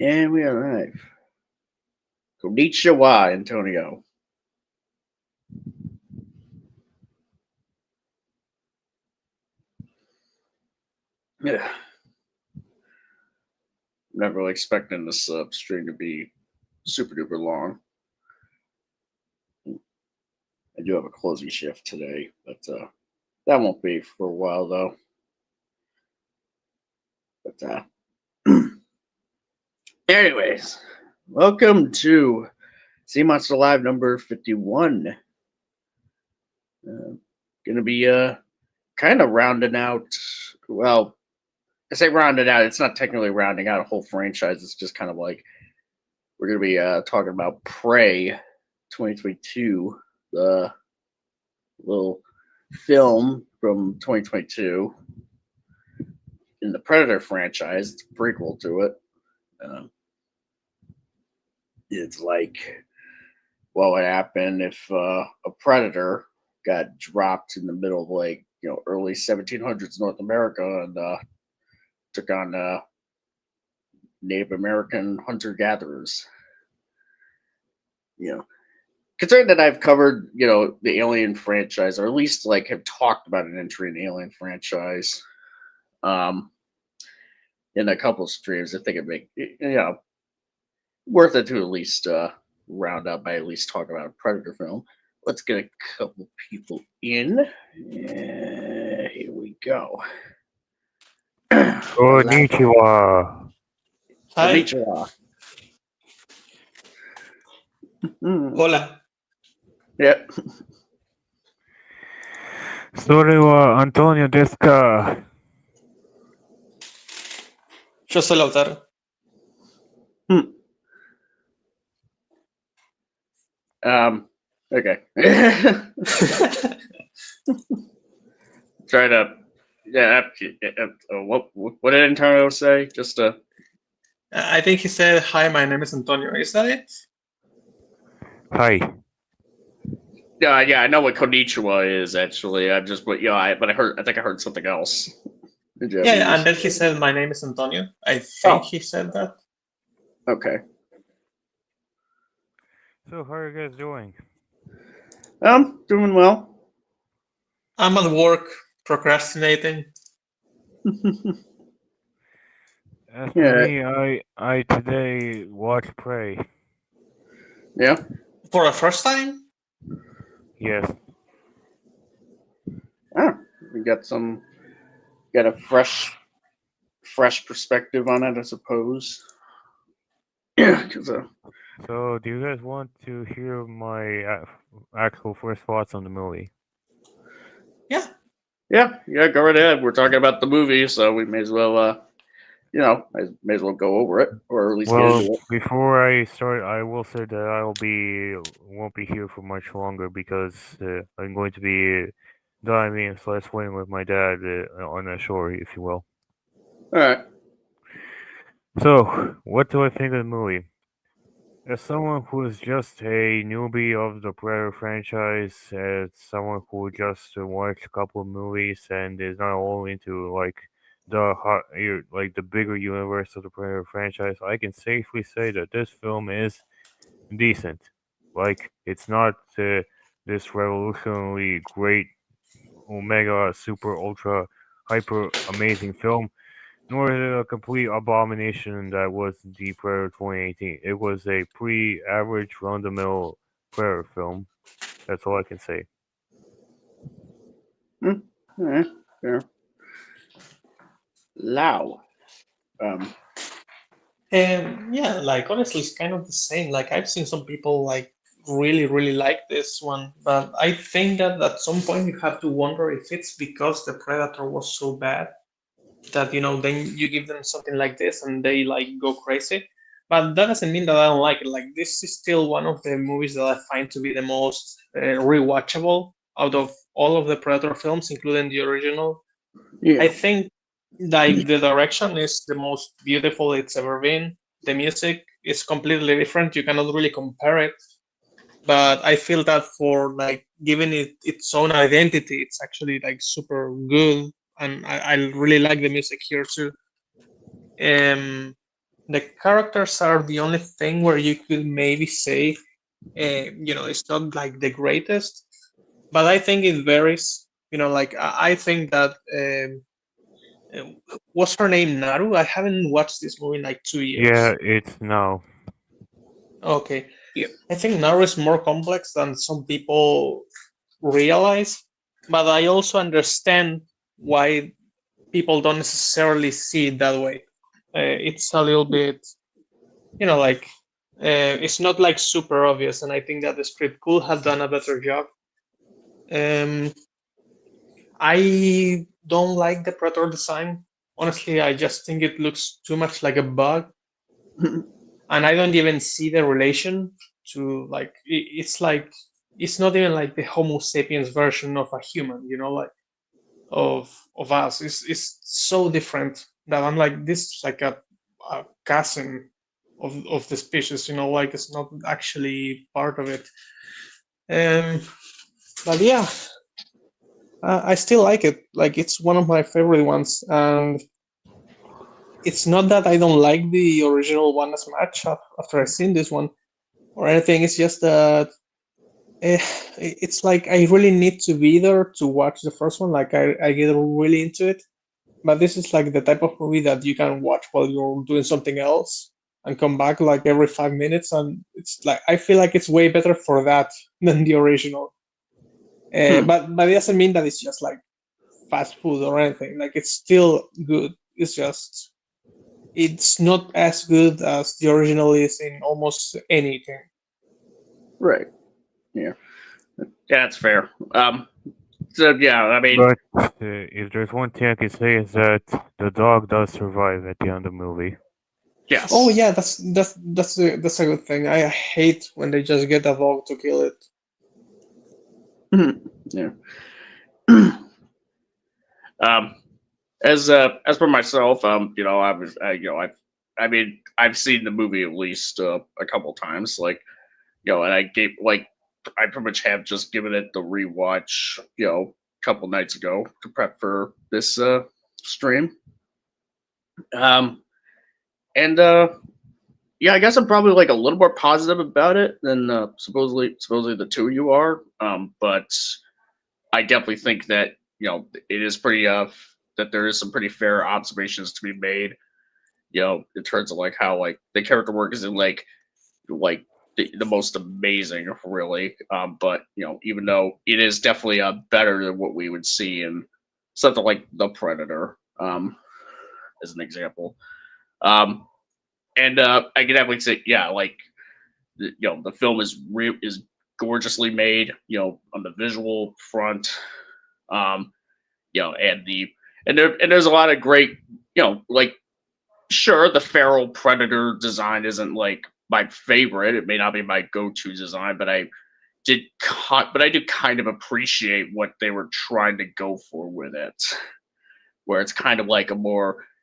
And we are live. Konnichiwa, Antonio. Yeah, not really expecting this stream to be super duper long. I do have a closing shift today, but that won't be for a while though. But anyways, welcome to Sea Monster Live number 51. Gonna be kind of rounding out. Well, I say rounding out. It's not technically rounding out a whole franchise. It's just kind of like we're gonna be talking about Prey 2022, the little film from 2022 in the Predator franchise. It's a prequel to it. Um, it's like what would happen if a predator got dropped in the middle of like early 1700s North America and took on Native American hunter gatherers. You know, considering that I've covered the Alien franchise, or at least like have talked about an entry in the Alien franchise, um, in a couple of streams, I think it make worth it to at least round up by at least talk about a Predator film. Let's get a couple people in. Here we go. Konnichiwa. Hi. Konnichiwa. Mm. Hola. Yeah. それはアントニオですか? Yo soy Lautaro. Okay. Try to. Yeah. What did Antonio say? Just I think he said, "Hi, my name is Antonio." Is that it? Hi. Yeah, I know what Konnichiwa is actually. I just, but I think I heard something else. Yeah, and then he said, "My name is Antonio." I think he said that. Okay. So how are you guys doing? Doing well. I'm at work, procrastinating. As for me, I today watched Prey. Yeah. For the first time? Yes. We got a fresh perspective on it, I suppose. Yeah, because So do you guys want to hear my actual first thoughts on the movie? Yeah. Yeah, go right ahead. We're talking about the movie, so we may as well, I may as well go over it, or at least get into it. Before I start, I will say that won't be here for much longer because I'm going to be diving / swimming with my dad on the shore, if you will. All right. So, what do I think of the movie? As someone who is just a newbie of the Predator franchise, as someone who just watched a couple of movies and is not all into like the bigger universe of the Predator franchise, I can safely say that this film is decent. Like it's not this revolutionarily great, omega, super, ultra, hyper amazing film, nor is it a complete abomination that was the Predator 2018. It was a pretty average, run-of-the-mill Predator film. That's all I can say. All right. Fair. Lao. And yeah, like honestly, it's kind of the same. Like I've seen some people like really, really like this one, but I think that at some point you have to wonder if it's because the Predator was so bad that then you give them something like this and they like go crazy. But that doesn't mean that I don't like it. Like this is still one of the movies that I find to be the most rewatchable out of all of the Predator films, including the original. Yeah. I think like the direction is the most beautiful it's ever been. The music is completely different. You cannot really compare it. But I feel that for like giving it its own identity, it's actually like super good, and I really like the music here too. Um, The characters are the only thing where you could maybe say, it's not like the greatest, but I think it varies. Like I think that what's her name, Naru? I haven't watched this movie in like 2 years. Yeah, it's now. Okay, Yeah. I think Naru is more complex than some people realize, but I also understand why people don't necessarily see it that way. It's a little bit, like it's not like super obvious, and I think that the script could have done a better job. Um, I don't like the Predator design. Honestly, I just think it looks too much like a bug, and I don't even see the relation to like it's like it's not even like the Homo sapiens version of a human, like of us. It's so different that I'm like this is like a cousin of the species, like it's not actually part of it. Um, but yeah, I still like it. Like it's one of my favorite ones, and it's not that I don't like the original one as much after I've seen this one or anything. It's just that it's like I really need to be there to watch the first one. Like I get really into it. But this is like the type of movie that you can watch while you're doing something else and come back like every 5 minutes, and it's like I feel like it's way better for that than the original. But it doesn't mean that it's just like fast food or anything. Like it's still good. It's just it's not as good as the original is in almost anything. Right. Yeah. Yeah, that's fair. So yeah, I mean, But if there's one thing I can say is that the dog does survive at the end of the movie. Oh yes. yeah, that's a good thing. I hate when they just get a dog to kill it. Yeah. um, as for myself, I was, I mean, I've seen the movie at least a couple times, like, and I gave like, I pretty much have just given it the rewatch, a couple nights ago to prep for this stream. Um, and yeah, I guess I'm probably like a little more positive about it than supposedly the two of you are. But I definitely think that it is pretty that there is some pretty fair observations to be made. In terms of like how like the character work isn't like the most amazing, really. But even though it is definitely better than what we would see in something like The Predator, as an example. Um, and I can definitely say, yeah, like the film is gorgeously made. On the visual front, um, and there's a lot of great, like sure the feral predator design isn't like my favorite. It may not be my go-to design, but I do kind of appreciate what they were trying to go for with it, where it's kind of like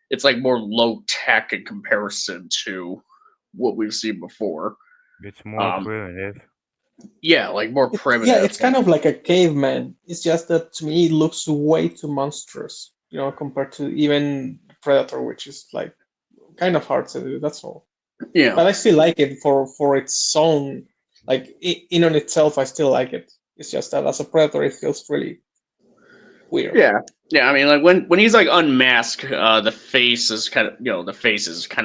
it's like more low tech in comparison to what we've seen before. It's more Um, primitive. yeah, like more Yeah, primitive. it's kind of like a caveman. It's just that to me it looks way too monstrous, compared to even Predator, which is like kind of hard to do. That's all. Yeah, But I still like it for its own, like in on itself. I still like it. It's just that as a Predator, it feels really weird. yeah, yeah. I mean, like when he's like unmasked, the face is kind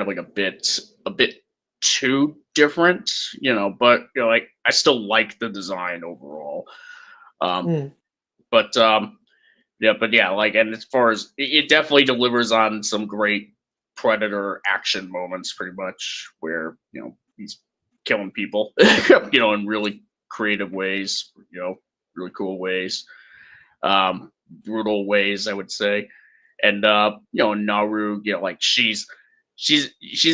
of like a bit too different, But like I still like the design overall. Um, Mm. but yeah, like, and as far as it definitely delivers on some great Predator action moments, pretty much where he's killing people, in really creative ways, really cool ways, brutal ways, I would say. And Naru, like she's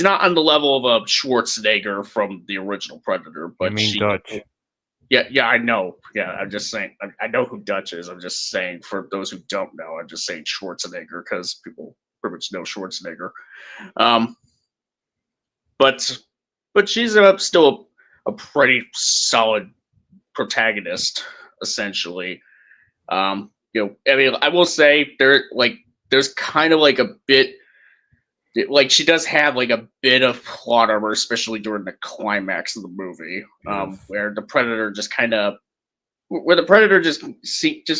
not on the level of a Schwarzenegger from the original Predator, You but mean she Dutch? yeah, I know. Yeah, I'm just saying. I know who Dutch is. I'm just saying for those who don't know. I'm just saying Schwarzenegger because people pretty much know Schwarzenegger. Um, but she's still a pretty solid protagonist, essentially. I mean, I will say there's kind of like a bit like she does have like a bit of plot armor, especially during the climax of the movie, Yes. where the Predator just kind of, where the Predator just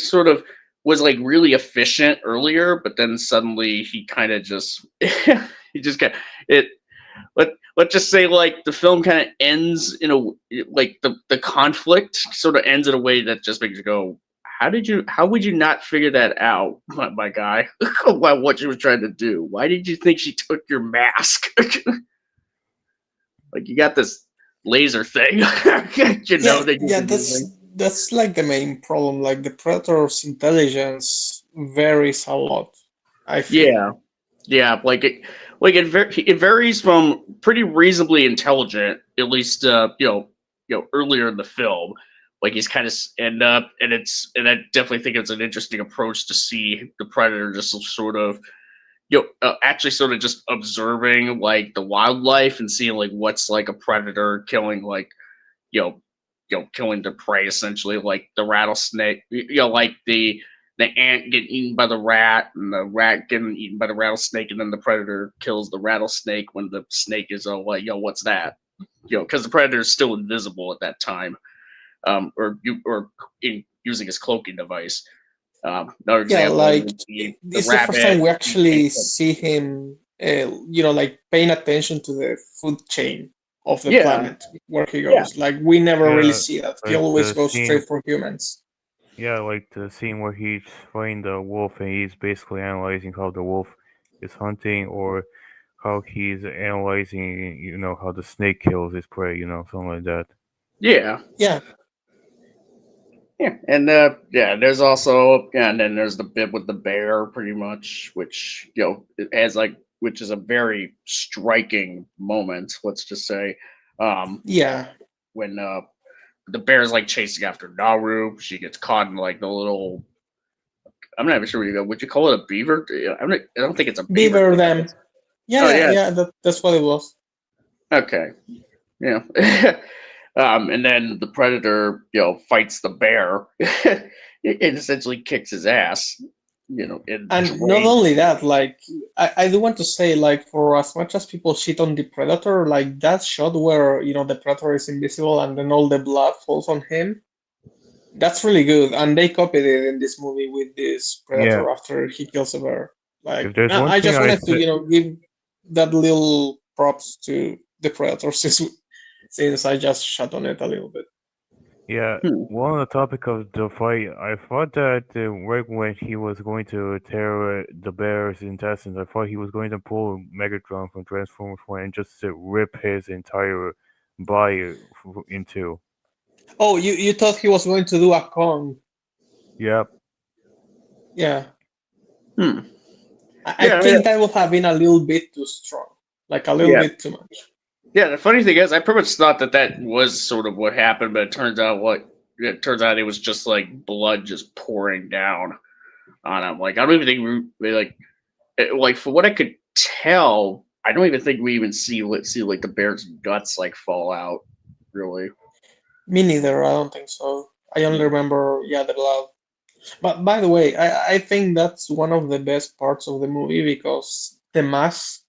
sort of was like really efficient earlier, but then suddenly he kind of just he just got it. Let's just say like the film kind of ends in a, like the conflict sort of ends in a way that just makes you go, how would you not figure that out, my guy? About what she was trying to do? Why did you think she took your mask? Like you got this laser thing, you know, Yeah, that you've yeah, been using. that's like the main problem. Like the Predator's intelligence varies a lot, I feel. Yeah, yeah, it varies from pretty reasonably intelligent, at least earlier in the film. Like he's kind of and I definitely think it's an interesting approach to see the Predator just sort of actually sort of just observing like the wildlife and seeing like what's like a predator killing, like you know killing the prey, essentially like the rattlesnake, like the ant getting eaten by the rat and the rat getting eaten by the rattlesnake, and then the predator kills the rattlesnake when the snake is like, what's that, because the predator is still invisible at that time, or using his cloaking device. Another Yeah, example like would be the it's the first rabbit. time we actually see him, like paying attention to the food chain of the Yeah, planet where he yeah, goes. Like we never really Yeah, see that. He like always the goes scene. straight for humans. Yeah, like the scene where he's fighting the wolf and he's basically analyzing how the wolf is hunting, or how he's analyzing, how the snake kills his prey, something like that. yeah. Yeah, Yeah, and there's also, and then there's the bit with the bear, pretty much, which it has like, which is a very striking moment. Let's just say, um, yeah. when the bear's like chasing after Naru, she gets caught in like the little. I'm not even sure what you go. Would you call it a beaver? I don't think it's a beaver. Beaver them. Yeah, Oh yeah, yeah. yeah. That's what it was. Okay. Yeah. And then the predator, fights the bear. It essentially kicks his ass, and And not drains. only that, like I do want to say, like for as much as people shit on the Predator, like that shot where the Predator is invisible and then all the blood falls on him, that's really good. And they copied it in this movie with this Yeah, Predator after he kills a bear. Like if there's one I thing just I wanted to, said, give that little props to the Predator since I just shut on it a little bit. yeah, Hmm. one on the topic of the fight, I thought that right when he was going to tear the bear's intestines, I thought he was going to pull Megatron from Transformers 1 and just rip his entire body in two. Oh, you thought he was going to do a Kong? Yep. Yeah. Hmm. I Yeah, yeah, think that would have been a little bit too strong, like a little yeah, bit too much. yeah. The funny thing is, I pretty much thought that was sort of what happened, but it was just like blood just pouring down on him. Like I don't even think like for what I could tell, I don't even think we even see like the bear's guts like fall out. Really. Me neither. I don't think so. I only remember, yeah, the blood. But by the way, I think that's one of the best parts of the movie because the mask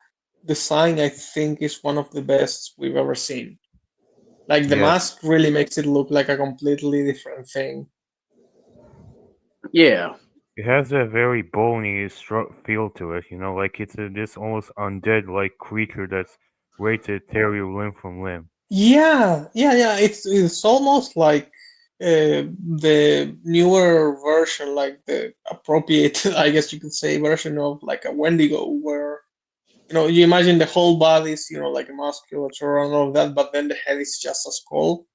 design, I think, is one of the best we've ever seen. Like the Yes. mask really makes it look like a completely different thing. Yeah. It has a very bony feel to it, like it's this almost undead-like creature that's ready to tear you limb from limb. Yeah, yeah, yeah. It's almost like the newer version, like the appropriate, I guess you could say, version of like a Wendigo, where you imagine the whole body is like a musculature and all of that, but then the head is just a skull.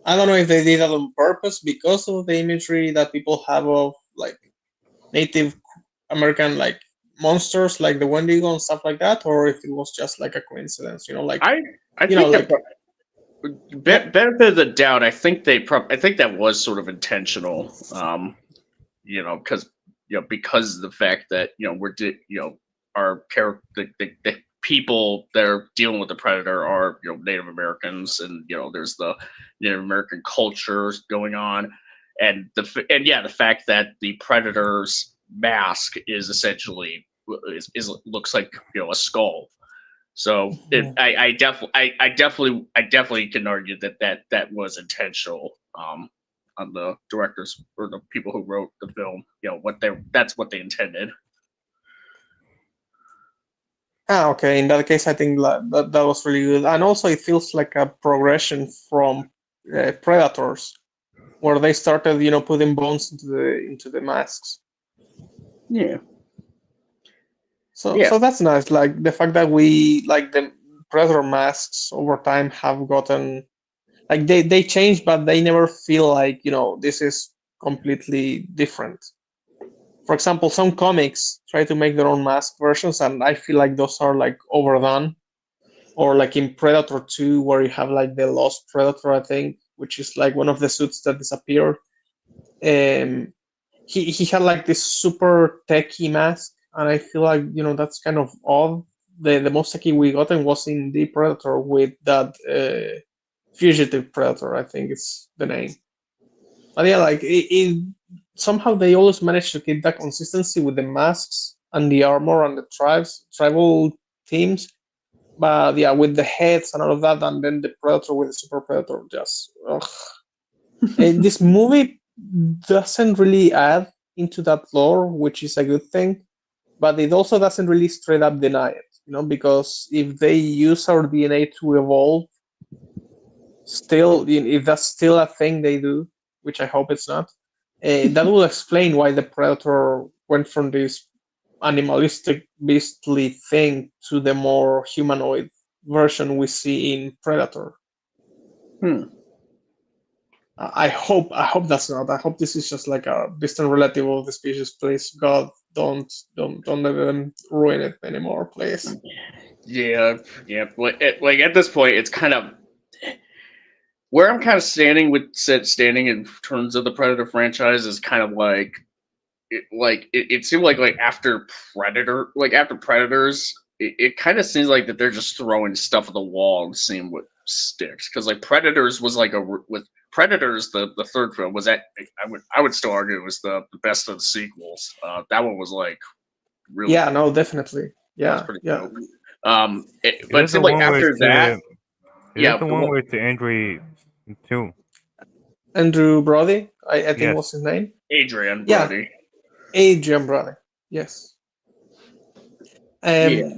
I don't know if they did that on purpose because of the imagery that people have of like Native American like monsters, like the Wendigo and stuff like that, or if it was just like a coincidence. I I think that Like yeah. benefit of the doubt. I think that was sort of intentional. Because because of the fact that our character the people that are dealing with the predator are Native Americans, and there's the Native American culture going on, and the fact that the predator's mask is essentially is looks like a skull. So Mhm. I definitely can argue that was intentional. On the directors or the people who wrote the film, that's what they intended. Okay. In that case, I think that was really good, and also it feels like a progression from Predators, where they started, putting bones into the masks. Yeah, So yeah, so that's nice. Like the fact that we like the Predator masks over time have gotten like they change, but they never feel like this is completely different. For example, some comics try to make their own mask versions, and I feel like those are like overdone. Or like in Predator 2, where you have like the Lost Predator, I think, which is like one of the suits that disappeared. Um, he had like this super techy mask, and I feel like that's kind of odd. The most techy we gotten was in the Predator with that fugitive Predator, I think it's the name. But yeah, like somehow they always manage to keep that consistency with the masks and the armor and the tribal themes. But yeah, with the heads and all of that, and then the Predator with the Super Predator, just ugh. And this movie doesn't really add into that lore, which is a good thing. But it also doesn't really straight up deny it, because if they use our DNA to evolve, still, if that's still a thing they do, which I hope it's not, that will explain why the Predator went from this animalistic, beastly thing to the more humanoid version we see in Predator. hmm. I hope that's not. I hope this is just like a distant relative of the species. Please, God, don't let them ruin it anymore, please. Yeah, yeah. Like at this point, it's kind of where I'm kind of standing in terms of the Predator franchise is kind of it seemed like after Predators, it kind of seems like that they're just throwing stuff at the wall and seeing what sticks. Because like Predators was with Predators, the third film was that I would still argue it was the best of the sequels. That one was like really Yeah, no, definitely. that was Yeah, pretty yeah. dope. Is But it it the seemed like one with after that, is it yeah, the one with Andre too? Andrew Brody, I think was Yes. his name. Adrian Yeah, Brody, Adrian Brody. Yes. yeah,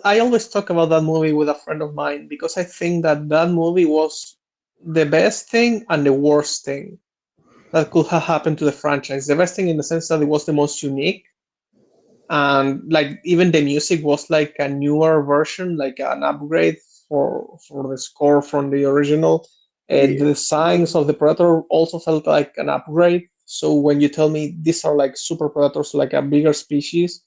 I always talk about that movie with a friend of mine because I think that that movie was the best thing and the worst thing that could have happened to the franchise. The best thing in the sense that it was the most unique, and like even the music was like a newer version, like an upgrade for the score from the original. And the yeah, designs of the Predator also felt like an upgrade. So when you tell me these are like super predators, like a bigger species,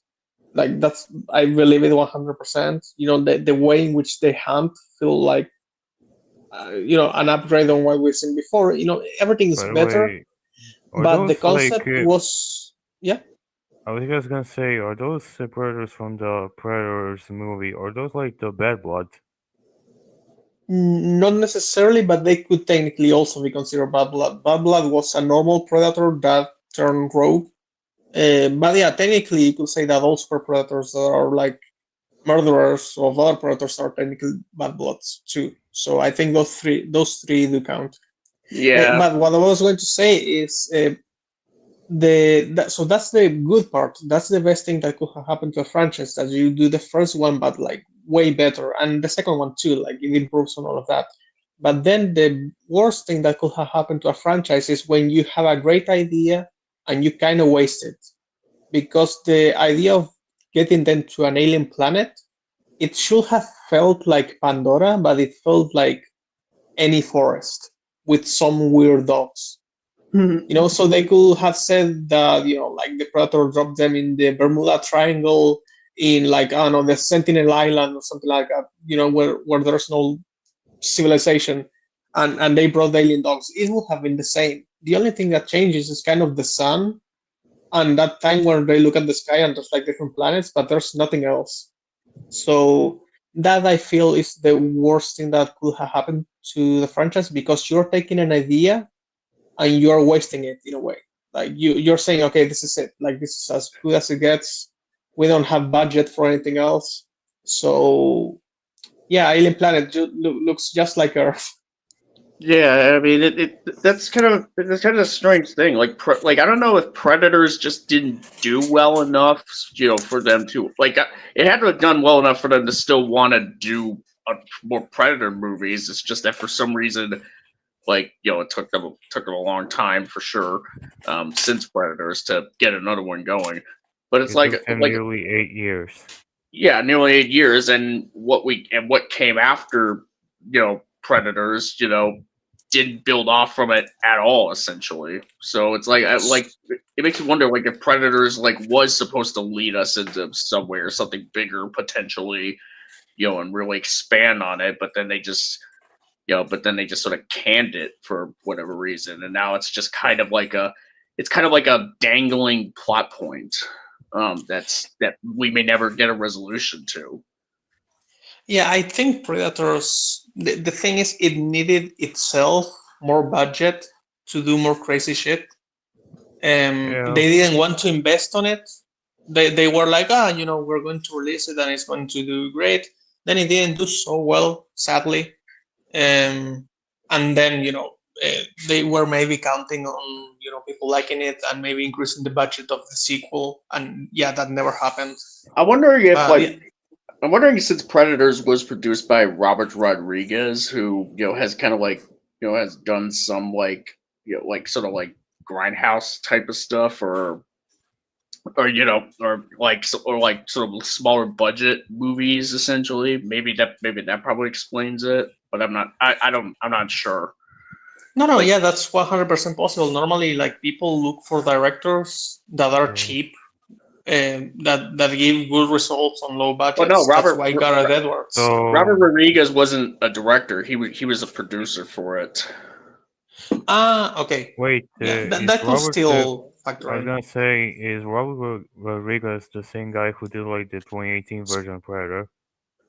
like that's I believe it 100%. The way in which they hunt feel like an upgrade on what we've seen before. Everything is By the better, way, are but the those like concept was, yeah. I was just gonna say, are those predators from the Predators movie? Are those like the Bad Blood? Not necessarily, but they could technically also be considered bad blood. Bad blood was a normal predator that turned rogue. But yeah, technically you could say that all super predators that are like murderers of other predators are technically bad bloods too. So I think those three do count. yeah. But what I was going to say is so that's the good part. That's the best thing that could have happened to a franchise, that you do the first one but like way better, and the second one too, like it improves on all of that. But then the worst thing that could have happened to a franchise is when you have a great idea and you kind of waste it, because the idea of getting them to an alien planet, it should have felt like Pandora, but it felt like any forest with some weird dogs. So they could have said that, like the Predator dropped them in the Bermuda Triangle, in like, I don't know, the Sentinel Island or something like that, where there's no civilization, and they brought the alien dogs. It would have been the same. The only thing that changes is kind of the sun and that time where they look at the sky and there's like different planets, but there's nothing else. So that I feel is the worst thing that could have happened to the franchise, because you're taking an idea and you're wasting it in a way. Like you're saying, okay, this is it. Like this is as good as it gets. We don't have budget for anything else. So yeah, Alien Planet looks just like Earth. Yeah, I mean, that's kind of a strange thing. Like, like I don't know if Predators just didn't do well enough, for them to like. It had to have done well enough for them to still want to do more Predator movies. It's just that for some reason, like it took them a long time for sure, since Predators to get another one going. But it's It took them like nearly 8 years. yeah, nearly 8 years, and what came after, Predators, didn't build off from it at all, essentially. So it's like, it makes you wonder, like, if Predators was supposed to lead us into somewhere, something bigger potentially, and really expand on it, but then they just, sort of canned it for whatever reason, and now it's just it's kind of like a dangling plot point, that we may never get a resolution to. Yeah, I think Predators. The thing is, it needed itself more budget to do more crazy shit. Yeah. They didn't want to invest on it. They were like, we're going to release it and it's going to do great. Then it didn't do so well, sadly. And then they were maybe counting on people liking it and maybe increasing the budget of the sequel. And yeah, that never happened. I'm wondering if Yeah. I'm wondering, since Predators was produced by Robert Rodriguez, who has kind of has done some sort of grindhouse type of stuff, or like sort of smaller budget movies, essentially. Maybe that probably explains it, but I'm not sure. No, Like, yeah, that's 100% possible. Normally, like people look for directors that are cheap and that give good results on low well, no, budgets. That's why Gareth Edwards. Robert So Rodriguez wasn't a director. He was a producer for it. Okay. wait, Yeah, is that could Robert? still I factor was in. gonna say, is Robert Rodriguez the same guy who did like the 2018 version of Predator?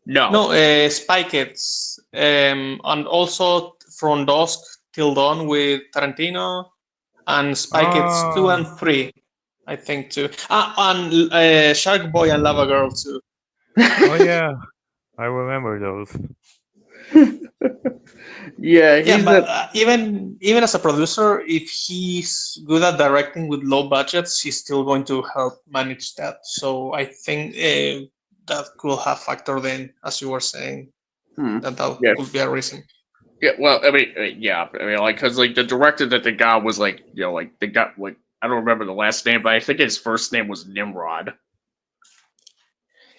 No, No, Spy Kids, and also From Dusk Till Dawn with Tarantino, and Spy Kids 2 Oh, and 3, I think too. And Shark Boy and Lava Girl too. oh yeah, I remember those. yeah, Yeah, he's but a even as a producer, if he's good at directing with low budgets, he's still going to help manage that. So I think that could have factored in, as you were saying, hmm, that yeah. could be a reason. Yeah, well, I mean, yeah, I mean, because the director that they got was they got I don't remember the last name, but I think his first name was Nimrod.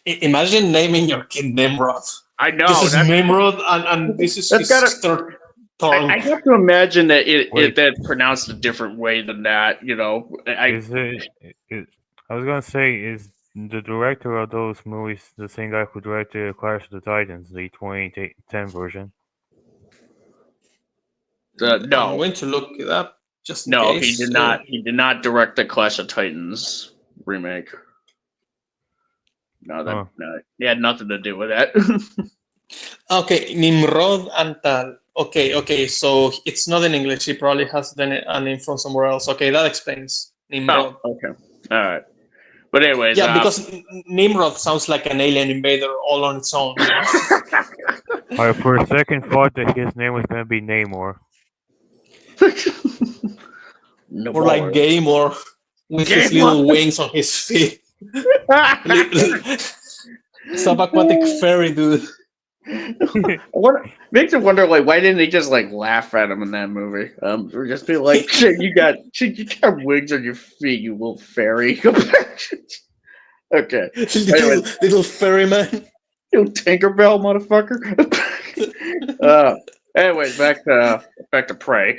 Imagine naming your kid Nimrod. I This know is Nimrod, and this is that's his gotta. sister Thorn. I have to imagine that Wait, that's pronounced a different way than that. is it? I was gonna say, is the director of those movies the same guy who directed Clash of the Titans, the 2010 version? I'm no, going to look it up just in no, he case. did not. He did not direct the Clash of Titans remake. No, Huh. he had nothing to do with that. Okay, Nimrod and Tal. Okay, so it's not in English. He probably has a name from somewhere else. Okay, that explains Oh, Nimrod. okay, all right. But anyways, Yeah, because Nimrod sounds like an alien invader all on its own, I for a second thought that his name was gonna be Namor. no Or like more. Gamer with his Game on. little wings on his feet. Subaquatic fairy dude. Makes you wonder, why didn't they just laugh at him in that movie? Or just be like, shit, you got wings on your feet, you little fairy. Okay. little ferryman. You Tinkerbell, motherfucker. Anyways, back to Prey.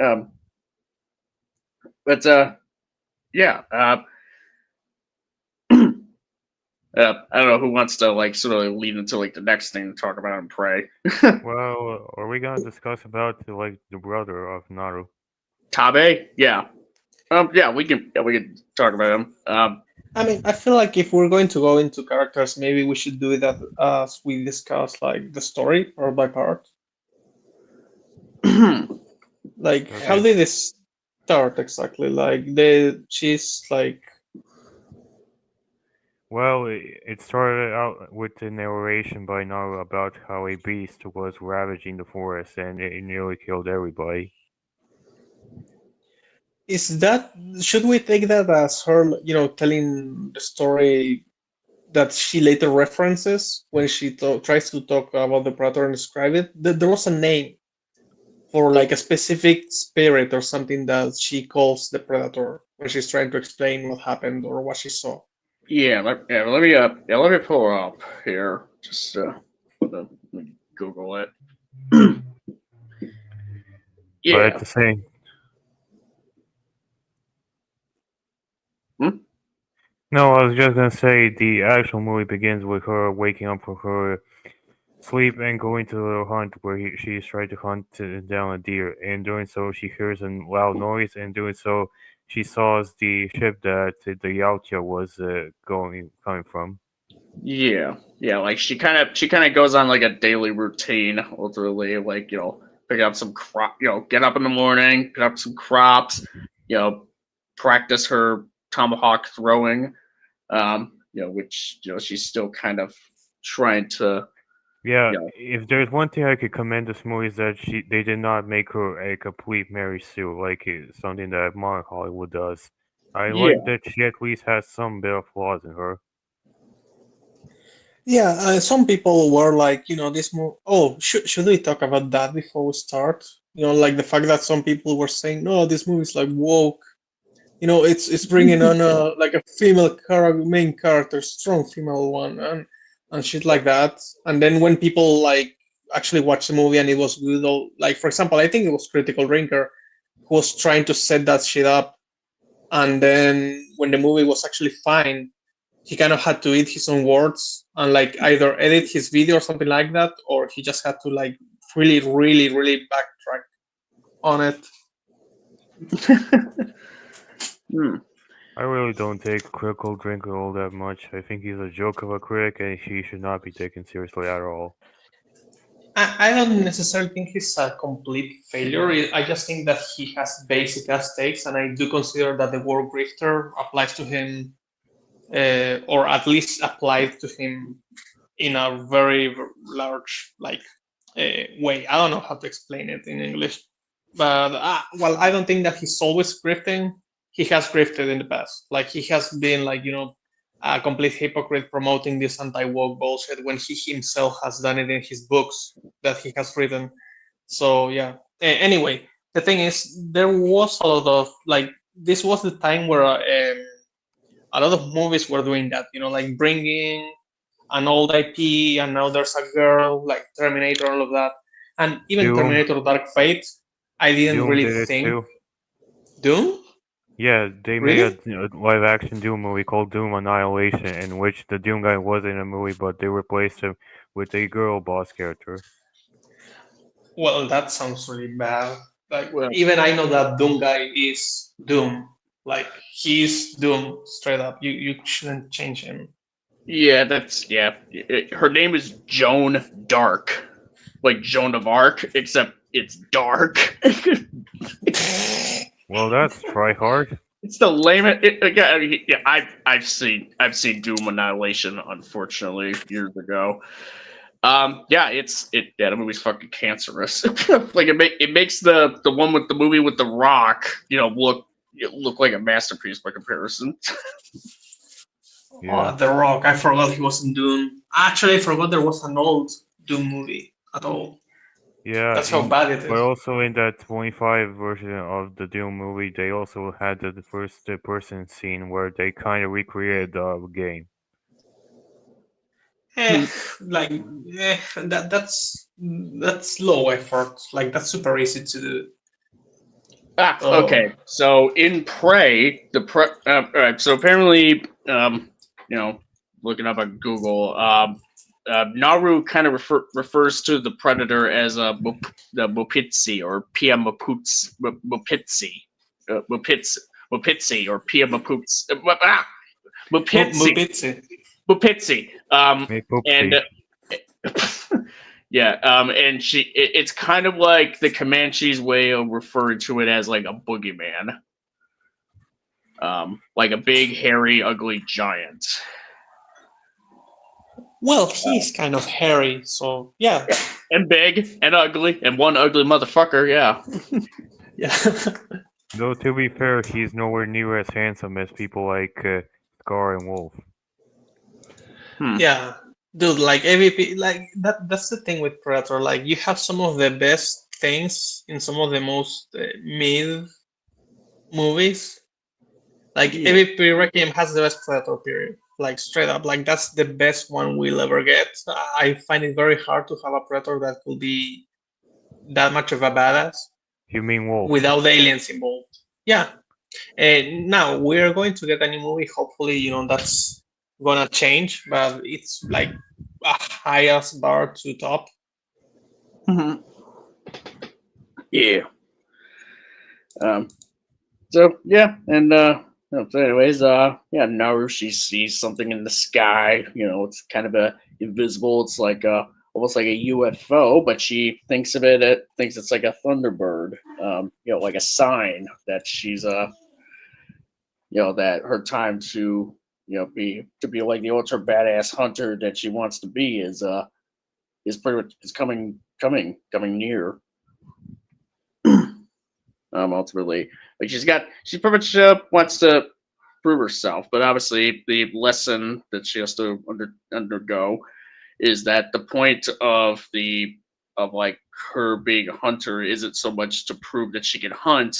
um, but yeah. I don't know who wants to sort of lead into the next thing to talk about and Prey. Well, are we gonna discuss about the brother of Naru? Tabe, yeah. Yeah, we can talk about him. I mean, I feel like if we're going to go into characters, maybe we should do that as we discuss like the story part by part. Like, how Okay. did this start exactly? Like, she's like, Well, it started out with the narration by Naru about how a beast was ravaging the forest and it nearly killed everybody. Is that should we take that as her, telling the story that she later references when she tries to talk about the Predator and describe it? There was a name for like a specific spirit or something that she calls the Predator when she's trying to explain what happened or what she saw. let me pull her up here. Just let me Google it. But at Yeah. the same, Hmm? no, I was just gonna say the actual movie begins with her waking up from her sleep and going to the hunt where she's trying to hunt down a deer. And doing so, she hears a loud noise, and doing so, she saws the ship that the Yautja was coming from. Yeah. Like she kind of goes on like a daily routine, literally. Like pick up some crop. Get up in the morning, pick up some crops. You know, practice her tomahawk throwing. Which she's still kind of trying to. Yeah, You know, if there's one thing I could commend this movie is that they did not make her a complete Mary Sue like something that modern Hollywood does. I like yeah, that she at least has some bit of flaws in her. Yeah, some people were like, this movie. Oh, should we talk about that before we start? Like the fact that some people were saying, no, this movie is like woke. It's bringing on a like a female main character, strong female one, and shit like that. And then when people like actually watch the movie and it was good, or like for example, I think it was Critical Drinker who was trying to set that shit up, and then when the movie was actually fine, he kind of had to eat his own words and like either edit his video or something like that, or he just had to like really, really, really backtrack on it. Hmm. I really don't take Critical Drinker all that much. I think he's a joke of a critic and he should not be taken seriously at all. I don't necessarily think he's a complete failure. I just think that he has basic ass takes, and I do consider that the word grifter applies to him, or at least applied to him in a very large like way. I don't know how to explain it in English, but well, I don't think that he's always grifting. He has grifted in the past. Like he has been like a complete hypocrite promoting this anti-woke bullshit when he himself has done it in his books that he has written. So yeah. Anyway, the thing is, there was a lot of like this was the time where a lot of movies were doing that. Like bringing an old IP, and now there's a girl like Terminator, all of that, and even Doom, Terminator: Dark Fate. I didn't Doom really did it think too. Doom. Yeah, they made Really? a live action Doom movie called Doom Annihilation, in which the Doom guy was in a movie, but they replaced him with a girl boss character. Well, that sounds really bad. Like Well, even I know that Doom guy is Doom. Like he's Doom straight up. You shouldn't change him. yeah. Her name is Joan Dark, like Joan of Arc, except it's dark. Well, that's try hard. It's the lamest. Again, I mean, yeah, I've seen Doom Annihilation, unfortunately, years ago. Yeah, the movie's fucking cancerous. Like it makes the one with the movie with the Rock, look like a masterpiece by comparison. Yeah. Oh, The Rock. I forgot he was in Doom. Actually, I forgot there was an old Doom movie at all. Yeah, That's how bad it but is. also in that 25 version of the Doom movie, they also had the first person scene where they kind of recreated the game. Eh, like that's low effort. Like that's super easy to do. Okay. Oh, So in Prey, all right. So apparently, you know, looking up on Google, Naru kind of refers to the predator as the Mupitsi or Pia Mupitsi, Mupitsi or Pia Mupitsi, Mupitsi. Mupitsi. Make And Poopsie. Yeah, and it's kind of like the Comanche's way of referring to it as like a boogeyman, like a big, hairy, ugly giant. Well, he's kind of hairy, so yeah, And big and ugly and one ugly motherfucker. Yeah. yeah, Though to be fair, he's nowhere near as handsome as people like Scar and Wolf. yeah. Dude, like AVP, like that's the thing with Predator. Like you have some of the best things in some of the most mid movies. Like Yeah. AVP Requiem has the best Predator period. Like straight up, like that's the best one we'll ever get. I find it very hard to have a Predator that could be that much of a badass You mean Wolf? without the aliens involved. Yeah. Now we're going to get a new movie. Hopefully, that's gonna change, but it's like a highest bar to top. Mhm. Yeah. Um. So yeah, and so anyways, yeah, Naru, she sees something in the sky. It's kind of a invisible. It's like almost like a UFO, but she thinks it's like a thunderbird. Like a sign that she's that her time to be like the ultra badass hunter that she wants to be is pretty much is coming near. Ultimately, like she pretty much wants to prove herself, but obviously the lesson that she has to undergo is that the point of like her being a hunter isn't so much to prove that she can hunt,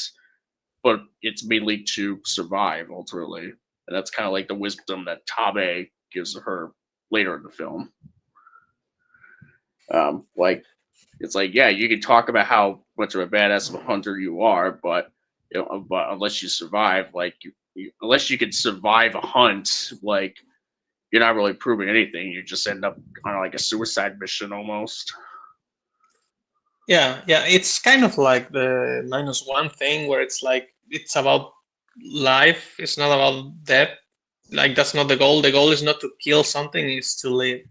but it's mainly to survive ultimately, and that's kind of like the wisdom that Tabe gives her later in the film. Like it's like, yeah, you can talk about how much of a badass of a hunter you are, but but unless you survive, like unless you can survive a hunt, like you're not really proving anything. You just end up on like a suicide mission almost. Yeah, yeah. It's kind of like the -1 thing where it's like it's about life. It's not about death. Like that's not the goal. The goal is not to kill something. It's to live.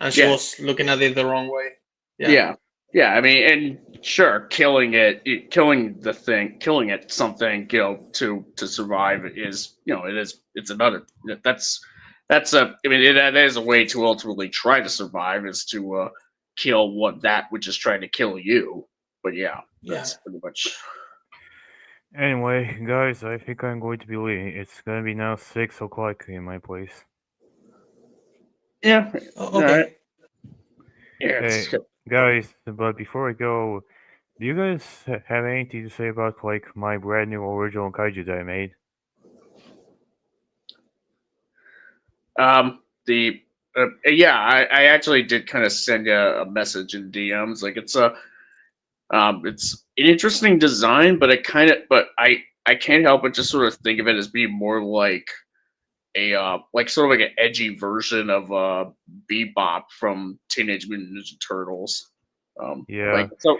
And she Yeah, was looking at it the wrong way. Yeah. yeah, yeah. I mean, and sure, killing the thing, killing it, something, to survive is, it's another. That's a. I mean, that is a way to ultimately try to survive is to kill which is trying to kill you. But yeah, Yeah. that's pretty much. Anyway, guys, I think I'm going to be leaving. It's gonna be now 6 o'clock in my place. Yeah. All right. Okay. Yeah. Hey, It's good. guys, but before I go, do you guys have anything to say about like my brand new original kaiju that I made? The Yeah, I actually did kind of send you a message in DMs. Like it's an interesting design, but I can't help but just sort of think of it as being more like a like sort of like an edgy version of Bebop from Teenage Mutant Ninja Turtles. Yeah,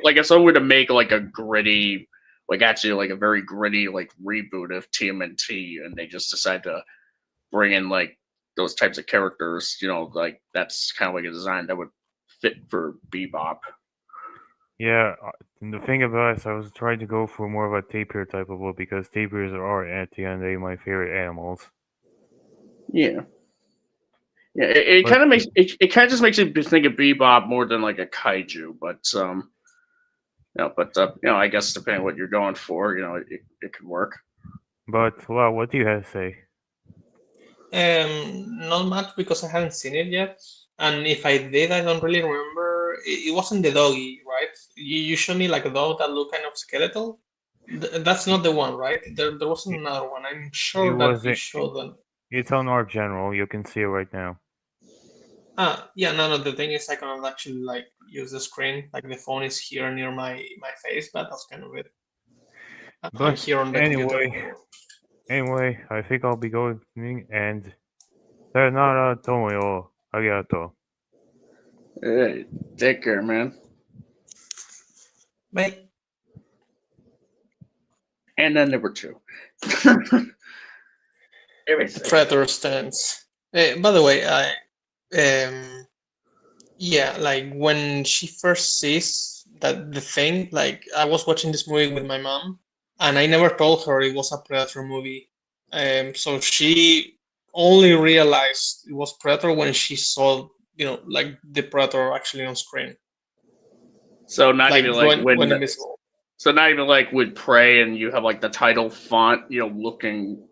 Like if someone were to make like a gritty, like actually like a very gritty like reboot of TMNT, and they just decide to bring in like those types of characters, like that's kind of like a design that would fit for Bebop. yeah. And the thing about it is I was trying to go for more of a tapir type of look because tapirs are at the end of the day my favorite animals. Yeah. Yeah, it But kind of makes it kind of just makes you think of Bebop more than like a kaiju, but I guess depending on what you're going for, it could work. well, what do you have to say? Not much because I haven't seen it yet. And if I did, I don't really remember. It wasn't the doggy, right? You showed me like a dog that looked kind of skeletal. That's not the one, right? There wasn't It, another one. I'm it sure that was you it, showed them. it's on our general. You can see it right now. Yeah, no. The thing is, I cannot actually like use the screen. Like the phone is here near my face, but that's kind of it. I'm But here on the computer. anyway, I think I'll be going and sayonara tomo yo arigato. Hey, take care, man. Bye. And then number two. Everything. Predator stance. By the way, um, yeah, like when she first sees that the thing, like I was watching this movie with my mom, and I never told her it was a Predator movie. So she only realized it was Predator when she saw, like the Predator actually on screen, So not like even like when invisible. so not even like with Prey and you have like the title font, looking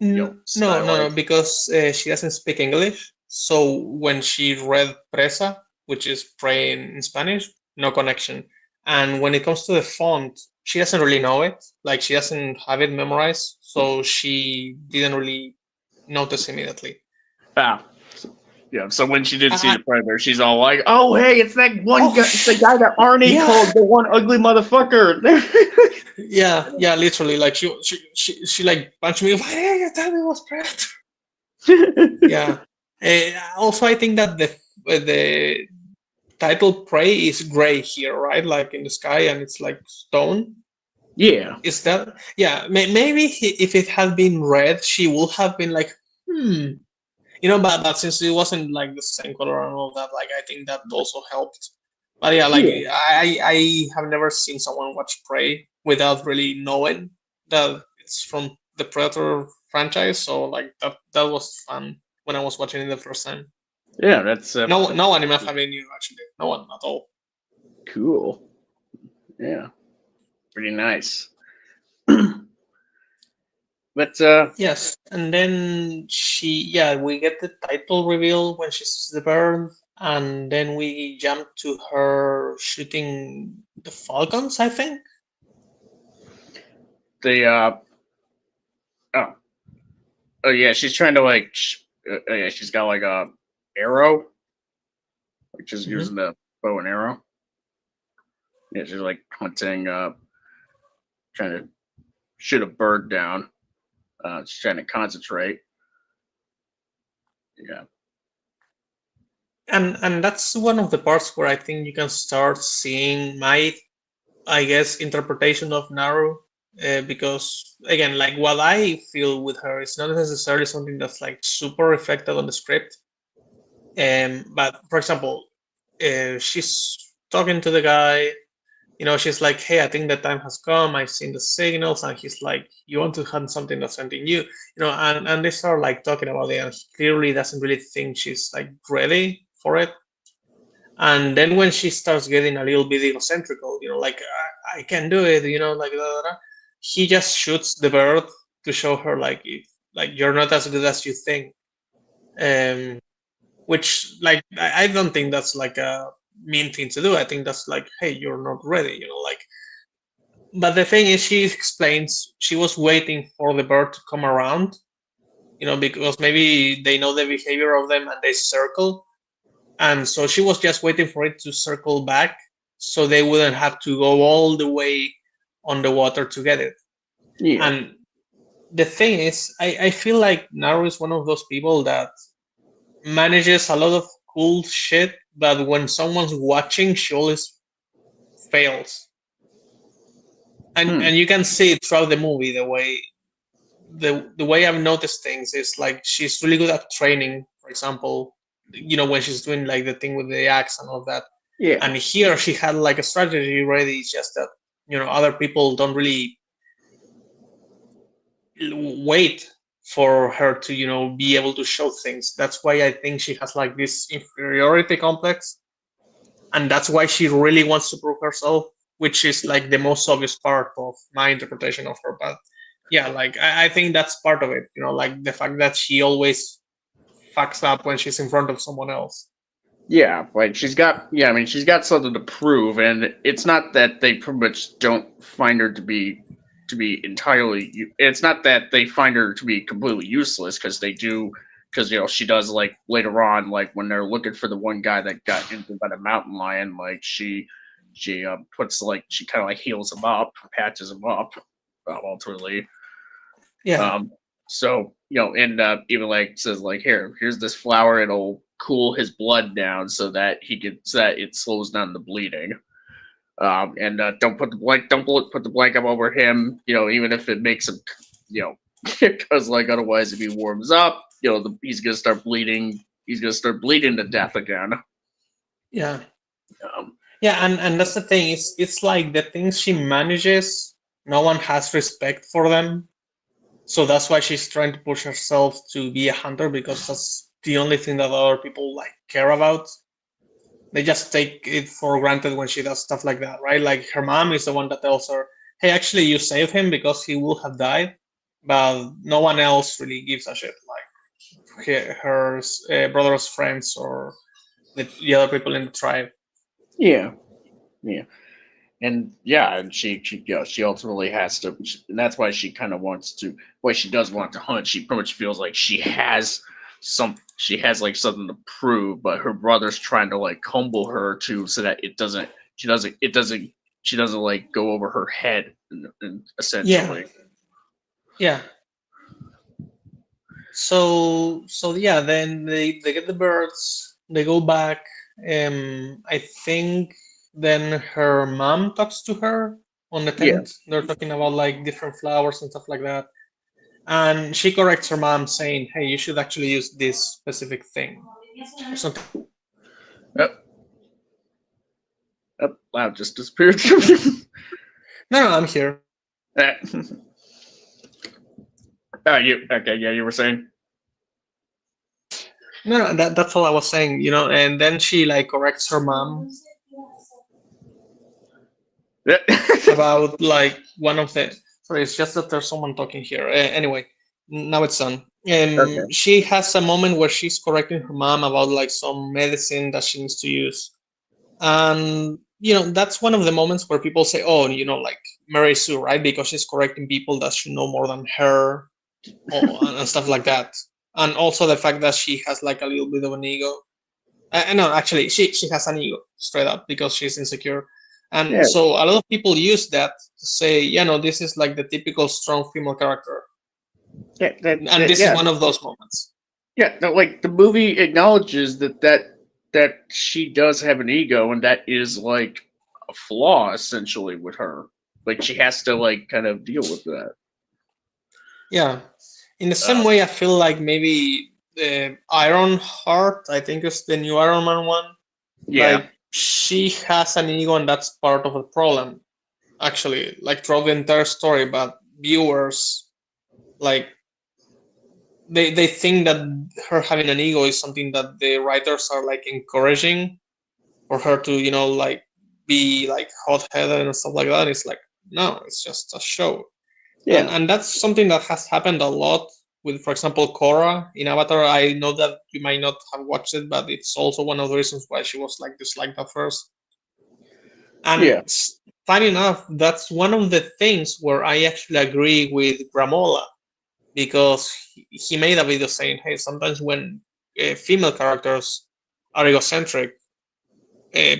No, no, no, stylized. because she doesn't speak English. So when she read Presa, which is pray in Spanish, no connection. And when it comes to the font, she doesn't really know it. Like she doesn't have it memorized, so she didn't really notice immediately. Ah, yeah. So when she did see I, the Predator, she's all like, "Oh, hey, it's that one oh, guy, it's the guy that Arnie yeah, called the one ugly motherfucker." yeah, yeah. Literally, like she like punched me. Hey, you tell me it was Predator. Yeah. Also, I think that the title prey is gray here, right? Like in the sky, and it's like stone. Yeah, Is that? Yeah. Maybe if it had been red, she would have been like, but since it wasn't like the same color and all that, like I think that also helped. But yeah, like yeah, I have never seen someone watch Prey without really knowing that it's from the Predator franchise. So like that was fun when I was watching it the first time. yeah. That's No one in my family knew actually. No one at all. cool. Yeah, pretty nice. But Yes, and then we get the title reveal when she sees the bird, and then we jump to her shooting the falcons, I think. the oh oh yeah, she's trying to like yeah, she's got like a arrow, like just Hmm. using the bow and arrow. Yeah, she's like hunting, trying to shoot a bird down. She's trying to concentrate. Yeah, And that's one of the parts where I think you can start seeing my, I guess, interpretation of Naru. Because again, like what I feel with her is not necessarily something that's like super reflected on the script. But for example, she's talking to the guy. She's like, "Hey, I think the time has come. I've seen the signals," and he's like, "You want to hunt something that's hunting you?" And they start like talking about it, and he clearly doesn't really think she's like ready for it. And then when she starts getting a little bit egocentrical, like I can do it, like he just shoots the bird to show her like you're not as good as you think. Um, which like I don't think that's like a mean thing to do. I think that's like, hey, you're not ready, like. But the thing is, she explains she was waiting for the bird to come around, because maybe they know the behavior of them and they circle, and so she was just waiting for it to circle back, so they wouldn't have to go all the way on the water to get it. yeah, And the thing is, I feel like Naru is one of those people that manages a lot of cool shit, but when someone's watching, she always fails. And hmm. and you can see it throughout the movie the way I've noticed things is like she's really good at training, for example, when she's doing like the thing with the axe and all that. Yeah, And here she had like a strategy ready, it's just that, other people don't really wait for her to, be able to show things. That's why I think she has like this inferiority complex, and that's why she really wants to prove herself, which is like the most obvious part of my interpretation of her. But yeah, like I think that's part of it, like the fact that she always fucks up when she's in front of someone else. yeah. Like I mean, she's got something to prove, and it's not that they pretty much don't find her to be entirely. It's not that they find her to be completely useless because they do. Because she does like later on, like when they're looking for the one guy that got injured by the mountain lion, like she puts like she kind of like heals him up, patches him up, ultimately. Yeah, Um, so and even like says like here's this flower, it'll cool his blood down so that it slows down the bleeding. And don't put the blanket over him, even if it makes him, you know, because like otherwise if he warms up, he's gonna start bleeding. He's gonna start bleeding to death again. yeah, Um, yeah. And that's the thing, it's like the things she manages, no one has respect for them. So that's why she's trying to push herself to be a hunter, because that's the only thing that other people like care about. They just take it for granted when she does stuff like that, right? Like her mom is the one that tells her, "Hey, actually, you saved him because he would have died," but no one else really gives a shit. Like her brother's friends or the other people in the tribe. Yeah, yeah, and yeah, and she ultimately has to, and that's why she kind of wants to. Why she does want to hunt. She pretty much feels like she has like something to prove, but her brother's trying to like humble her too, so that she doesn't like go over her head, Yeah, essentially. yeah. So yeah, then they get the birds, they go back. I think then her mom talks to her on the Yeah, tent. They're talking about like different flowers and stuff like that. And she corrects her mom saying, "Hey, you should actually use this specific thing." Or something. up, up, wow, just disappeared. No, I'm here. Uh, oh, you okay? Yeah, you were saying. No, that's all I was saying, and then she like corrects her mom Yeah. about like one of the. Sorry, it's just that there's someone talking here. Anyway, now it's done. Okay. She has a moment where she's correcting her mom about like some medicine that she needs to use, and that's one of the moments where people say, "Oh, like Mary Sue, right?" Because she's correcting people that should know more than her, and stuff like that. And also the fact that she has like a little bit of an ego. No, actually, she has an ego straight up because she's insecure, and Yeah. so a lot of people use that to say, this is like the typical strong female character, Yeah. and this is Yeah. one of those moments. Yeah. No, like the movie acknowledges that she does have an ego, and that is like a flaw essentially with her. Like she has to like kind of deal with that. Yeah, in the same Uh, way, I feel like maybe the Iron Heart, I think it's the new Iron Man one. yeah. Like she has an ego, and that's part of the problem. Actually, like throughout the entire story, but viewers like they think that her having an ego is something that the writers are like encouraging for her to like be like hot-headed and stuff like that. It's like, no, it's just a show. and Yeah. and that's something that has happened a lot with, for example, Korra in Avatar. I know that you might not have watched it, but it's also one of the reasons why she was like disliked at first. And Yeah. funny enough, that's one of the things where I actually agree with Gramola, because he made a video saying, "Hey, sometimes when female characters are egocentric,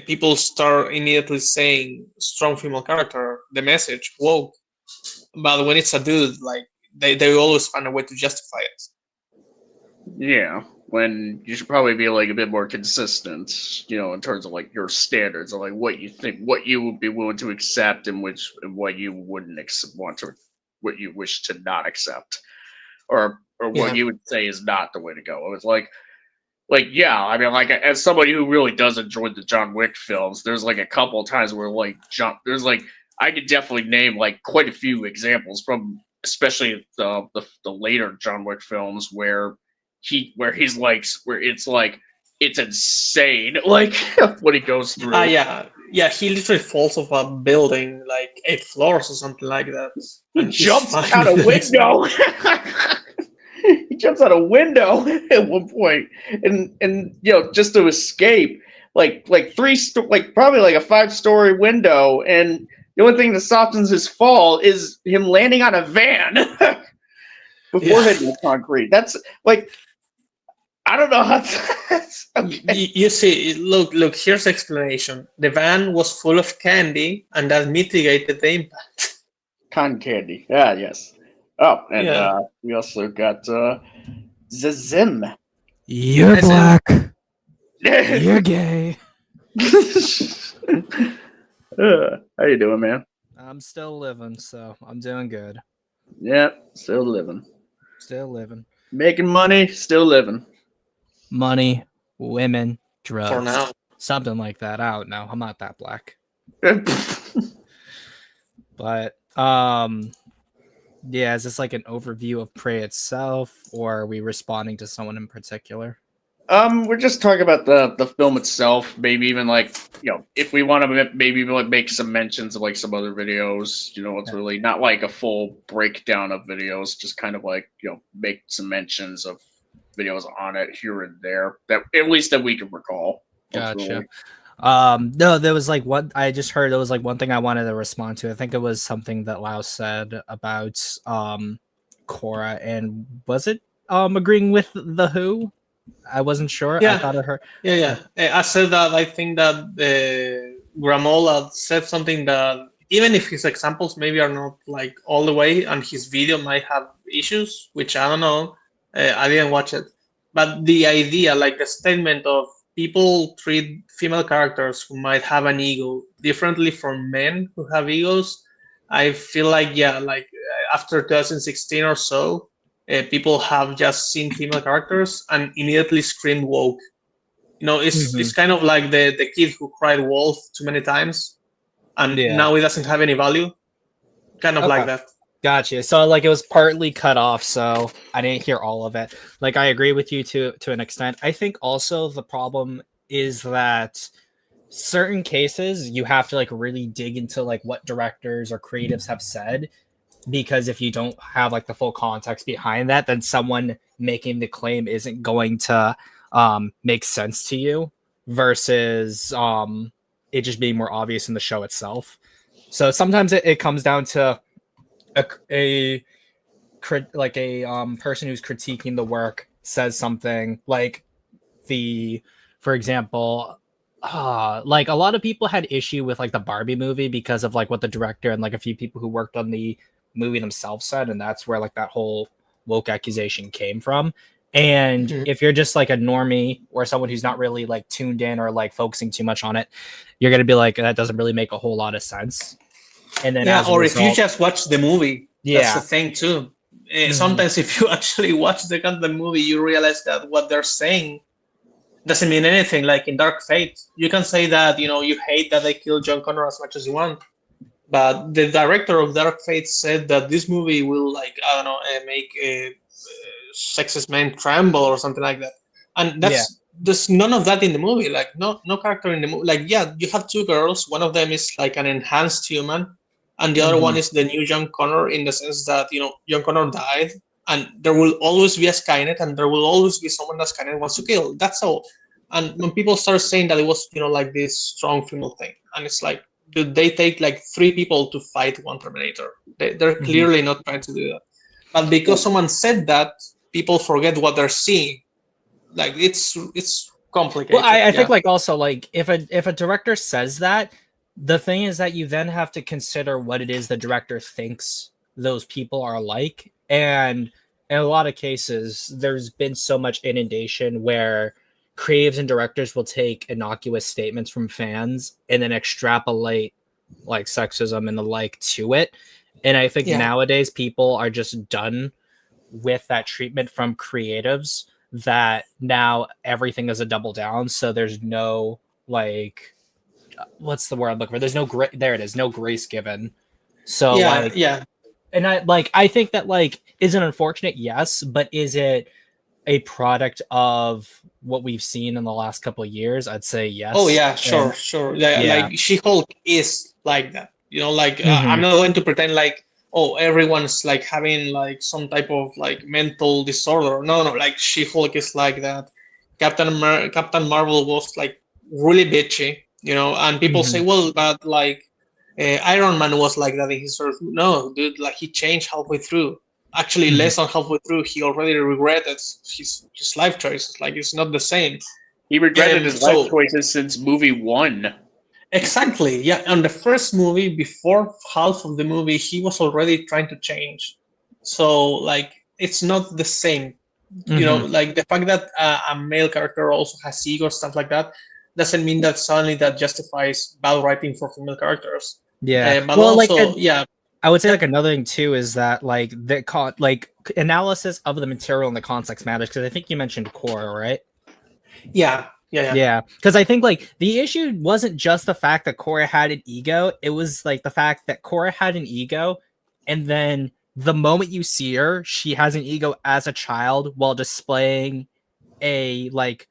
people start immediately saying strong female character, the message woke. But when it's a dude, like they always find a way to justify it." Yeah. When you should probably be like a bit more consistent, in terms of like your standards of like what you think, what you would be willing to accept, and what you wouldn't want to, what you wish to not accept, or what Yeah, you would say is not the way to go. It was like yeah, I mean, like as somebody who really does enjoy the John Wick films, there's like a couple of times where like there's like I could definitely name like quite a few examples from especially the later John Wick films where it's insane like what he goes through. yeah. He literally falls off a building like 8 floors or something like that, He and he's jumps fine. out a window. He jumps out a window at one point, and just to escape, like like probably like a 5-story window, and the only thing that softens his fall is him landing on a van before Yeah. hitting the concrete. That's like I don't know how. That's okay. You see, look. Here's the explanation. The van was full of candy, and that mitigated the impact. Cotton candy. Ah, yes. Oh, and Yeah. we also got Zazim. You're As in, black. You're gay. How you doing, man? I'm still living, so I'm doing good. Yeah, still living. Still living. Making money, still living. Money, women, for drugs. now. Something like that. I don't know. I'm not that black. But Yeah, is this like an overview of Prey itself, or are we responding to someone in particular? We're just talking about the film itself. Maybe even like if we want to maybe even like make some mentions of like some other videos. It's really not like a full breakdown of videos. Just kind of like make some mentions of videos on it here and there that at least that we can recall. Gotcha. No, there was like one I just heard. There was like one thing I wanted to respond to. I think it was something that Lau said about Korra, and was it agreeing with the Who? I wasn't sure. I Yeah, thought I heard. yeah. I said that I think that Gramola said something that even if his examples maybe are not like all the way, and his video might have issues, which I don't know. I didn't watch it, but the idea, like the statement of people treat female characters who might have an ego differently from men who have egos. I feel like like after 2016 or so, people have just seen female characters and immediately screamed woke. It's kind of like the kid who cried wolf too many times and Yeah. now it doesn't have any value. Kind of like Okay. that. Gotcha. So like it was partly cut off, so I didn't hear all of it. Like I agree with you to an extent. I think also the problem is that certain cases you have to like really dig into like what directors or creatives have said, because if you don't have like the full context behind that, then someone making the claim isn't going to make sense to you versus it just being more obvious in the show itself. So sometimes it comes down to a person who's critiquing the work says something like for example, like a lot of people had issue with like the Barbie movie because of like what the director and like a few people who worked on the movie themselves said, and that's where like that whole woke accusation came from. And if you're just like a normie or someone who's not really like tuned in or like focusing too much on it, you're gonna be like, that doesn't really make a whole lot of sense. And then if you just watch the movie, that's the thing too. Sometimes if you actually watch the movie, you realize that what they're saying doesn't mean anything. Like in Dark Fate, you can say that you hate that they killed John Connor as much as you want, but the director of Dark Fate said that this movie will like make a sexist men tremble or something like that, and there's none of that in the movie. Like no character in the movie. Like you have two girls. One of them is like an enhanced human, and the other one is the new John Connor in the sense that John Connor died, and there will always be a Skynet, and there will always be someone that Skynet wants to kill. That's all. And when people start saying that it was like this strong female thing, and it's like, did they take like 3 people to fight one Terminator? They're clearly not trying to do that. But because someone said that, people forget what they're seeing. Like it's complicated. Well, I think like also like if a director says that, the thing is that you then have to consider what it is the director thinks those people are like. And in a lot of cases, there's been so much inundation where creatives and directors will take innocuous statements from fans and then extrapolate like sexism and the like to it. And I think nowadays people are just done with that treatment from creatives, that now everything is a double down. So there's no like, what's the word I'm looking for? There's no there it is, no grace given. So and I think that like, is it unfortunate? Yes, but is it a product of what we've seen in the last couple of years? I'd say yes. Oh yeah, sure. Like She-Hulk is like that. I'm not going to pretend like, oh, everyone's like having like some type of like mental disorder. No, like She-Hulk is like that. Captain Marvel was like really bitchy, and people say, well, but like Iron Man was like that in his first. No, dude, like he changed halfway through. Actually, less than halfway through, he already regretted his life choices. Like it's not the same. He regretted his life choices since movie 1. Exactly. Yeah, on the first movie, before half of the movie, he was already trying to change. So like, it's not the same. Like the fact that a male character also has ego, stuff like that, doesn't mean that suddenly that justifies bad writing for female characters. But well, also, I would say like another thing too is that like the analysis of the material and the context matters, because I think you mentioned Korra, right? Yeah. Because I think like the issue wasn't just the fact that Korra had an ego; it was like the fact that Korra had an ego, and then the moment you see her, she has an ego as a child while displaying a like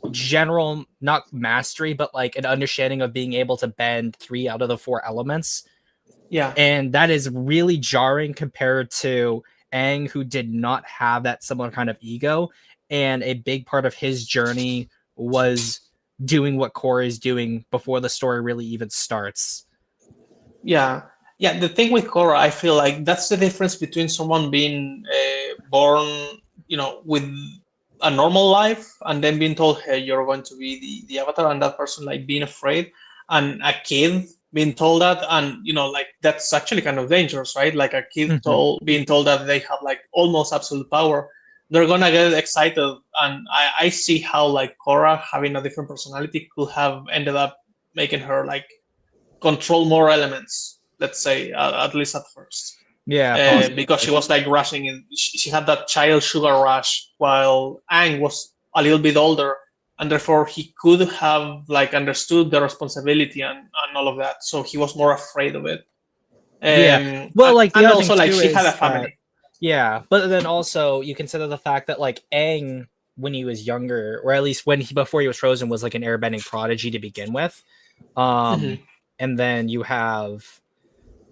general, not mastery, but like an understanding of being able to bend 3 out of the 4 elements. Yeah. And that is really jarring compared to Aang, who did not have that similar kind of ego. And a big part of his journey was doing what Korra is doing before the story really even starts. Yeah, yeah. The thing with Korra, I feel like that's the difference between someone being born, with a normal life, and then being told, "Hey, you're going to be the Avatar," and that person like being afraid, and a kid being told that, and like that's actually kind of dangerous, right? Like a kid being told that they have like almost absolute power, they're gonna get excited, and I see how like Korra having a different personality could have ended up making her like control more elements, let's say, at least at first. Yeah, because she was like rushing and she had that child sugar rush, while Aang was a little bit older, and therefore he could have like understood the responsibility and all of that, so he was more afraid of it. Yeah. Well, like the and other also thing like too she is had a that, family. yeah, but then also you consider the fact that like Aang, when he was younger, or at least before he was frozen, was like an airbending prodigy to begin with. And then you have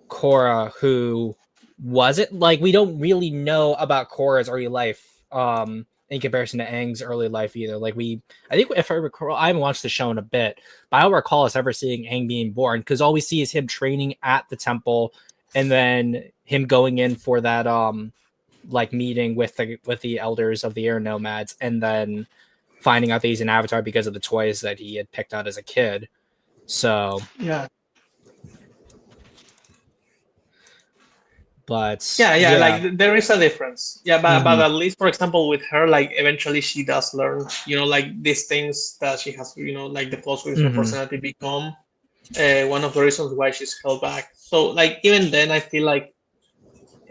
Korra, who wasn't like, we don't really know about Korra's early life in comparison to Aang's early life either. Like I think if I recall, I haven't watched the show in a bit, but I don't recall us ever seeing Aang being born, because all we see is him training at the temple and then him going in for that like meeting with the elders of the air nomads, and then finding out that he's an avatar because of the toys that he had picked out as a kid. So yeah. But yeah, like there is a difference. Yeah, but Mhm. at least, for example, with her, like eventually she does learn, like these things that she has, like the flaws with her personality become one of the reasons why she's held back. So like even then, I feel like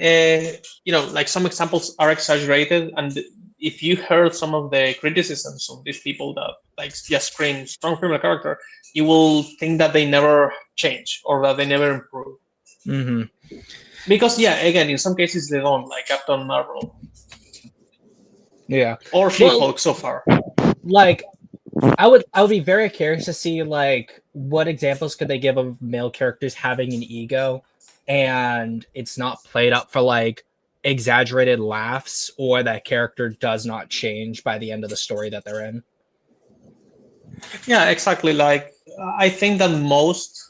like some examples are exaggerated, and if you heard some of the criticisms of these people that like just scream strong female character, you will think that they never change or that they never improve. Because again, in some cases they don't, like Captain Marvel. Yeah. Or She-Hulk so far. Like I would be very curious to see like what examples could they give of male characters having an ego and it's not played up for like exaggerated laughs, or that character does not change by the end of the story that they're in. Yeah, exactly. Like I think that most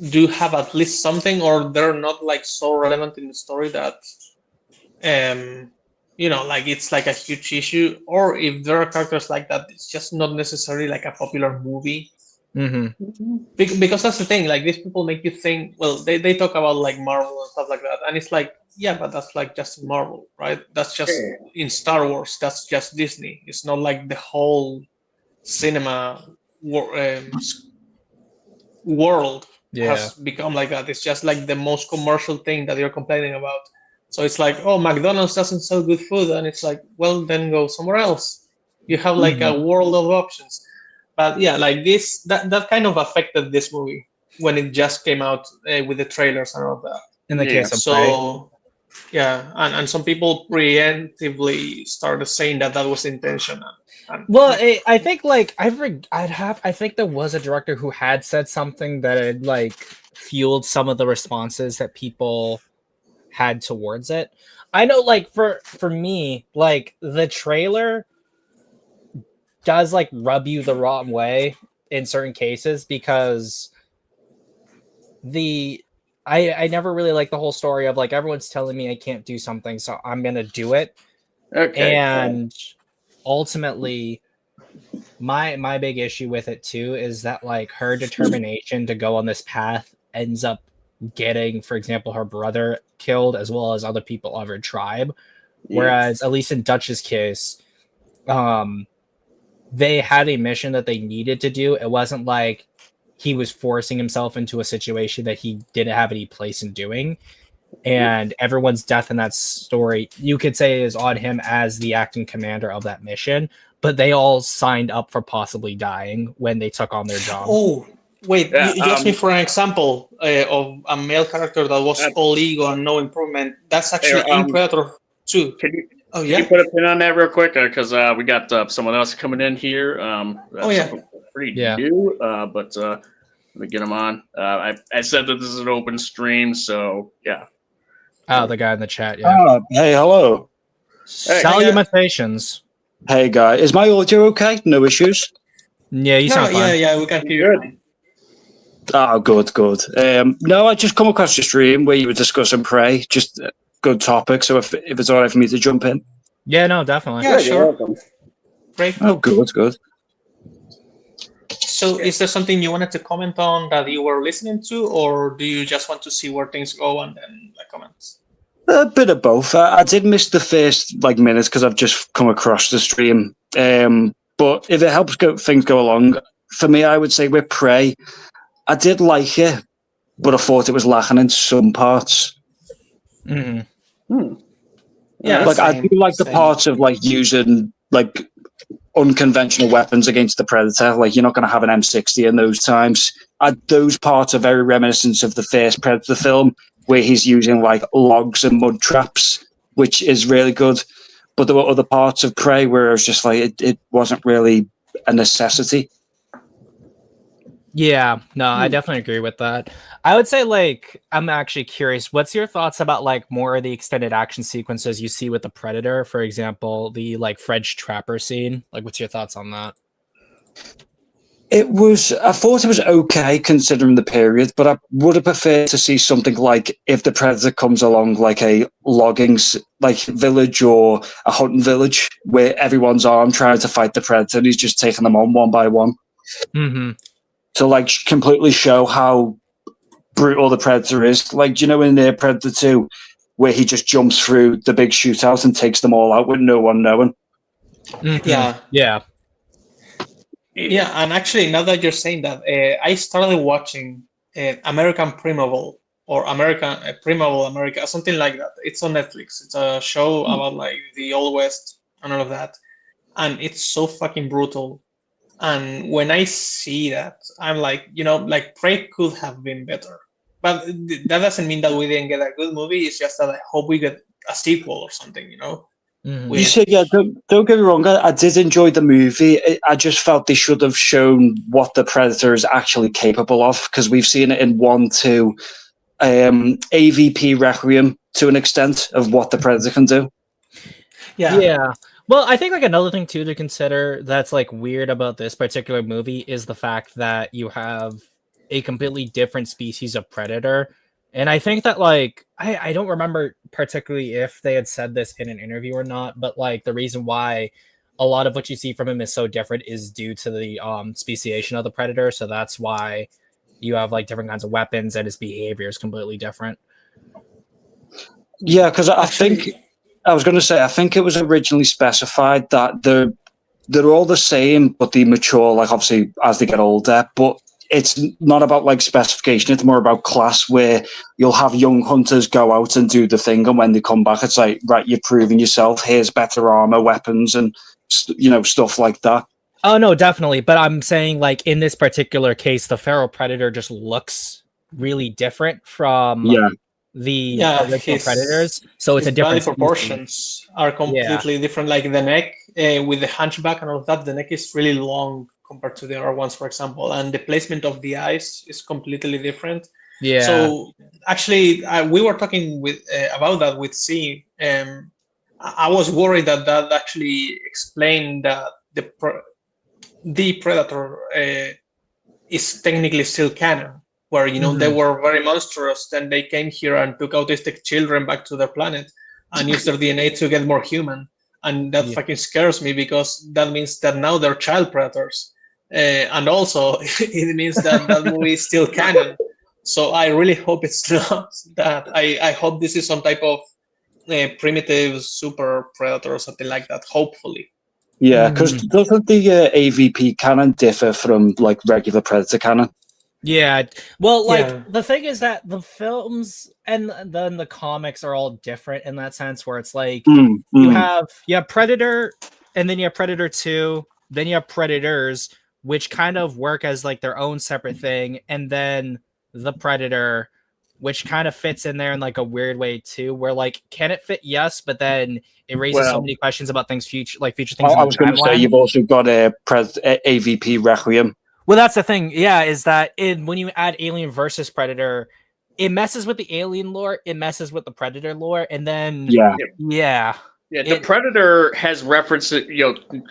do have at least something, or they're not like so relevant in the story that like it's like a huge issue. Or if there are characters like that, it's just not necessarily like a popular movie. Because that's the thing, like these people make you think, well, they talk about like Marvel and stuff like that, and it's like, yeah, but that's like just Marvel, right? That's just in Star Wars, that's just Disney. It's not like the whole cinema world has become like that. It's just like the most commercial thing that you're complaining about. So it's like, oh, McDonald's doesn't sell good food, and it's like, well, then go somewhere else. You have like a world of options. But yeah, like this, that kind of affected this movie when it just came out with the trailers and all of that. In the case of so, yeah, and some people preemptively started saying that was intentional. Well, I think like I think there was a director who had said something that had like fueled some of the responses that people had towards it. I know, like for me, like the trailer does like rub you the wrong way in certain cases, because I never really like the whole story of like everyone's telling me I can't do something, so I'm gonna do it. Okay. And ultimately, my big issue with it too is that like her determination to go on this path ends up getting, for example, her brother killed as well as other people of her tribe. Whereas at least in Dutch's case, they had a mission that they needed to do. It wasn't like he was forcing himself into a situation that he didn't have any place in doing. And everyone's death in that story, you could say, is on him as the acting commander of that mission. But they all signed up for possibly dying when they took on their job. Oh, Wait, Yeah, you asked me for an example of a male character that was all ego and no improvement. That's actually in Predator 2. Can you Oh, can yeah? you put a pin on that real quick? Because we got someone else coming in here. That's yeah. pretty Yeah. new. But let me get him on. I said that this is an open stream, so yeah. Oh, the guy in the chat. Yeah. Oh, hey, hello. Salutations. Hey, guy. Is my audio okay? No issues? Yeah, you No, sound fine. yeah, we can hear you. Good. Oh, good. No, I just come across your stream where you were discussing Prey. Just a good topic. So if it's all right for me to jump in. Yeah, no, definitely. Yeah, You're sure. welcome. Great. Oh, good. So is there something you wanted to comment on that you were listening to, or do you just want to see where things go and then comments? A bit of both. I did miss the first minutes because I've just come across the stream. But if it helps things go along, for me, I would say with Prey, I did like it, but I thought it was lacking in some parts. Mm-hmm. Yeah, I do like the parts of using unconventional weapons against the Predator. You're not going to have an M60 in those times. Those parts are very reminiscent of the first Predator film, where he's using logs and mud traps, which is really good. But there were other parts of Prey where it was just it wasn't really a necessity. Yeah, no, I definitely agree with that. I would say I'm actually curious, what's your thoughts about more of the extended action sequences you see with the Predator? For example, the French trapper scene. What's your thoughts on that? I thought it was okay considering the period, but I would have preferred to see something if the Predator comes along a logging village or a hunting village where everyone's armed trying to fight the Predator and he's just taking them on one by one. Mm-hmm. To completely show how brutal the Predator is. Do you know in Predator 2 where he just jumps through the big shootout and takes them all out with no one knowing? Mm-hmm. Yeah, and actually, now that you're saying that, I started watching American Primeval or Primeval America, something like that. It's on Netflix. It's a show about the Old West and all of that, and it's so fucking brutal. And when I see that, I'm Prey could have been better, but that doesn't mean that we didn't get a good movie. It's just that I hope we get a sequel or something, Mm-hmm. You said, yeah, don't get me wrong. I did enjoy the movie. I just felt they should have shown what the Predator is actually capable of, because we've seen it in 1, 2, AVP Requiem to an extent of what the Predator can do. Yeah. Well, I think another thing too to consider that's weird about this particular movie is the fact that you have a completely different species of Predator. And I think that I don't remember particularly if they had said this in an interview or not, but the reason why a lot of what you see from him is so different is due to the speciation of the Predator. So that's why you have different kinds of weapons and his behavior is completely different. Yeah, because I think it was originally specified that they're all the same, but they mature obviously as they get older. But it's not about specification; it's more about class, where you'll have young hunters go out and do the thing, and when they come back, it's right, you're proving yourself. Here's better armor, weapons, and stuff like that. Oh no, definitely. But I'm saying in this particular case, the feral Predator just looks really different from the original Predators. So it's a different body proportions are completely different. The neck with the hunchback and all of that, the neck is really long compared to the other ones, for example, and the placement of the eyes is completely different. Yeah. So actually, we were talking about that with C. I was worried that actually explained that the Predator is technically still canon, where they were very monstrous, then they came here and took autistic children back to their planet and used their DNA to get more human, and that fucking scares me, because that means that now they're child predators, and also it means that that movie is still canon. So I really hope it's not that. I hope this is some type of primitive super predator or something like that, hopefully. Yeah, because doesn't the AVP canon differ from regular Predator canon? Yeah, well, the thing is that the films and then the comics are all different in that sense, where it's you have Predator, and then you have Predator 2, then you have Predators, which kind of work as like their own separate thing, and then the Predator, which kind of fits in there in like a weird way too, where like can it fit? Yes, but then it raises so many questions about things future things. I was going to say you've also got a AVP Requiem. Well, that's the thing, yeah, is that when you add Alien versus Predator, it messes with the Alien lore, it messes with the Predator lore, and then the Predator has references,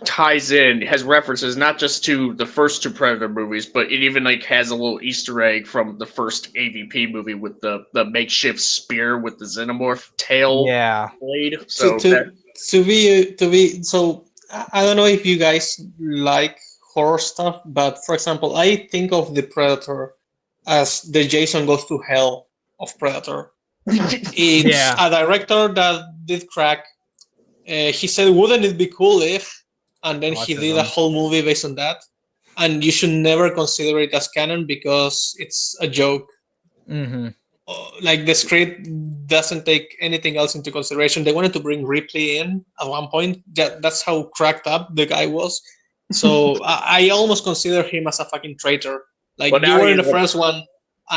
has references not just to the first two Predator movies, but it even like has a little Easter egg from the first AVP movie with the makeshift spear with the xenomorph tail blade. So I don't know if you guys like horror stuff, but for example, I think of the Predator as the Jason Goes to Hell of Predator. It's a director that did crack. He said, wouldn't it be cool if, and then he did a whole movie based on that. And you should never consider it as canon because it's a joke. Mm-hmm. Like the script doesn't take anything else into consideration. They wanted to bring Ripley in at one point. That's how cracked up the guy was. So I almost consider him as a fucking traitor. Like, you were in the first one,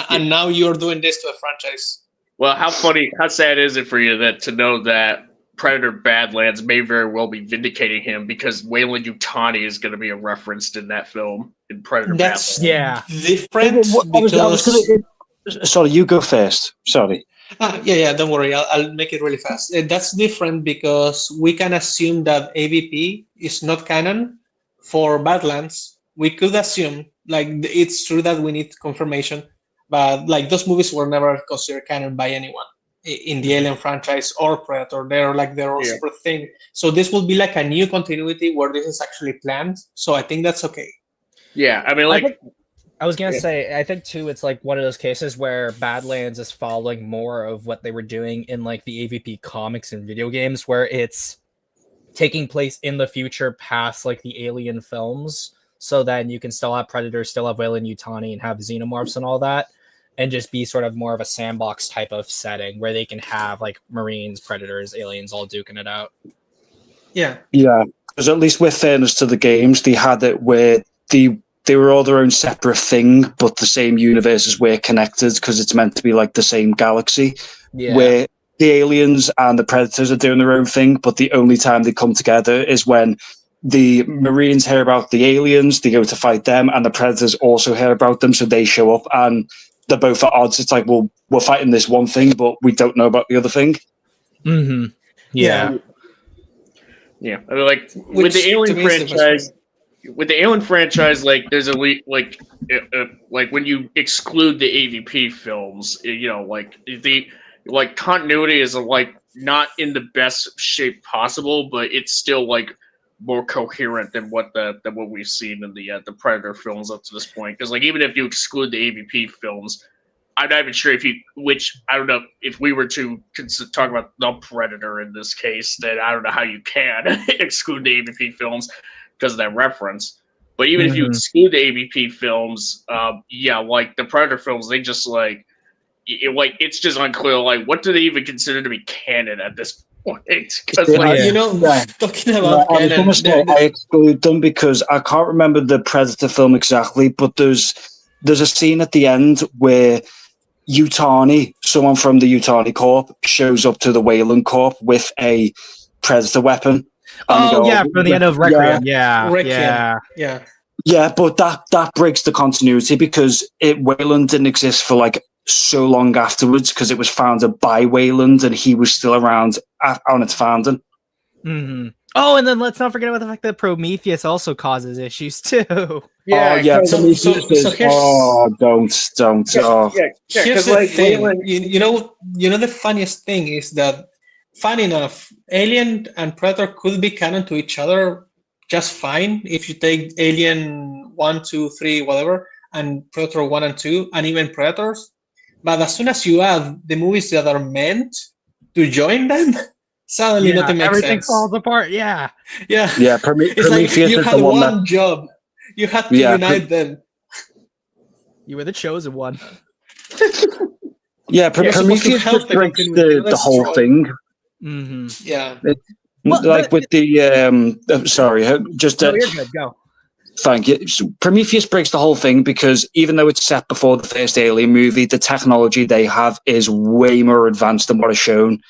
and now you're doing this to a franchise. Well, how sad is it for you to know that Predator Badlands may very well be vindicating him because Weyland Yutani is going to be referenced in that film in Predator Badlands. Different because... Sorry, you go first. Sorry. Don't worry. I'll make it really fast. That's different because we can assume that AVP is not canon for Badlands. We could assume, like, it's true that we need confirmation, but like those movies were never considered canon by anyone in the Alien franchise or Predator. They're like their own separate thing. So this will be like a new continuity where this is actually planned. So I think that's okay. Yeah, I mean, I was going to say, I think, too, it's like one of those cases where Badlands is following more of what they were doing in like the AVP comics and video games, where it's taking place in the future past like the Alien films. So then you can still have Predators, still have Weyland Yutani, and have Xenomorphs and all that, and just be sort of more of a sandbox type of setting where they can have like Marines, Predators, Aliens all duking it out. Yeah. Yeah, because at least with fairness to the games, they had it where they were all their own separate thing, but the same universes were connected because it's meant to be like the same galaxy. Yeah. Where the Aliens and the Predators are doing their own thing, but the only time they come together is when the Marines hear about the Aliens, they go to fight them, and the Predators also hear about them, so they show up, and they're both at odds. It's like, well, we're fighting this one thing, but we don't know about the other thing. Mm-hmm. Yeah. Yeah. I mean, like, with the Alien franchise... With the Alien franchise, like there's like when you exclude the AVP films, like the continuity is like not in the best shape possible, but it's still like more coherent than what we've seen in the Predator films up to this point. Because like even if you exclude the AVP films, I'm not even sure I don't know if we were to talk about the Predator in this case, then I don't know how you can exclude the AVP films because of that reference. But even if you exclude the AVP films, like the Predator films, they just it's just unclear. Like, what do they even consider to be canon at this point? Talking about canon, I exclude them because I can't remember the Predator film exactly, but there's a scene at the end where Yutani, someone from the Yutani Corp, shows up to the Weyland Corp with a Predator weapon. For the end of Requiem. Yeah, but that breaks the continuity because Weyland didn't exist for like so long afterwards because it was founded by Weyland and he was still around on its founding. Mm-hmm. Oh, and then let's not forget about the fact that Prometheus also causes issues too. Prometheus don't. Here's the thing. You know the funniest thing is that, fun enough, Alien and Predator could be canon to each other just fine if you take Alien 1, 2, 3, whatever, and Predator 1 and 2, and even Predators. But as soon as you add the movies that are meant to join them, suddenly nothing makes everything sense. falls apart. Yeah. It's like you had one job. You had to unite them. You were the chosen one. Prometheus just breaks the whole thing. Mm-hmm. Yeah. With the sorry, just no, you're good. Go. Thank you. So Prometheus breaks the whole thing because even though it's set before the first Alien movie, the technology they have is way more advanced than what is shown.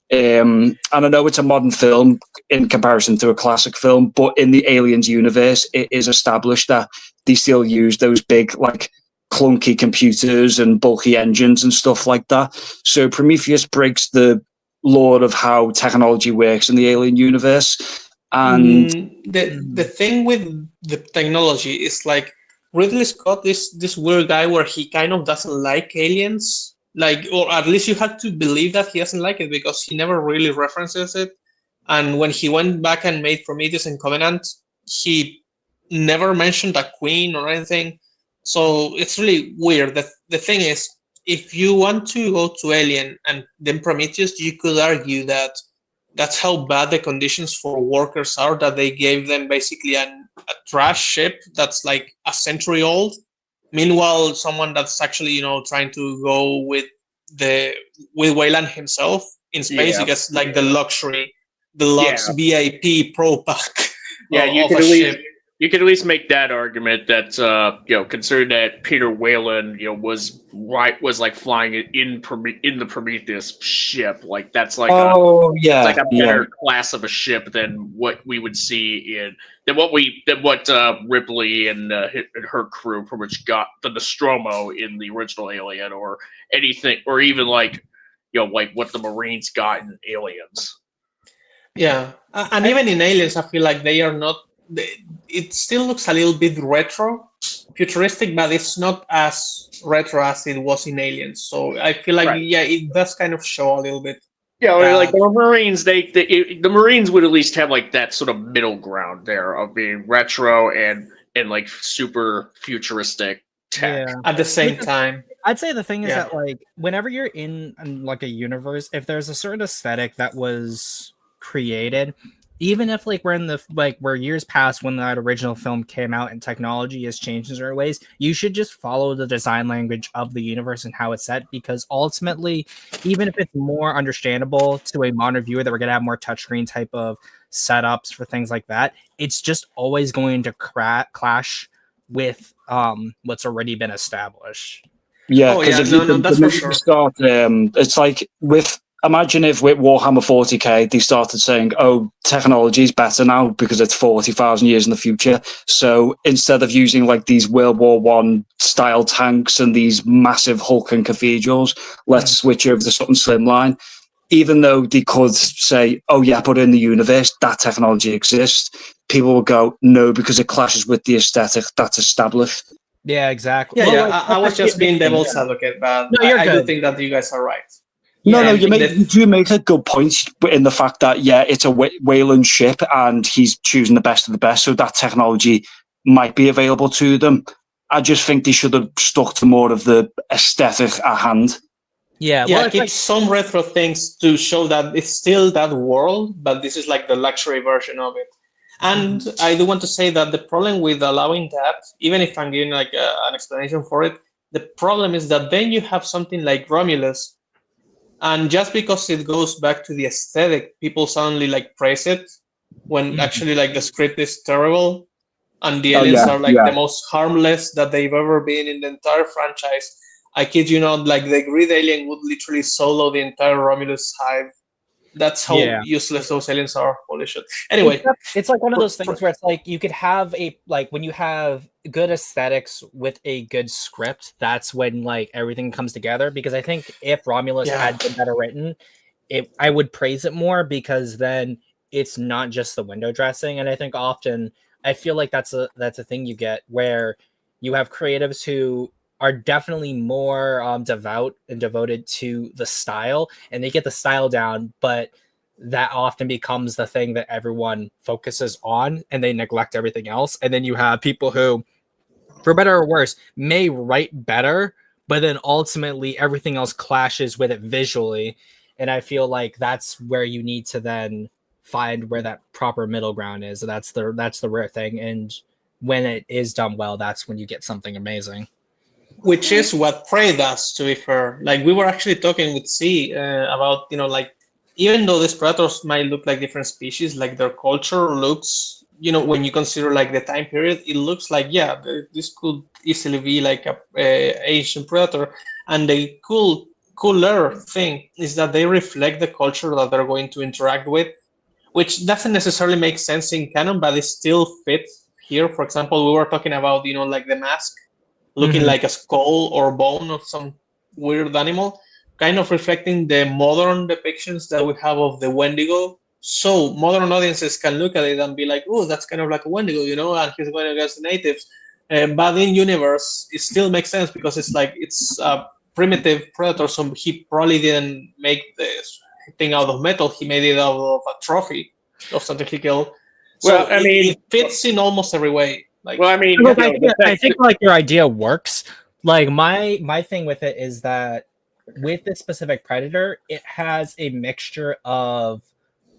And I know it's a modern film in comparison to a classic film, but in the Aliens universe, it is established that they still use those big, like, clunky computers and bulky engines and stuff like that. So Prometheus breaks the law of how technology works in the Alien universe. And the thing with the technology is like Ridley Scott is this weird guy where he kind of doesn't like aliens, like, or at least you have to believe that he doesn't like it because he never really references it. And when he went back and made Prometheus and Covenant, he never mentioned a queen or anything. So it's really weird. The thing is, if you want to go to Alien and then Prometheus, you could argue that that's how bad the conditions for workers are, that they gave them basically a trash ship that's like a century old. Meanwhile, someone that's actually, you know, trying to go with Wayland himself in space, Yeah. he gets like the luxury, deluxe VIP pro pack Yeah, you of could a at least ship. you could at least make that argument that considering that Peter Whalen was like flying in the Prometheus ship, like that's like yeah, it's like a better class of a ship than what we would see in than what Ripley and her crew pretty much got the Nostromo in the original Alien, or anything, or even like like what the Marines got in Aliens. Yeah, and even in Aliens, I feel like they are not. It still looks a little bit retro, futuristic, but it's not as retro as it was in Aliens. So I feel like it does kind of show a little bit. Yeah, like the Marines, the Marines would at least have like that sort of middle ground there of being retro and like super futuristic tech at the same time. I'd say the thing is that like whenever you're in like a universe, if there's a certain aesthetic that was created, even if like we're years past when that original film came out and technology has changed in certain ways, you should just follow the design language of the universe and how it's set, because ultimately, even if it's more understandable to a modern viewer that we're gonna have more touchscreen type of setups for things like that, it's just always going to clash with what's already been established. Yeah, because that's for sure. Start, it's like imagine if with Warhammer 40k they started saying, "Oh, technology is better now because it's 40,000 years in the future." So instead of using like these World War I style tanks and these massive hulking cathedrals, let's switch over to something slimline. Even though they could say, "Oh yeah, but in the universe that technology exists," people will go, "No," because it clashes with the aesthetic that's established. Yeah, exactly. Yeah, I was just being devil's advocate, but no, I do think that you guys are right. No, you do make a good point in the fact that, it's a Wayland ship and he's choosing the best of the best, so that technology might be available to them. I just think they should have stuck to more of the aesthetic at hand. Yeah, keep some retro things to show that it's still that world, but this is like the luxury version of it. And I do want to say that the problem with allowing that, even if I'm giving like an explanation for it, the problem is that then you have something like Romulus, and just because it goes back to the aesthetic, people suddenly like praise it when actually like the script is terrible, and the aliens are like the most harmless that they've ever been in the entire franchise. I kid you not, like the grid alien would literally solo the entire Romulus hive. That's how useless those aliens are. Holy shit. Anyway, it's like one of those things where it's like you could have when you have good aesthetics with a good script, that's when like everything comes together. Because I think if Romulus had been better written, I would praise it more, because then it's not just the window dressing. And I think often I feel like that's a thing you get where you have creatives who are definitely more devout and devoted to the style, and they get the style down, but that often becomes the thing that everyone focuses on and they neglect everything else. And then you have people who, for better or worse, may write better, but then ultimately everything else clashes with it visually. And I feel like that's where you need to then find where that proper middle ground is. That's the rare thing. And when it is done well, that's when you get something amazing. Which is what Prey does, to be fair. Like we were actually talking with C about, like even though these predators might look like different species, like their culture looks when you consider like the time period, it looks like this could easily be like a Asian predator. And the cooler thing is that they reflect the culture that they're going to interact with, which doesn't necessarily make sense in canon, but it still fits here. For example, we were talking about like the mask looking like a skull or bone of some weird animal, kind of reflecting the modern depictions that we have of the Wendigo. So modern audiences can look at it and be like, "Oh, that's kind of like a Wendigo," and he's going against the natives. But in universe, it still makes sense because it's a primitive predator, so he probably didn't make this thing out of metal. He made it out of a trophy of something he killed. So Well, I mean, it fits in almost every way. Like, well, I mean, Look, I think like your idea works. Like my thing with it is that with this specific predator, it has a mixture of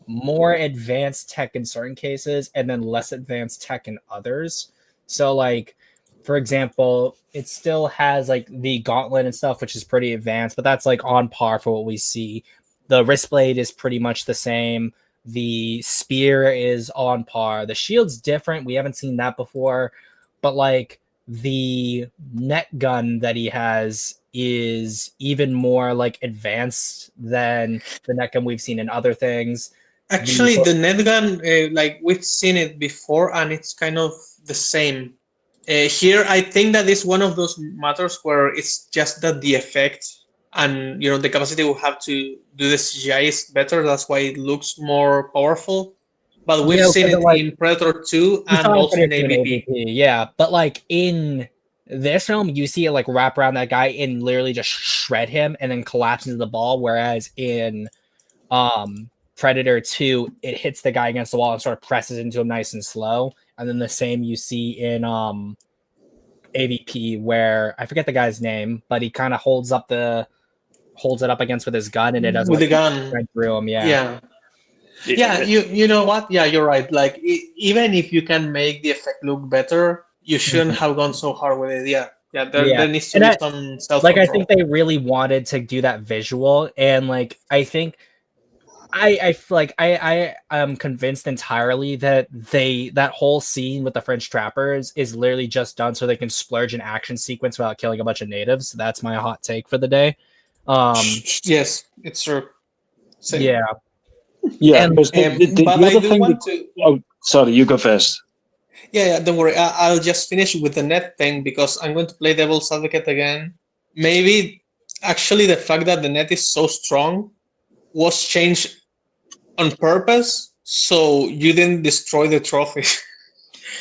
more advanced tech in certain cases and then less advanced tech in others. So like, for example, it still has like the gauntlet and stuff, which is pretty advanced, but that's like on par for what we see. The wrist blade is pretty much the same. The spear is on par. The shield's different. We haven't seen that before, but like the net gun that he has is even more like advanced than the net gun we've seen in other things. Actually, the net gun, like we've seen it before, and it's kind of the same. Here, I think that is one of those matters where it's just that the effect and the capacity we have to do the CGI is better. That's why it looks more powerful. But we've seen it in Predator 2 and also in AVP. Yeah, but like in this film, you see it like wrap around that guy and literally just shred him and then collapse into the ball. Whereas in Predator 2, it hits the guy against the wall and sort of presses into him nice and slow. And then the same you see in AVP, where I forget the guy's name, but he kind of holds it up against with his gun, and it does with the gun right through him. Yeah. You know what? Yeah, you're right. Like even if you can make the effect look better, you shouldn't have gone so hard with it. There needs to be some self-control. Like I think they really wanted to do that visual, and like I think I am convinced entirely that that whole scene with the French trappers is literally just done so they can splurge an action sequence without killing a bunch of natives. So that's my hot take for the day. Yes, it's true. Same. Yeah. Yeah, and, the other thing. Oh, sorry, you go first. Yeah, don't worry. I'll just finish with the net thing because I'm going to play devil's advocate again. Maybe actually the fact that the net is so strong was changed on purpose so you didn't destroy the trophy.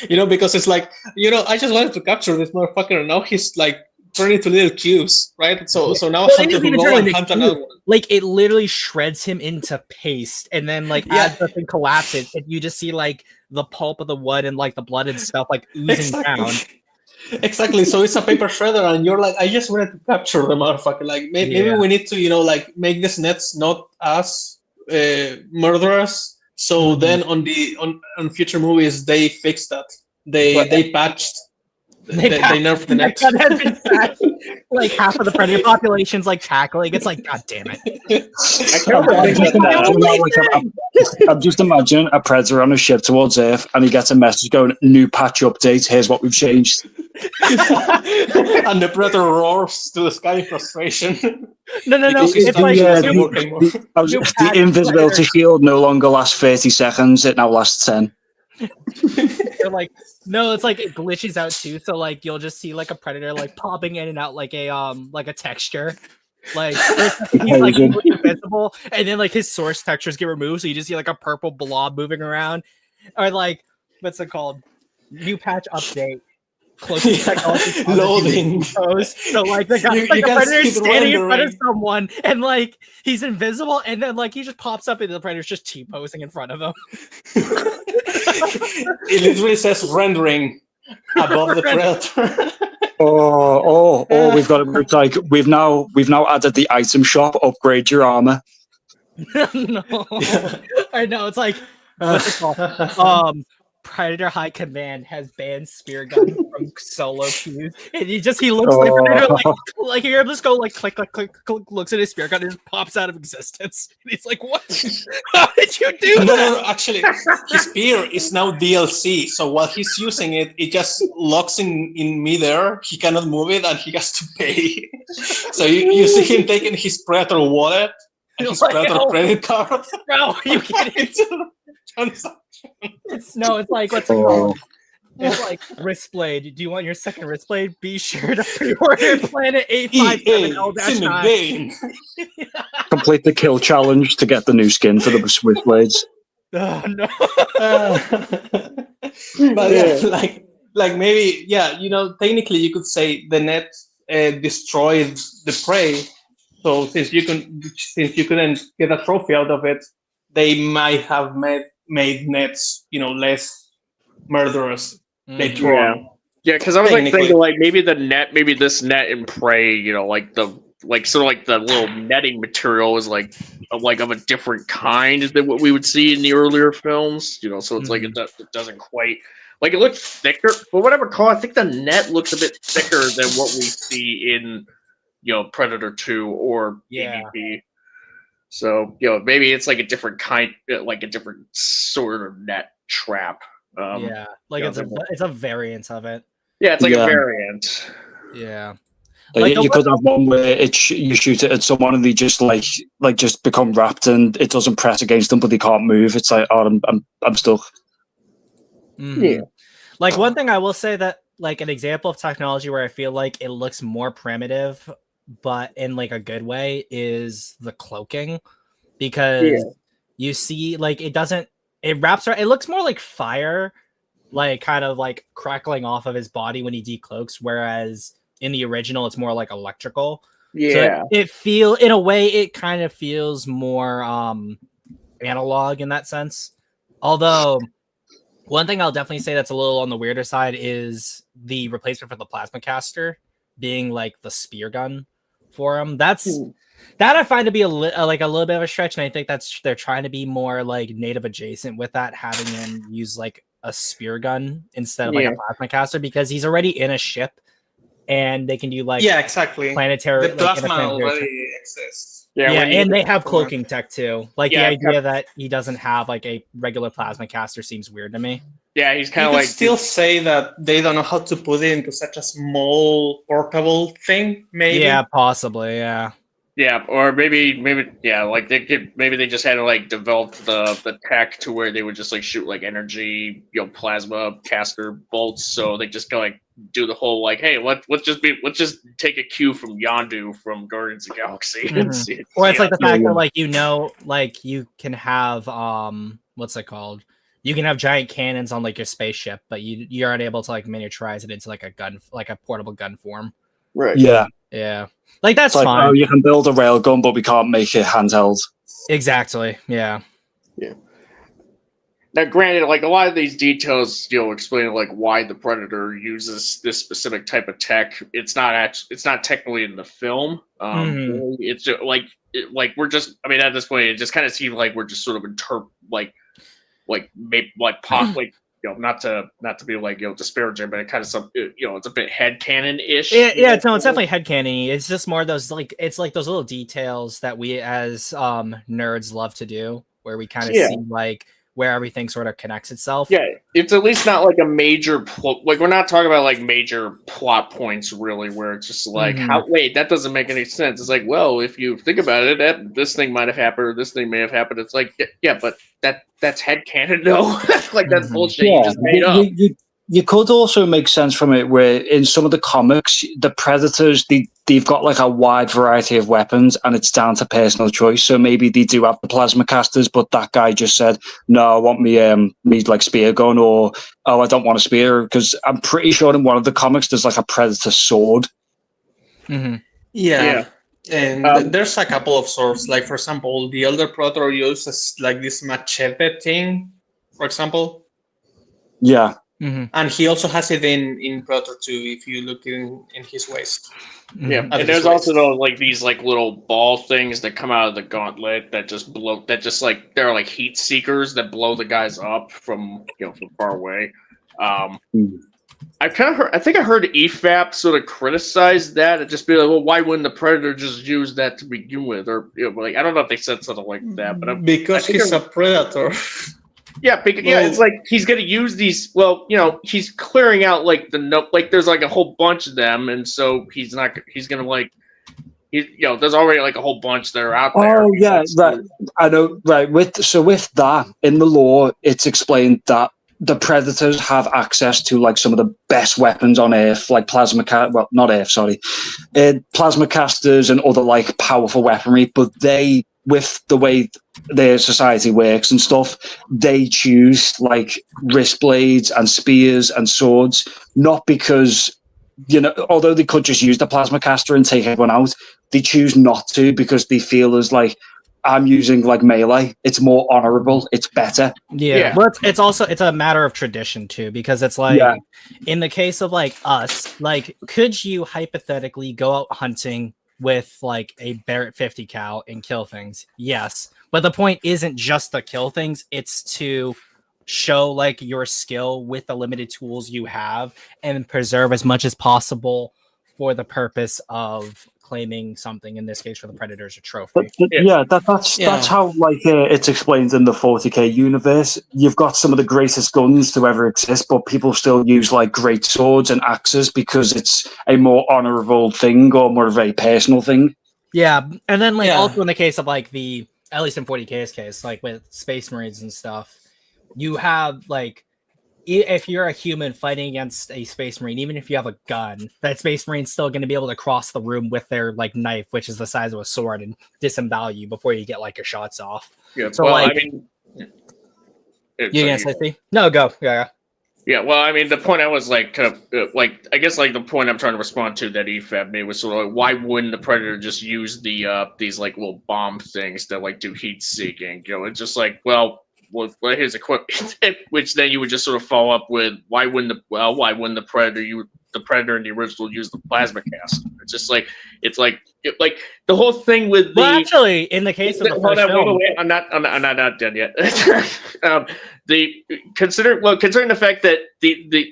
Because it's like, I just wanted to capture this motherfucker and now he's like turning into little cubes, right? So now a hunter will go and hunt another one. Like it literally shreds him into paste, and then like as the thing collapses, and you just see like the pulp of the wood and like the blood and stuff like oozing down. Exactly. So it's a paper shredder, and you're like, I just wanted to capture the motherfucker. Like maybe we need to, like make these nets not as murderous. So then on future movies they fix that. They patched. They nerfed the net. Like half of the predator population's like tackling. It's like, God damn it! I'm just imagining a predator on a ship towards Earth, and he gets a message going, "New patch update. Here's what we've changed." And the predator roars to the sky in frustration. No. It's like the invisibility shield no longer lasts 30 seconds. It now lasts 10. They're like, no, it's like it glitches out too. So like you'll just see like a predator like popping in and out like a texture. Like he's like invincible, and then like his source textures get removed, so you just see like a purple blob moving around. Or like, what's it called? New patch update. Close technology loading. So like the guy, like the predator's standing in front of someone, and like he's invisible, and then like he just pops up, and the predator's just T-posing in front of him. It literally says rendering above the predator. We've got it. Like we've now added the item shop. Upgrade your armor. No, I know it's like what's it called? Predator High Command has banned spear guns from solo queues, and he looks like Predator, like you just go like click, looks at his spear gun and just pops out of existence. And he's like, "What? How did you do that?" No, actually, his spear is now DLC. So while he's using it, it just locks in midair. He cannot move it, and he has to pay. So you see him taking his Predator wallet and his Predator credit card. Bro, you kidding? It's like, what's it Oh. called? It's like wrist blade. Do you want your second wrist blade? Be sure to pre-order Planet 857L-9. Complete the kill challenge to get the new skin for the Switchblades. Oh no. But yeah, like maybe technically you could say the net destroyed the prey. So since you couldn't get a trophy out of it, they might have made nets less murderous later on. Yeah, because I was like thinking like maybe this net and prey, like the little netting material is like of a different kind than what we would see in the earlier films. So it's like it doesn't quite like it looks thicker. For whatever cause, I think the net looks a bit thicker than what we see in Predator 2 or AVP. So maybe it's like a different kind, like a different sort of net trap. It's a variant of it. Yeah, it's like a variant. Yeah. You could have one where you shoot it at someone and they just just become wrapped and it doesn't press against them, but they can't move. It's like, oh, I'm stuck. Mm-hmm. Yeah. Like one thing I will say that like an example of technology where I feel like it looks more primitive, but in like a good way, is the cloaking, because you see like it wraps around. It looks more like fire, like kind of like crackling off of his body when he decloaks, whereas in the original it's more like electrical. So in a way it kind of feels more analog in that sense. Although one thing I'll definitely say that's a little on the weirder side is the replacement for the plasma caster being like the spear gun for him. That I find to be a little bit of a stretch, and I think they're trying to be more like native adjacent with that, having him use like a spear gun instead of like a plasma caster, because he's already in a ship and they can do like exactly planetary. The plasma already exists. And they have cloaking tech too. Like the idea that he doesn't have like a regular plasma caster seems weird to me. Yeah, he's kind of like. Still say that they don't know how to put it into such a small portable thing. Maybe. Yeah, possibly. Yeah. Yeah, or maybe like they just had to like develop the tech to where they would just like shoot like energy, plasma caster bolts. So they just go like do the whole like, hey, let's just take a cue from Yondu from Guardians of the Galaxy. Mm-hmm. Or it's like the fact that like you can have what's it called? You can have giant cannons on like your spaceship, but you aren't able to like miniaturize it into like a gun, like a portable gun form. Right. Yeah. Yeah. Like that's it's fine. Oh, you can build a railgun, but we can't make it handheld. Exactly. Yeah. Yeah. Now, granted, like a lot of these details, explain like why the Predator uses this specific type of tech. It's not technically in the film. It's just, like we're just. I mean, at this point, it just kind of seems like we're just sort of not to be like disparaging, but it kind of it's a bit headcanon-ish. Yeah, no, it's definitely headcanon-y. It's just more those like it's like those little details that we as nerds love to do, where we kind of see like where everything sort of connects itself. Yeah, it's at least not like a major like we're not talking about like major plot points really, where it's just like wait, that doesn't make any sense. It's like, well, if you think about it, this thing might have happened or this thing may have happened. It's like but that's headcanon though. Like that's bullshit you just made up. You could also make sense from it where in some of the comics, the Predators, they've got like a wide variety of weapons and it's down to personal choice. So maybe they do have the plasma casters, but that guy just said, no, I want me like spear gun, or, oh, I don't want a spear. Because I'm pretty sure in one of the comics, there's like a Predator sword. Mm-hmm. Yeah. And there's a couple of swords. Like, for example, the Elder Predator uses like this machete thing, for example. Yeah. And he also has it in Predator 2 if you look in his waist. Yeah, At and there's his also waist. those like these like little ball things that come out of the gauntlet that just blow. That just like they're like heat seekers that blow the guys up from from far away. I kind of heard. I think I heard EFAP sort of criticize that and just be like, "Well, why wouldn't the Predator just use that to begin with?" Or like I don't know if they said something like that, but Because he's a predator. Yeah, because it's like he's gonna use these. Well, he's clearing out like like there's like a whole bunch of them, and so he's not. He's gonna like. There's already like a whole bunch that are out there. Oh yeah, right. I know. Right. With that in the law, it's explained that the Predators have access to like some of the best weapons on Earth, like plasma not Earth, sorry, plasma casters and other like powerful weaponry. But they, with the way their society works and stuff, they choose like wrist blades and spears and swords, not because although they could just use the plasma caster and take everyone out, they choose not to because they feel as like, I'm using like melee. It's more honorable. It's better. Yeah. But it's a matter of tradition too, because it's like in the case of like us, like could you hypothetically go out hunting with like a Barrett 50 cal and kill things? Yes. But the point isn't just to kill things, it's to show like your skill with the limited tools you have and preserve as much as possible for the purpose of claiming something, in this case for the Predators, a trophy. That's how like it's explained in the 40k universe. You've got some of the greatest guns to ever exist, but people still use like great swords and axes because it's a more honorable thing or more of a personal thing. Yeah, and then like also in the case of like at least in 40k's case, like with Space Marines and stuff, you have like, if you're a human fighting against a Space Marine, even if you have a gun, that Space Marine's still going to be able to cross the room with their like knife, which is the size of a sword, and disembowel you before you get like your shots off. Yeah, so well, like, I mean, you gonna say Steve? No, go. Yeah. Yeah, well, I mean, the point I was like, kind of, like, I guess like the point I'm trying to respond to that EFAB made was sort of like, why wouldn't the Predator just use these like little bomb things that like do heat seeking? It's just like, well, here's equipment, which then you would just sort of follow up with, why wouldn't the Predator in the original use the plasma cast? It's just like like the whole thing with the. Well, actually, in the case of the first film, wait, I'm not done yet. Considering the fact that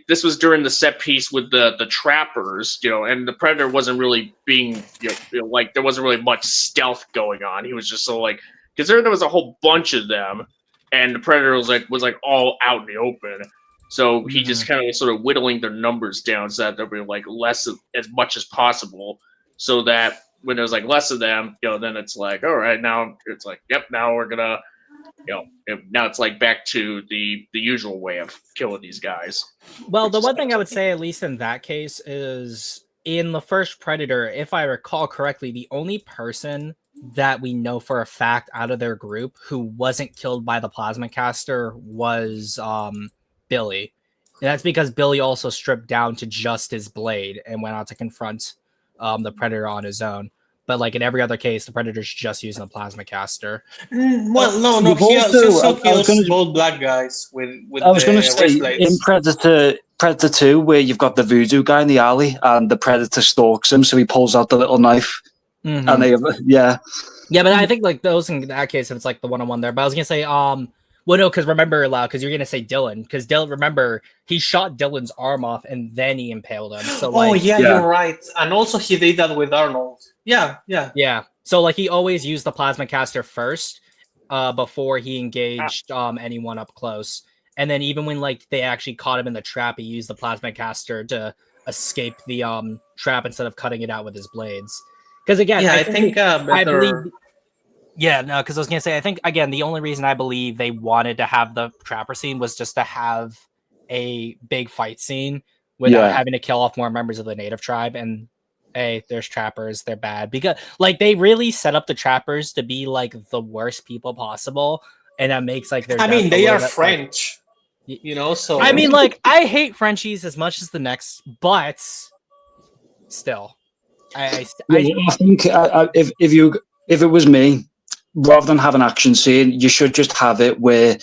this was during the set piece with the trappers, and the Predator wasn't really being, like there wasn't really much stealth going on. He was just so like, considering there was a whole bunch of them, and the Predator was like all out in the open. So he just kind of sort of whittling their numbers down so that there'll be like as much as possible, so that when there's like less of them, then it's like, all right, now it's like, yep, now we're gonna, now it's like back to the usual way of killing these guys. Well, the one thing I would say, at least in that case, is in the first Predator, if I recall correctly, the only person that we know for a fact out of their group who wasn't killed by the plasma caster was Billy. And that's because Billy also stripped down to just his blade and went out to confront the Predator on his own. But like in every other case, the Predator's just using the plasma caster. Well, no, he also kills both black guys with I was going to say, in Predator 2, where you've got the voodoo guy in the alley and the Predator stalks him, so he pulls out the little knife. Mm-hmm. And they, yeah, but I think like those in that case, it's like the one-on-one there. But I was gonna say, well, no, because remember, because you're gonna say Dylan, because Dylan, remember, he shot Dylan's arm off and then he impaled him. So you're right, and also he did that with Arnold. Yeah. So like he always used the plasma caster first, before he engaged anyone up close, and then even when like they actually caught him in the trap, he used the plasma caster to escape the trap instead of cutting it out with his blades. Because again, I think I believe. Yeah, no, because I was gonna say, I think again, the only reason I believe they wanted to have the trapper scene was just to have a big fight scene without having to kill off more members of the native tribe. And hey, there's trappers, they're bad because like they really set up the trappers to be like the worst people possible, and that makes like their. I mean, they are French, like, so. I mean, like I hate Frenchies as much as the next, but still. I think if it was me, rather than have an action scene, you should just have it where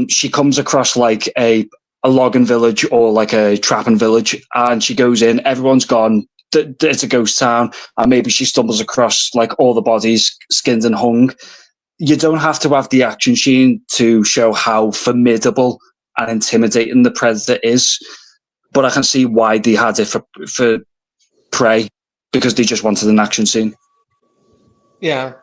she comes across like a a logging village or like a trapping village, and she goes in, everyone's gone. It's a ghost town, and maybe she stumbles across like all the bodies skinned and hung. You don't have to have the action scene to show how formidable and intimidating the Predator is, but I can see why they had it for Prey, because they just wanted an action scene. Yeah,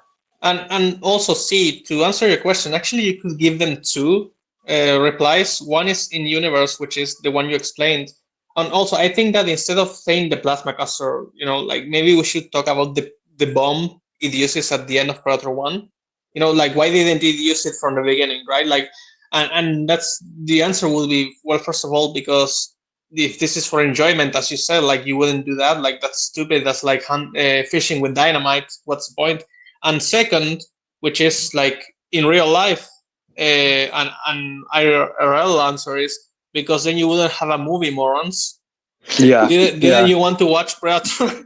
and also see, to answer your question, actually you could give them two replies. One is in universe, which is the one you explained, and also I think that instead of saying the plasma caster, like maybe we should talk about the bomb it uses at the end of Predator 1. Like why didn't it use it from the beginning, right? Like, and that's the answer will be, well, first of all, because if this is for enjoyment, as you said, like you wouldn't do that. Like that's stupid. That's like fishing with dynamite. What's the point? And second, which is like in real life, and IRL answer is because then you wouldn't have a movie, morons. Yeah. Didn't you want to watch Predator?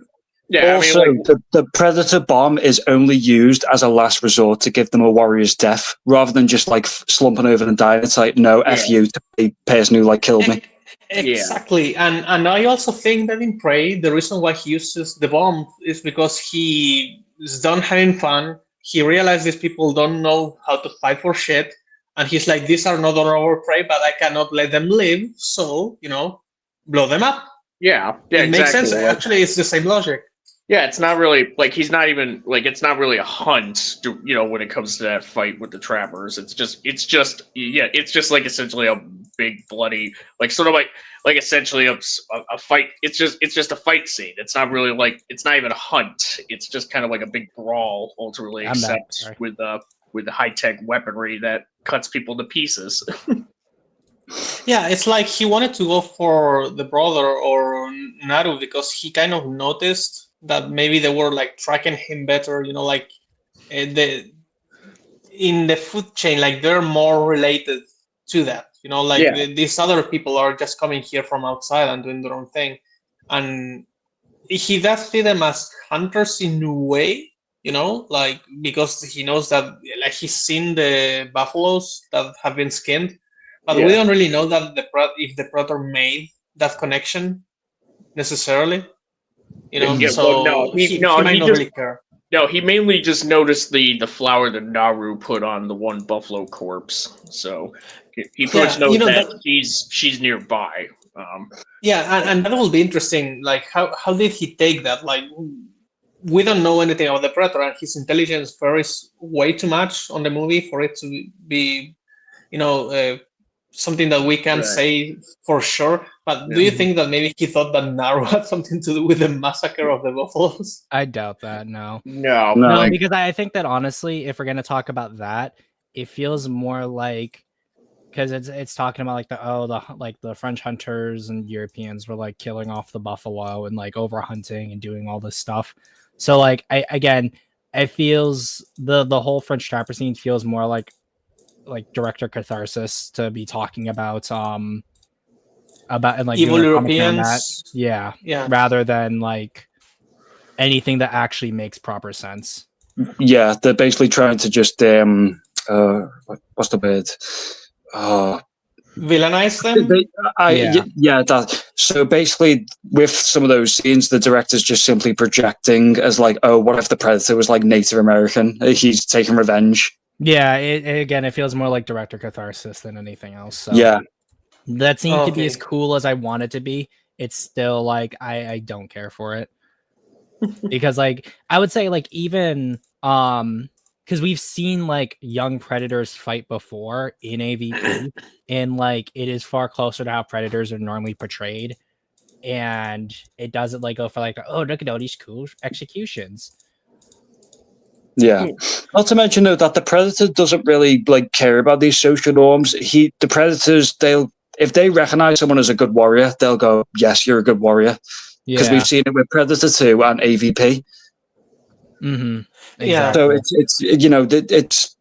Yeah, Also, the Predator bomb is only used as a last resort to give them a warrior's death, rather than just like slumping over and dying. It's like, no, F you to the person who like killed me. Exactly. And I also think that in Prey, the reason why he uses the bomb is because he is done having fun. He realizes people don't know how to fight for shit. And he's like, these are not our prey, but I cannot let them live. So, blow them up. Yeah, it makes exactly. sense. Actually, it's the same logic. Yeah, it's not really like he's not even like it's not really a hunt, when it comes to that fight with the trappers. It's just like essentially a big bloody sort of like essentially a fight. It's just a fight scene. It's not really it's not even a hunt. It's just kind of like a big brawl ultimately, except with the high tech weaponry that cuts people to pieces. Yeah, it's like he wanted to go for the brother or Naru because he kind of noticed that maybe they were tracking him better, in the food chain, they're more related to that, these other people are just coming here from outside and doing their own thing, and he does see them as hunters in a way, because he knows that he's seen the buffaloes that have been skinned, but we don't really know that if the Predator made that connection necessarily. He might not really care. No, he mainly just noticed the flower that Naru put on the one buffalo corpse. So he pretty much knows that she's nearby. And that will be interesting. How did he take that? We don't know anything about the Predator, and his intelligence varies way too much on the movie for it to be, something that we can say for sure. But do you think that maybe he thought that Naru had something to do with the massacre of the buffaloes? I doubt that. No, because I think that honestly, if we're gonna talk about that, it feels more like because it's talking about the French hunters and Europeans were killing off the buffalo and over hunting and doing all this stuff. So it feels the whole French trapper scene feels more like director catharsis to be talking about evil Europeans, rather than anything that actually makes proper sense. Yeah, they're basically trying to just what's the word? Villainize them. That. So basically, with some of those scenes, the director's just simply projecting as what if the Predator was Native American? He's taking revenge. Yeah, it feels more like director catharsis than anything else. So yeah, that scene could be as cool as I want it to be. It's still I don't care for it because I would say even because we've seen young predators fight before in AVP, and it is far closer to how predators are normally portrayed, and it doesn't go for oh, look at all these cool executions. Yeah. Not to mention though that the Predator doesn't really care about these social norms. The Predators, if they recognize someone as a good warrior, they'll go, yes, you're a good warrior. Because we've seen it with Predator 2 and AVP. Mm-hmm. Exactly. Yeah. So it's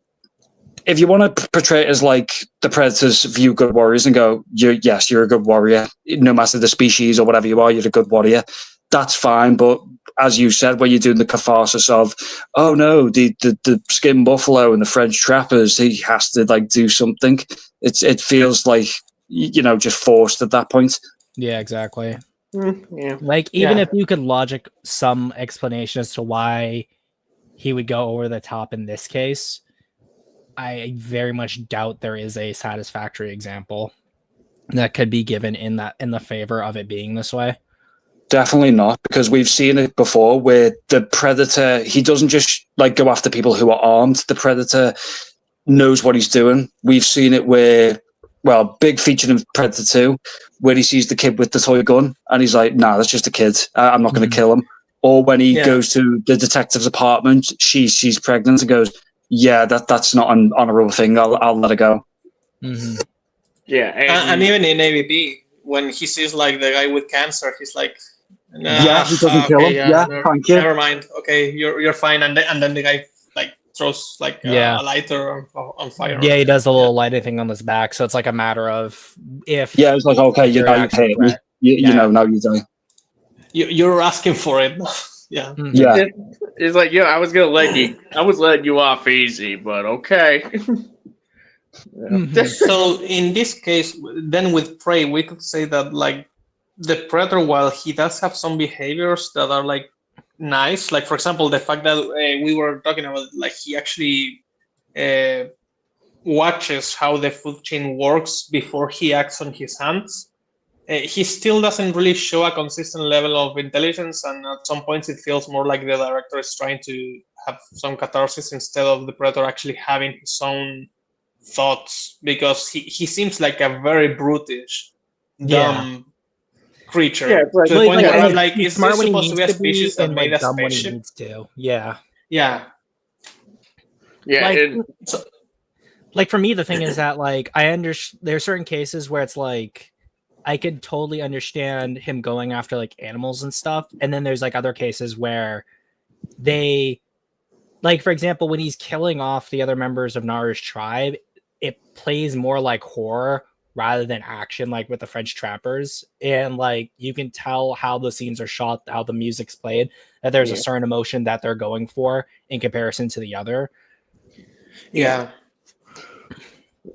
if you want to portray it as the Predators view good warriors and go, you're a good warrior, no matter the species or whatever you are, you're a good warrior. That's fine, but as you said, when you're doing the catharsis of, oh no, the skin buffalo and the French trappers, he has to do something. It feels like just forced at that point. Yeah, exactly. Yeah. Like, even Yeah. if you could logic some explanation as to why he would go over the top in this case, I very much doubt there is a satisfactory example that could be given in the favor of it being this way. Definitely not, because we've seen it before where the Predator, he doesn't just like go after people who are armed. The Predator knows what he's doing. We've seen it where, well, big feature in Predator 2, where he sees the kid with the toy gun and he's like, nah, that's just a kid. I'm not going to kill him. Or when he goes to the detective's apartment, she's pregnant and goes, yeah, that's not an honorable thing. I'll let her go. Mm-hmm. Yeah, And even in AVP, when he sees like the guy with cancer, he's like, nah, Yeah, he doesn't kill him. Yeah, thank you. never mind. Okay, you're fine. And then the guy like throws like a lighter on fire. Yeah, he does a little lighting thing on his back, so it's like a matter of if. Yeah, it's like, okay, you hate me. You know, now you die. You're asking for it. Yeah. Mm-hmm. Yeah. It's like, yeah, I was letting you off easy, but okay. Mm-hmm. So in this case, then with Prey, we could say that like the Predator, while he does have some behaviors that are like nice, like for example, the fact that we were talking about, like he actually watches how the food chain works before he acts on his hands. He still doesn't really show a consistent level of intelligence, and at some points it feels more like the director is trying to have some catharsis instead of the Predator actually having his own thoughts, because he seems like a very brutish, dumb creature. Yeah, to the point where I'm like, he's is smart this when he supposed to be a needs species that and made like a dumb when he spaceship? needs to. Yeah. Yeah. Yeah, Like for me, the thing is that like there are certain cases where it's like I could totally understand him going after like animals and stuff, and then there's like other cases where they, like for example, when he's killing off the other members of Naru's tribe, it plays more like horror rather than action, like with the French trappers, and like you can tell how the scenes are shot, how the music's played, that there's a certain emotion that they're going for in comparison to the other. Yeah.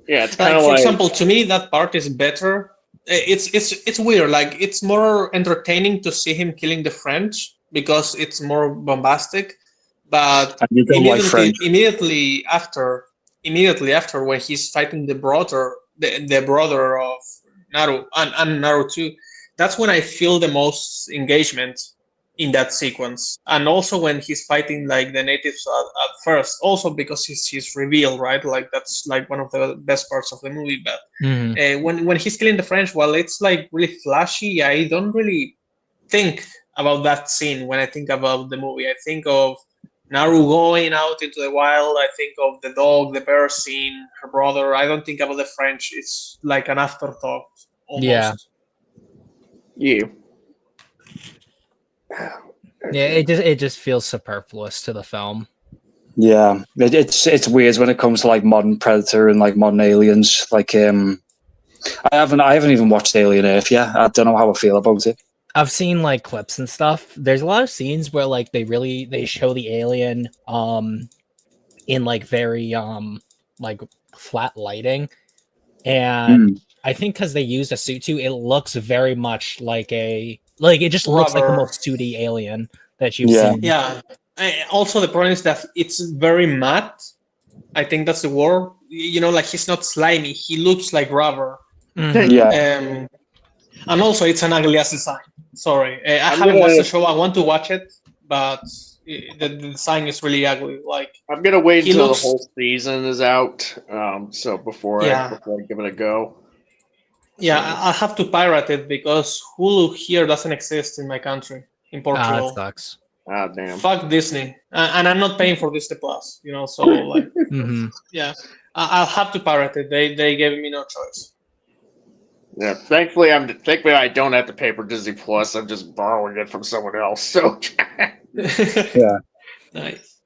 Yeah, it's like kind of for example, to me that part is better. It's weird. Like it's more entertaining to see him killing the French because it's more bombastic. But you don't like French. immediately after when he's fighting the brother of Naru and Naru too, that's when I feel the most engagement in that sequence. And also when he's fighting like the natives at first, also because he's revealed, right? Like that's like one of the best parts of the movie. But when he's killing the French, while it's like really flashy, I don't really think about that scene when I think about the movie. I think of Naru going out into the wild. I think of the dog, the bear scene, her brother. I don't think about the French. It's like an afterthought almost. Yeah. Yeah, it just feels superfluous to the film. Yeah, it's weird when it comes to like modern Predator and like modern aliens. Like, I haven't even watched Alien Earth yet. I don't know how I feel about it. I've seen like clips and stuff. There's a lot of scenes where like they show the alien in like very like flat lighting, and I think because they used a suit too, it looks very much like it just looks like the most suity alien that you've seen. Yeah. Also, the problem is that it's very matte. I think that's the word. You know, like he's not slimy. He looks like rubber. Yeah. And also, it's an ugly ass design. Sorry, I haven't watched the show. I want to watch it, but the design is really ugly. Like I'm gonna wait until the whole season is out. So before I give it a go. Yeah, I'll have to pirate it because Hulu here doesn't exist in my country, in Portugal. That sucks. Ah, damn. Fuck Disney, and I'm not paying for Disney Plus. You know, so like, yeah, I'll have to pirate it. They gave me no choice. Yeah, thankfully I don't have to pay for Disney Plus. I'm just borrowing it from someone else. So yeah, nice.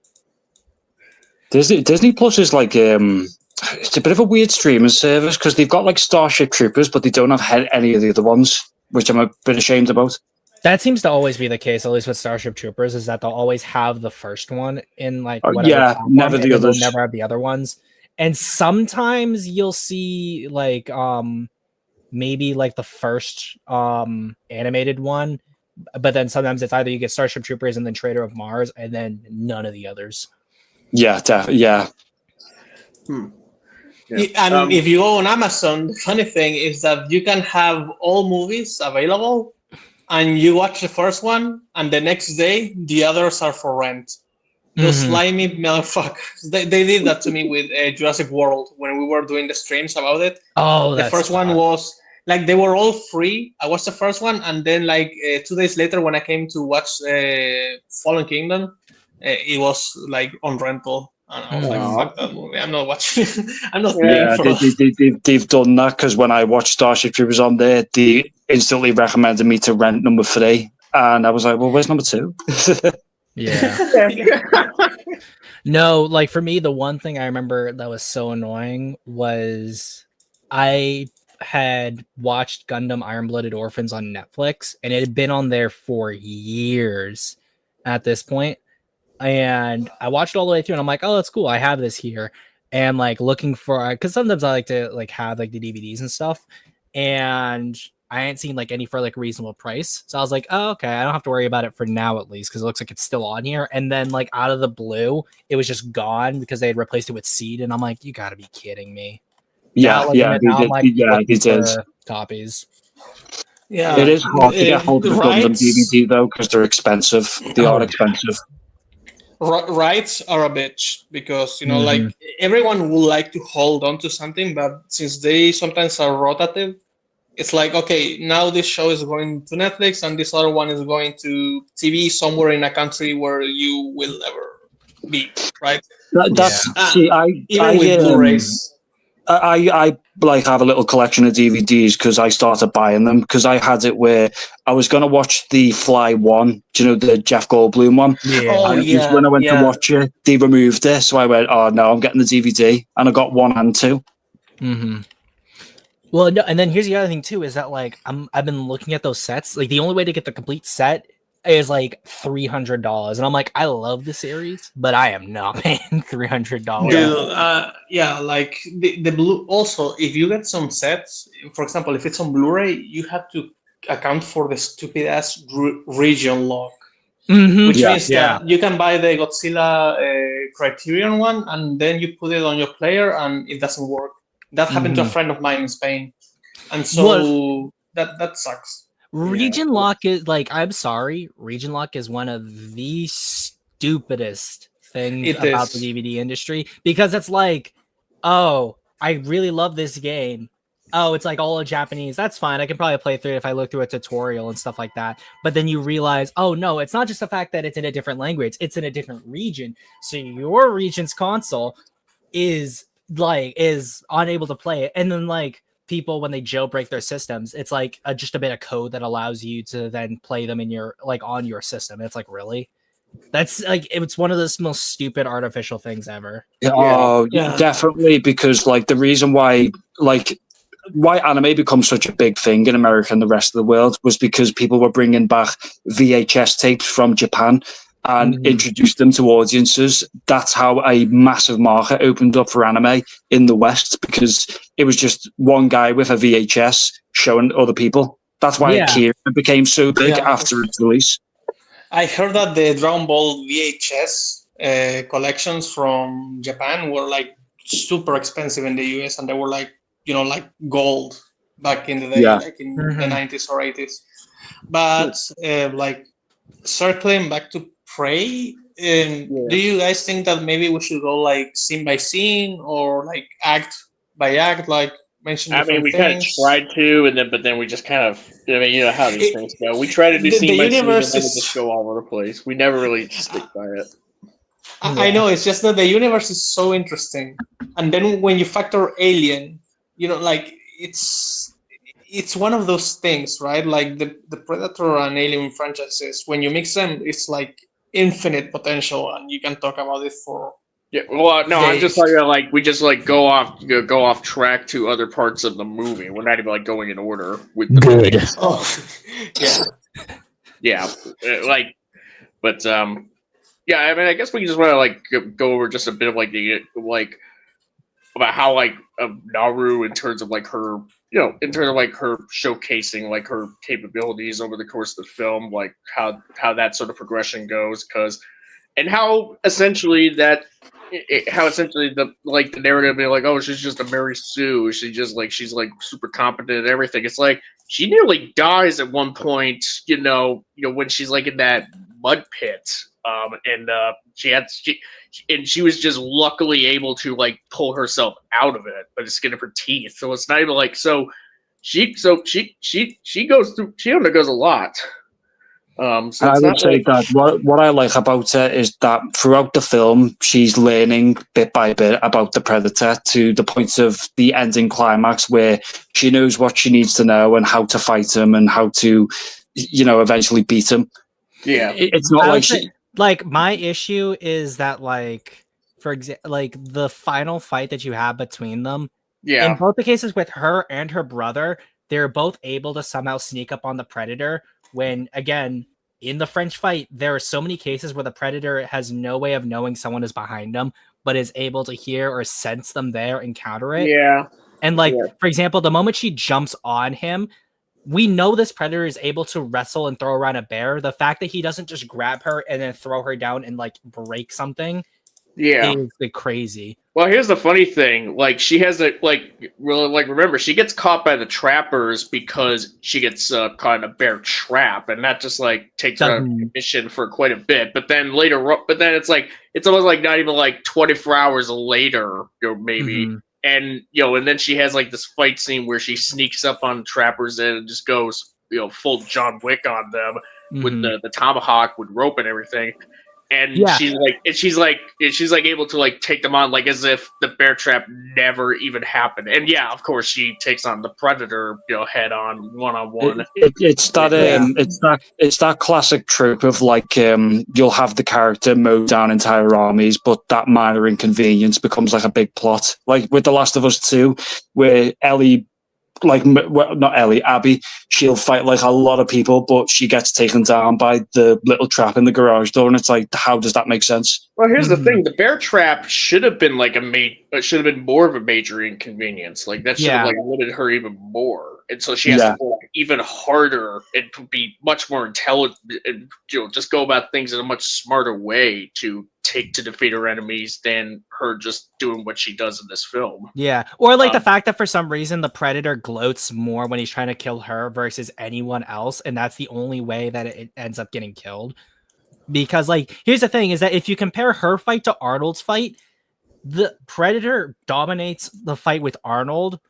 Disney Plus is like it's a bit of a weird streaming service because they've got like Starship Troopers, but they don't have any of the other ones, which I'm a bit ashamed about. That seems to always be the case, at least with Starship Troopers, is that they'll always have the first one in like whatever platform, never the others. They'll never have the other ones. And sometimes you'll see like maybe like the first animated one, but then sometimes it's either you get Starship Troopers and then Traitor of Mars, and then none of the others. Yeah, yeah. And if you go on Amazon, the funny thing is that you can have all movies available, and you watch the first one, and the next day the others are for rent. Those slimy motherfuckers. They did that to me with Jurassic World when we were doing the streams about it. Oh, the first one was like they were all free. I watched the first one, and then like 2 days later, when I came to watch Fallen Kingdom, it was like on rental. And I was like, "Fuck that movie! I'm not watching. I'm not paying for that." They've done that because when I watched Starship Troopers on there, they instantly recommended me to rent number 3, and I was like, "Well, where's number 2?" Yeah. No, like for me, the one thing I remember that was so annoying was I had watched Gundam Iron Blooded Orphans on Netflix, and it had been on there for years at this point. And I watched it all the way through, and I'm like, oh, that's cool. I have this here. And like looking for, because sometimes I like to like have like the DVDs and stuff. And I ain't seen like any for like a reasonable price. So I was like, oh, okay, I don't have to worry about it for now at least, because it looks like it's still on here. And then like out of the blue, it was just gone because they had replaced it with Seed. And I'm like, you gotta be kidding me. Yeah, now they did. Copies. Yeah, It is hard to get hold of the Gundam DVD though, because they're expensive. They are expensive. Rights are a bitch because like everyone would like to hold on to something, but since they sometimes are rotative, it's like, okay, now this show is going to Netflix and this other one is going to TV somewhere in a country where you will never be, right? Even with Blu-rays. I like have a little collection of DVDs because I started buying them because I had it where I was going to watch the Fly one, do you know, the Jeff Goldblum one? Yeah. When I went to watch it, they removed it, so I went, oh no, I'm getting the DVD, and I got 1 and 2. Well, no, and then here's the other thing too, is that like I've been looking at those sets. Like the only way to get the complete set is like $300, and I'm like, I love the series, but I am not paying $300. Yeah, like the blue. Also, if you get some sets, for example, if it's on Blu-ray, you have to account for the stupid ass region lock, which means that you can buy the Godzilla Criterion one, and then you put it on your player, and it doesn't work. That happened to a friend of mine in Spain, and so that sucks. Region lock is like, I'm sorry, region lock is one of the stupidest things about the DVD industry, because it's like, oh, I really love this game. Oh, it's like all in Japanese. That's fine. I can probably play through it if I look through a tutorial and stuff like that. But then you realize, oh no, it's not just the fact that it's in a different language, it's in a different region. So your region's console is unable to play it. And then like people, when they jailbreak their systems, it's like just a bit of code that allows you to then play them in your like on your system. It's like, really? That's like, it's one of the most stupid artificial things ever. Definitely, because like the reason why anime becomes such a big thing in America and the rest of the world was because people were bringing back VHS tapes from Japan and introduced them to audiences. That's how a massive market opened up for anime in the West, because it was just one guy with a VHS showing other people. That's why Akira became so big after its release. I heard that the Dragon Ball VHS collections from Japan were like super expensive in the US, and they were like, like gold back in the day, like in the 90s or 80s. But like circling back to Prey, do you guys think that maybe we should go like scene by scene or like act by act, like mention different things? Kind of tried to, but then we just kind of, you know how these things go. We try to do scene by scene, and then we just go all over the place. We never really stick by it. I know, it's just that the universe is so interesting, and then when you factor Alien, like it's one of those things, right? Like the Predator and Alien franchises, when you mix them, it's like infinite potential, and you can talk about it for well, no, days. I'm just talking about like we just like go off track to other parts of the movie. We're not even like going in order with the movie. Oh, but I mean, I guess we just want to like go over just a bit of like the about how like Naru, in terms of like her in terms of like her showcasing like her capabilities over the course of the film, like how that sort of progression goes, and how essentially the narrative be like, oh, she's just a Mary Sue, she's like super competent and everything. It's like she nearly dies at one point, when she's like in that mud pit, and she was just luckily able to like pull herself out of it by the skin of her teeth. So it's not even like she undergoes a lot. So I it's would not say like that what I like about her is that throughout the film, she's learning bit by bit about the Predator to the point of the ending climax where she knows what she needs to know and how to fight him and how to, eventually beat him. yeah. It's not I like would say, like, my issue is that, like, for example, like the final fight that you have between them, in both the cases with her and her brother, they're both able to somehow sneak up on the Predator when, again, in the French fight, there are so many cases where the Predator has no way of knowing someone is behind them, but is able to hear or sense them there and counter it. Yeah. And, like, Yeah. for example, the moment she jumps on him, we know this Predator is able to wrestle and throw around a bear. The fact that he doesn't just grab her and then throw her down and like break something is like crazy. Well, here's the funny thing. Like, she has remember, she gets caught by the trappers because she gets caught in a bear trap, and that just like takes her out of mission for quite a bit. But then it's like it's almost like not even like 24 hours later, maybe. And and then she has like this fight scene where she sneaks up on trappers and just goes full John Wick on them with the tomahawk with rope and everything. And she's able to like take them on like as if the bear trap never even happened. And yeah, of course she takes on the Predator, head on, one. It's that classic trope of like you'll have the character mow down entire armies, but that minor inconvenience becomes like a big plot. Like with The Last of Us 2, where Abby, she'll fight like a lot of people, but she gets taken down by the little trap in the garage door, and it's like, how does that make sense? Well, here's the thing: the bear trap should have been like should have been more of a major inconvenience. Like that should have like limited her even more, and so she has to work even harder and to be much more intelligent, and just go about things in a much smarter way to defeat her enemies than her just doing what she does in this film. Yeah, or like the fact that for some reason the Predator gloats more when he's trying to kill her versus anyone else, and that's the only way that it ends up getting killed. Because, like, here's the thing, is that if you compare her fight to Arnold's fight, the Predator dominates the fight with Arnold.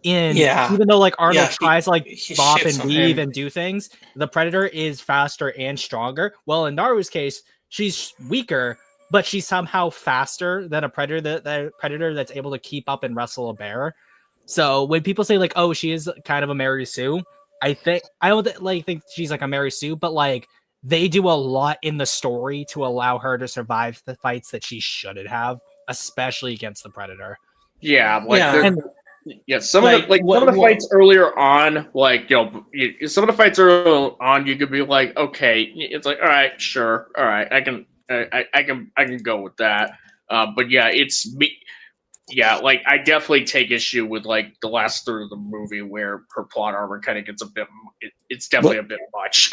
Even though, like, Arnold tries to, like, bop and weave and do things, the Predator is faster and stronger. Well, in Naru's case, she's weaker, but she's somehow faster than a Predator that's able to keep up and wrestle a bear. So when people say, like, oh, she is kind of a Mary Sue, I don't think she's like a Mary Sue, but, like, they do a lot in the story to allow her to survive the fights that she shouldn't have, especially against the Predator. Yeah, some of the fights earlier on, like some of the fights earlier on, you could be like, okay, it's like, all right, sure, all right, I can go with that. But yeah, it's me. Yeah, like I definitely take issue with like the last third of the movie where her plot armor kind of gets a bit. It's definitely a bit much.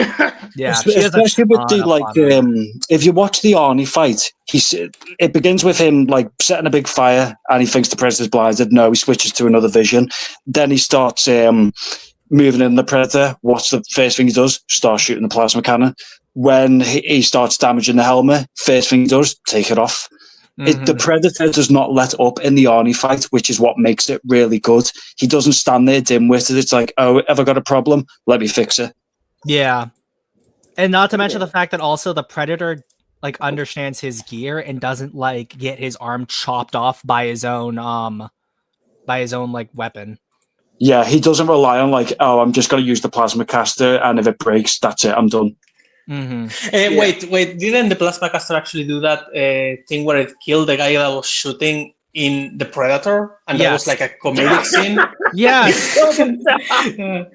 Yeah, especially with the if you watch the Arnie fight, it begins with him like setting a big fire, and he thinks the Predator's blinded. No, he switches to another vision. Then he starts moving in the Predator. What's the first thing he does? Starts shooting the plasma cannon. When he starts damaging the helmet, first thing he does, take it off. The Predator does not let up in the Arnie fight, which is what makes it really good. He doesn't stand there dim-witted. It's like, oh, have I got a problem? Let me fix it. Yeah. And not to mention the fact that also the Predator like understands his gear and doesn't like get his arm chopped off by his own like weapon. Yeah, he doesn't rely on like, oh, I'm just going to use the plasma caster, and if it breaks, that's it, I'm done. Wait, didn't the plasma caster actually do that thing where it killed the guy that was shooting in the Predator, and that was like a comedic scene? Yes. The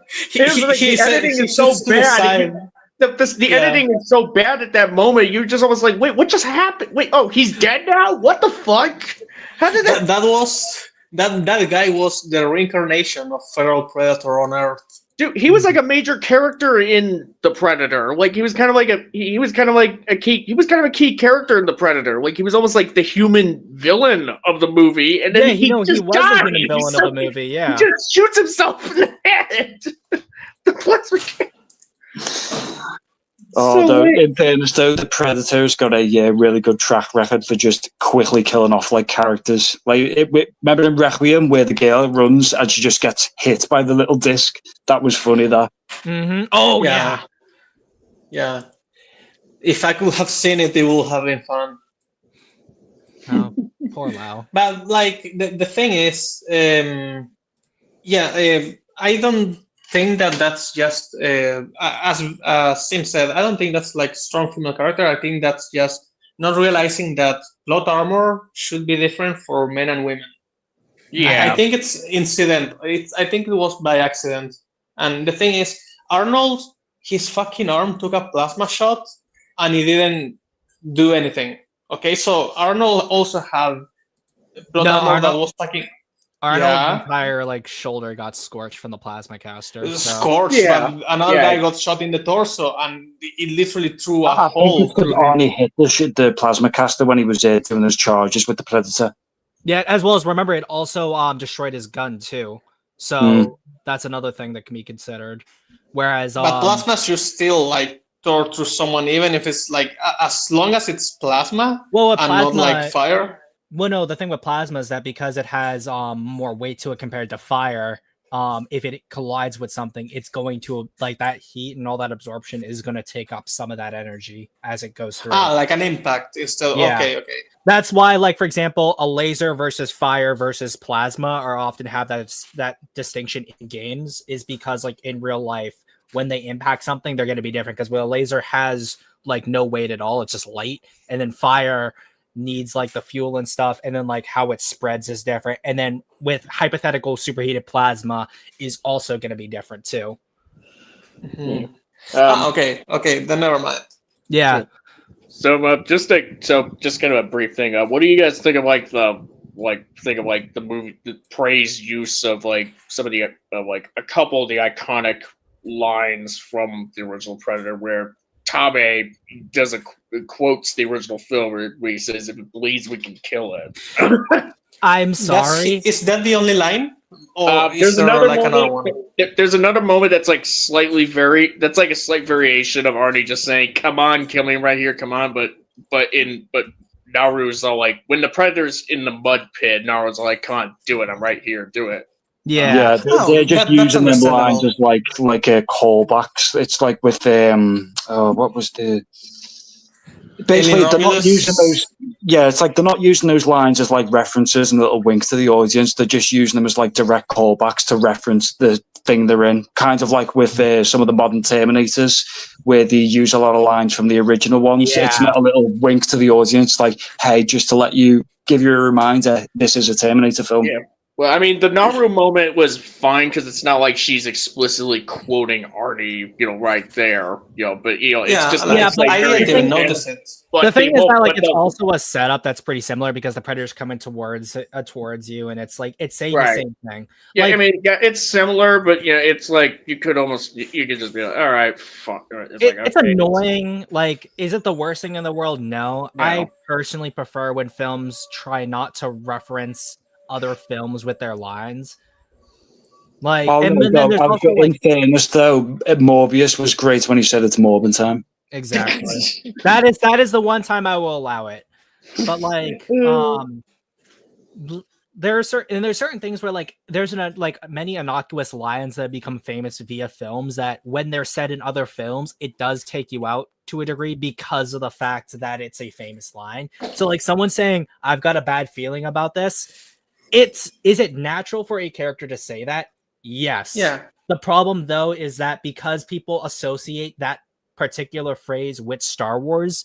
editing is so bad. The editing is so bad at that moment. You're just almost like, wait, what just happened? Wait, oh, he's dead now? What the fuck? How did that? that guy was the reincarnation of feral predator on Earth. Dude, he was like a major character in the Predator. Like he was kind of like a key character in the Predator. Like he was almost like the human villain of the movie, and then Yeah, he he just was died. the human villain of the movie. Yeah. He just shoots himself in the head. The plasma cannon. Although, in fairness, though, the Predator's got a really good track record for just quickly killing off like characters. Like, remember in Requiem where the girl runs and she just gets hit by the little disc? That was funny. That. Mm-hmm. Oh yeah. Yeah. If I could have seen it, it would have been fun. Oh, poor Lau. But like the thing is, I don't think that's just as Sim said. I don't think that's like strong female character. I think that's just not realizing that plot armor should be different for men and women. Yeah, I think it's incident. I think it was by accident. And the thing is, Arnold, his fucking arm took a plasma shot, and he didn't do anything. Okay, so Arnold also had plot No, armor that Arnold- was fucking Arnold's entire like shoulder got scorched from the plasma caster. So. scorched. Yeah. But another Yeah. guy got shot in the torso, and it literally threw a I think hole it's because through him. Arnie hit the plasma caster when he was doing those charges with the Predator. Yeah, as well as remember, it also destroyed his gun too. So that's another thing that can be considered. Whereas, But plasma should still like torture someone, even if it's like as long as it's plasma well, with and plasma, not like fire. well, no, the thing with plasma is that because it has more weight to it compared to fire, if it collides with something, it's going to like that heat and all that absorption is going to take up some of that energy as it goes through. Like an impact instead. Yeah. Okay. That's why, like for example, a laser versus fire versus plasma are often have that distinction in games, is because like in real life, when they impact something, they're going to be different. Because a laser has like no weight at all; it's just light, and then fire needs like the fuel and stuff, and then like how it spreads is different. And then with hypothetical superheated plasma is also going to be different too. Mhm. Okay. Then never mind. Yeah. So just kind of a brief thing. What do you guys think of the movie, the praise use of like some of the like a couple of the iconic lines from the original Predator, where Tabe does quotes the original film where he says, "If it bleeds, we can kill it." I'm sorry. Is that the only line? Or is There's there another like another one? moment. There's another moment that's like that's like a slight variation of Arnie just saying, "Come on, kill me right here, come on." But Naru's all like, when the Predator's in the mud pit, Naru's like, "Come on, do it. I'm right here, do it." Yeah. They're just that's using them understandable. lines as like callbacks. It's like with what was the basically they're not Romulus. using those. Yeah, it's like they're not using those lines as like references and little winks to the audience. They're just using them as like direct callbacks to reference the thing they're in. Kind of like with some of the modern Terminators, where they use a lot of lines from the original ones. Yeah. It's not a little wink to the audience, like, "Hey, just to let you give you a reminder, this is a Terminator film." Yeah. Well, I mean, the Naru moment was fine because it's not like she's explicitly quoting Arnie, right there, but it's just like, it's like I very didn't even good. notice it. But The thing is that like but it's also a setup that's pretty similar because the predator's coming towards you, and it's like it's saying Right. the same thing. yeah, like- I mean, yeah, it's similar, but it's like you could just be like, all right, fuck. It's It's okay. annoying. Like, is it the worst thing in the world? No. No. I personally prefer when films try not to reference other films with their lines. Like, and then there's also in fairness, though, Morbius was great when he said it's Morbin time. exactly that is the one time I will allow it. But like, there's certain things where like there's many innocuous lines that become famous via films that when they're said in other films, it does take you out to a degree because of the fact that it's a famous line. So like someone saying, "I've got a bad feeling about this." Is it natural for a character to say that? Yes. Yeah. The problem though is that because people associate that particular phrase with Star Wars,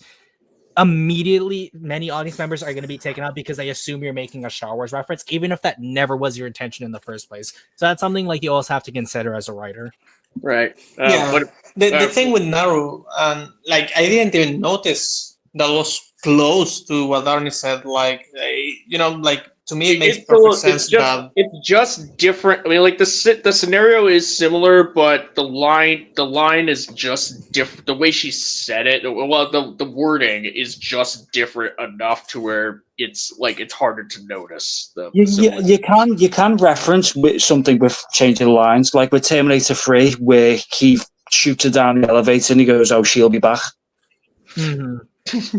immediately many audience members are going to be taken out because they assume you're making a Star Wars reference, even if that never was your intention in the first place. So that's something like you also have to consider as a writer. Right. The thing with Naru, like I didn't even notice that was close to what Arnie said. Like like to me, it makes perfect sense. It's just different. I mean, like the scenario is similar, but the line is just different. The way she said it, well, the wording is just different enough to where it's harder to notice. You can reference something with changing lines, like with Terminator 3, where he shoots her down the elevator and he goes, "Oh, she'll be back." Mm-hmm.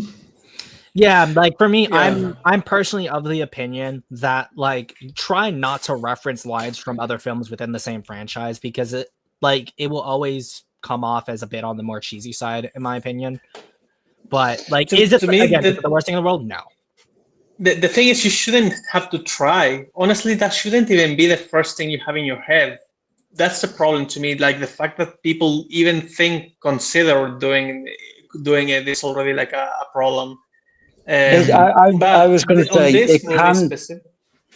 Yeah, like for me, I'm personally of the opinion that like try not to reference lines from other films within the same franchise, because it will always come off as a bit on the more cheesy side, in my opinion. But like, is it the worst thing in the world? No. The thing is, you shouldn't have to try. Honestly, that shouldn't even be the first thing you have in your head. That's the problem to me. Like the fact that people even consider doing this already like a problem. I was going to say it can.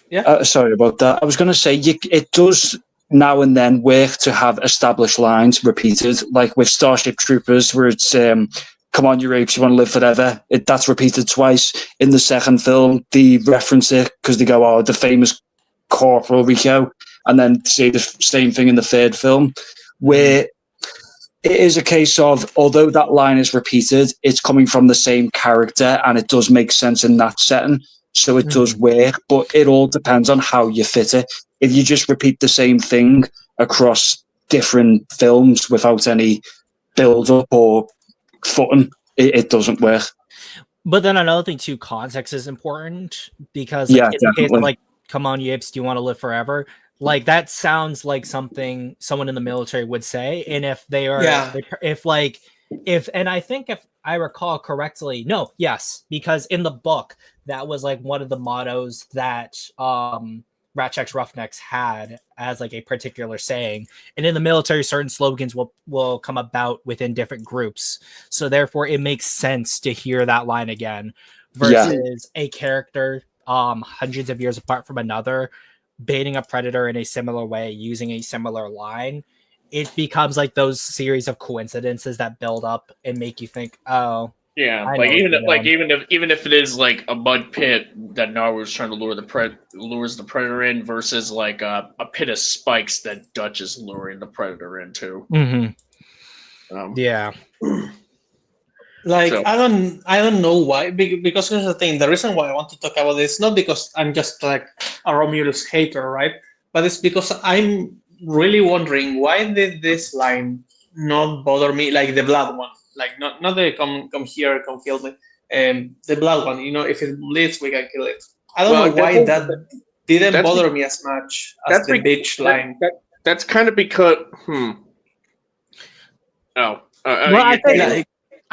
Yeah. Sorry about that. I was going to say it does now and then work to have established lines repeated, like with Starship Troopers, where it's "Come on, you apes, you want to live forever." That's repeated twice. In the second film, they reference it because they go, "Oh, the famous Corporal Rico," and then say the same thing in the third film, where it is a case of, although that line is repeated, it's coming from the same character and it does make sense in that setting. So it does work, but it all depends on how you fit it. If you just repeat the same thing across different films without any build-up or footing, it doesn't work. But then another thing too, context is important, because in the case of "Come on, you apes, do you want to live forever?" Like that sounds like something someone in the military would say. And if they are, and I think if I recall correctly, because in the book, that was like one of the mottos that Ratchet's Roughnecks had as like a particular saying. And in the military, certain slogans will come about within different groups. So therefore it makes sense to hear that line again versus a character hundreds of years apart from another baiting a predator in a similar way using a similar line. It becomes like those series of coincidences that build up and make you think, oh yeah, even if it is like a mud pit that Naru's trying to lures the predator in versus like a pit of spikes that Dutch is luring the predator into. Yeah. I don't know why, because here's the thing. The reason why I want to talk about this is not because I'm just like a Romulus hater, right? But it's because I'm really wondering, why did this line not bother me, like the blood one, like not the come here, come kill me, the blood one. If it bleeds, we can kill it. I don't know why that didn't bother me as much as the bitch line. That's kind of because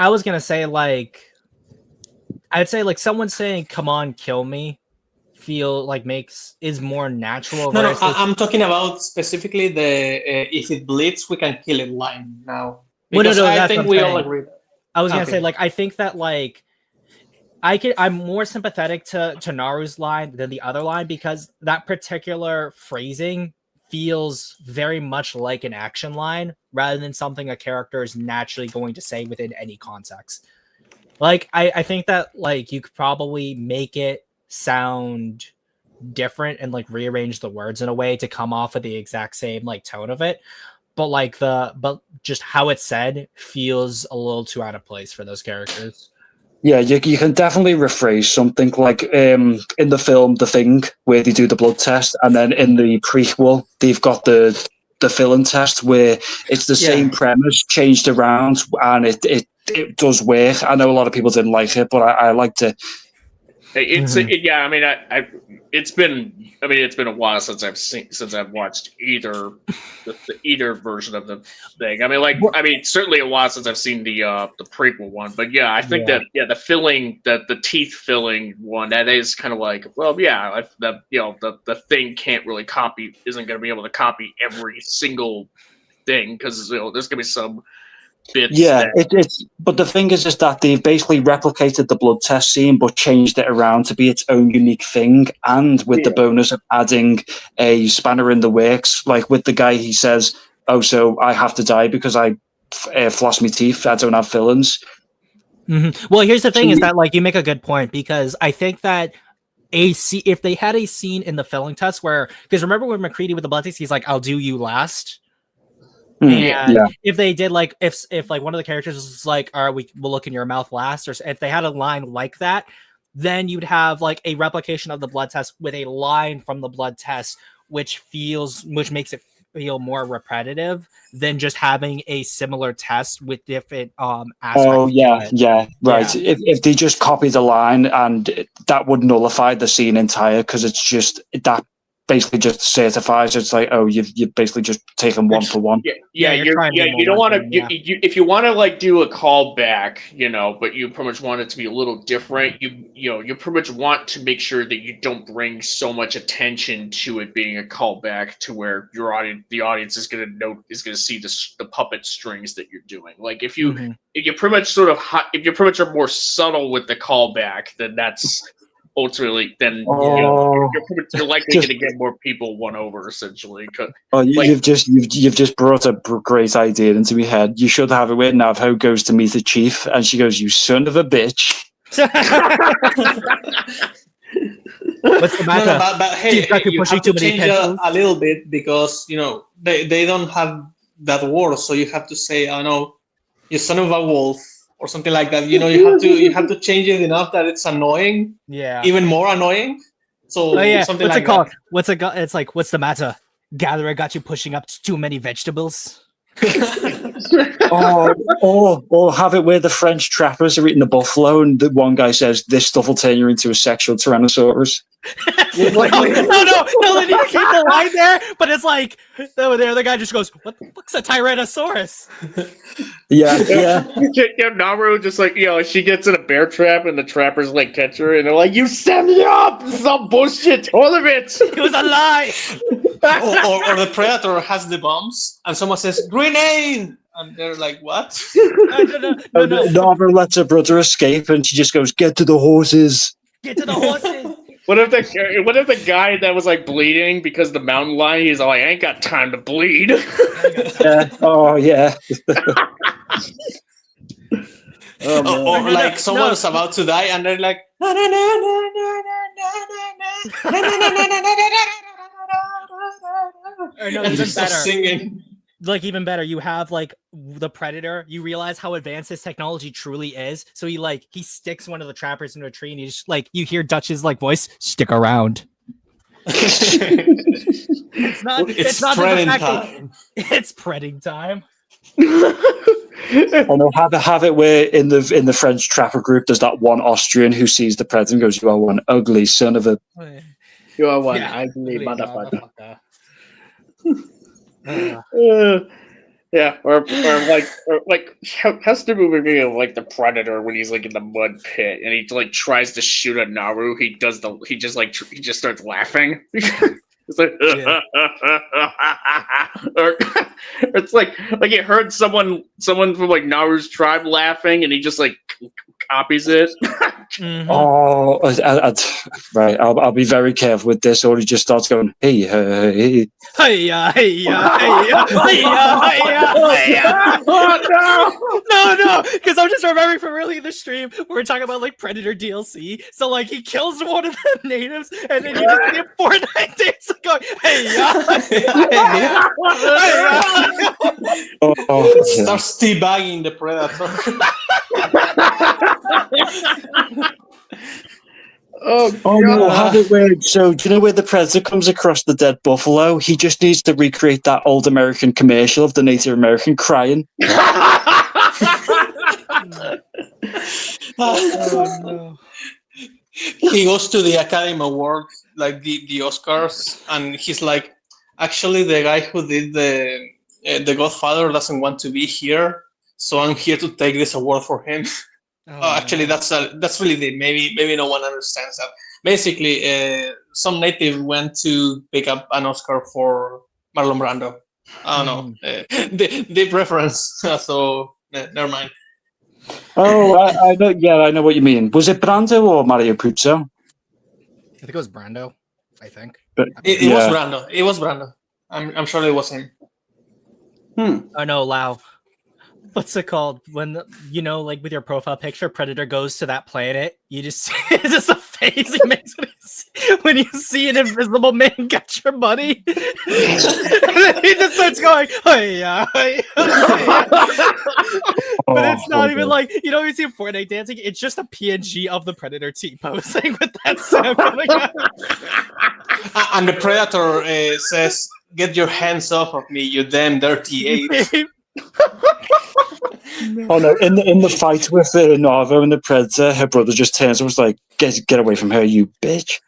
I was gonna say, I'd say someone saying "come on, kill me" is more natural. No, I'm talking about specifically the "if it bleeds, we can kill it" line now. Because I think we all agree. I was gonna say, I think that I'm more sympathetic to Naru's line than the other line, because that particular phrasing feels very much like an action line rather than something a character is naturally going to say within any context. I think that you could probably make it sound different and rearrange the words in a way to come off with the exact same tone of it, but just how it's said feels a little too out of place for those characters. Yeah, you can definitely rephrase something like in the film The Thing, where they do the blood test, and then in the prequel they've got the fill-in test where it's the same premise changed around, and it does work. I know a lot of people didn't like it, but I liked it. It's been a while since I've watched either version of the thing. Certainly a while since I've seen the prequel one. But yeah, I think that the filling, the teeth filling one, that is kind of the thing isn't going to be able to copy every single thing, because there's going to be some bits. Yeah, but the thing is that they've basically replicated the blood test scene but changed it around to be its own unique thing, and with the bonus of adding a spanner in the works. Like with the guy, he says, "Oh, so I have to die because I floss my teeth, I don't have fillings." Well, here's the thing, is that you make a good point, because I think that if they had a scene in the filling test where, because remember when McCready with the blood test, he's like, "I'll do you last." And if they did like if like one of the characters was like, "All right, we'll look in your mouth last," or if they had a line like that, then you'd have like a replication of the blood test with a line from the blood test, which makes it feel more repetitive than just having a similar test with different aspects. Oh yeah, right. Yeah. If they just copy the line, and that would nullify the scene entire, because it's just that basically just certifies it's like, oh, you've basically just taken one for one. You don't want to if you want to like do a callback, but you pretty much want it to be a little different. You pretty much want to make sure that you don't bring so much attention to it being a callback to where the audience is going to see the puppet strings that you're doing. Like if you pretty much if you pretty much are more subtle with the callback, then that's ultimately, then you're likely going to get more people won over, essentially. You've just brought a great idea into my head. You should have it where Navajo goes to meet the chief, and she goes, "You son of a bitch." What's the matter? But hey, you have to change a little bit, because they don't have that word, so you have to say, "I know, you son of a wolf," or something like that. You have to change it enough that it's annoying. Yeah. Even more annoying. So something what's like it called? that. It's like, what's the matter? Gatherer got you pushing up too many vegetables. or have it where the French trappers are eating the buffalo, and the one guy says, "This stuff will turn you into a sexual tyrannosaurus." No, they need to keep the line there, but it's like the other guy just goes, "What the fuck's a tyrannosaurus?" Yeah. Naru just like, she gets in a bear trap and the trappers like catch her and they're like, "You set me up! This is all bullshit! All of it! It was a lie!" or the predator has the bombs and someone says, "Grenade!" And they're like, "What?" No. Nava lets her brother escape and she just goes, "Get to the horses! Get to the horses!" What if the guy that was like bleeding because the mountain lion, he's like, "I ain't got time to bleed." Yeah. Oh yeah. Or like someone's about to die and they're like, "No, no, no, no, no, no, no, or no, even better. Singing. Like even better, you have like the predator. You realize how advanced this technology truly is. So he sticks one of the trappers into a tree, and he's like, you hear Dutch's like voice, "Stick around." It's not spreading time. It's spreading time. Oh no, have it where in the French trapper group there's that one Austrian who sees the predator and goes, "You are one ugly son of a." You are one ugly motherfucker. How stupid would it be of like the predator when he's like in the mud pit and he like tries to shoot at Naru? He just starts laughing. It's like, or it's like he heard someone from like Naru's tribe laughing and he just like copies it. Mm-hmm. Oh, right. I'll be very careful with this, or he just starts going, "Hey, hey, hey, no, because I'm just remembering from early in the stream we're talking about like Predator DLC. So like he kills one of the natives, and then you just get Fortnite days going, starts teabagging the predator. Oh no! Have it where? So do you know where the predator comes across the dead buffalo? He just needs to recreate that old American commercial of the Native American crying. Oh no! He goes to the Academy Awards, like the Oscars, and he's like, "Actually, the guy who did the Godfather doesn't want to be here, so I'm here to take this award for him." Actually, that's really maybe no one understands that. Basically, some native went to pick up an Oscar for Marlon Brando. I don't know the reference. So never mind. Oh, I know. Yeah, I know what you mean. Was it Brando or Mario Puzo? I think it was Brando. I think it was Brando. It was Brando. I'm sure it was him. Oh no, Lau. what's it called when like with your profile picture, Predator goes to that planet. You just see it's just a face he makes when you see an invisible man get your money. And then he just starts going, "Hey, hey." But it's not even like you see Fortnite dancing. It's just a PNG of the Predator T posing with that sound coming out. And the Predator says, "Get your hands off of me, you damn dirty ape." Oh no! In the fight with Narva and the Predator, her brother just turns and was like, "Get away from her, you bitch!"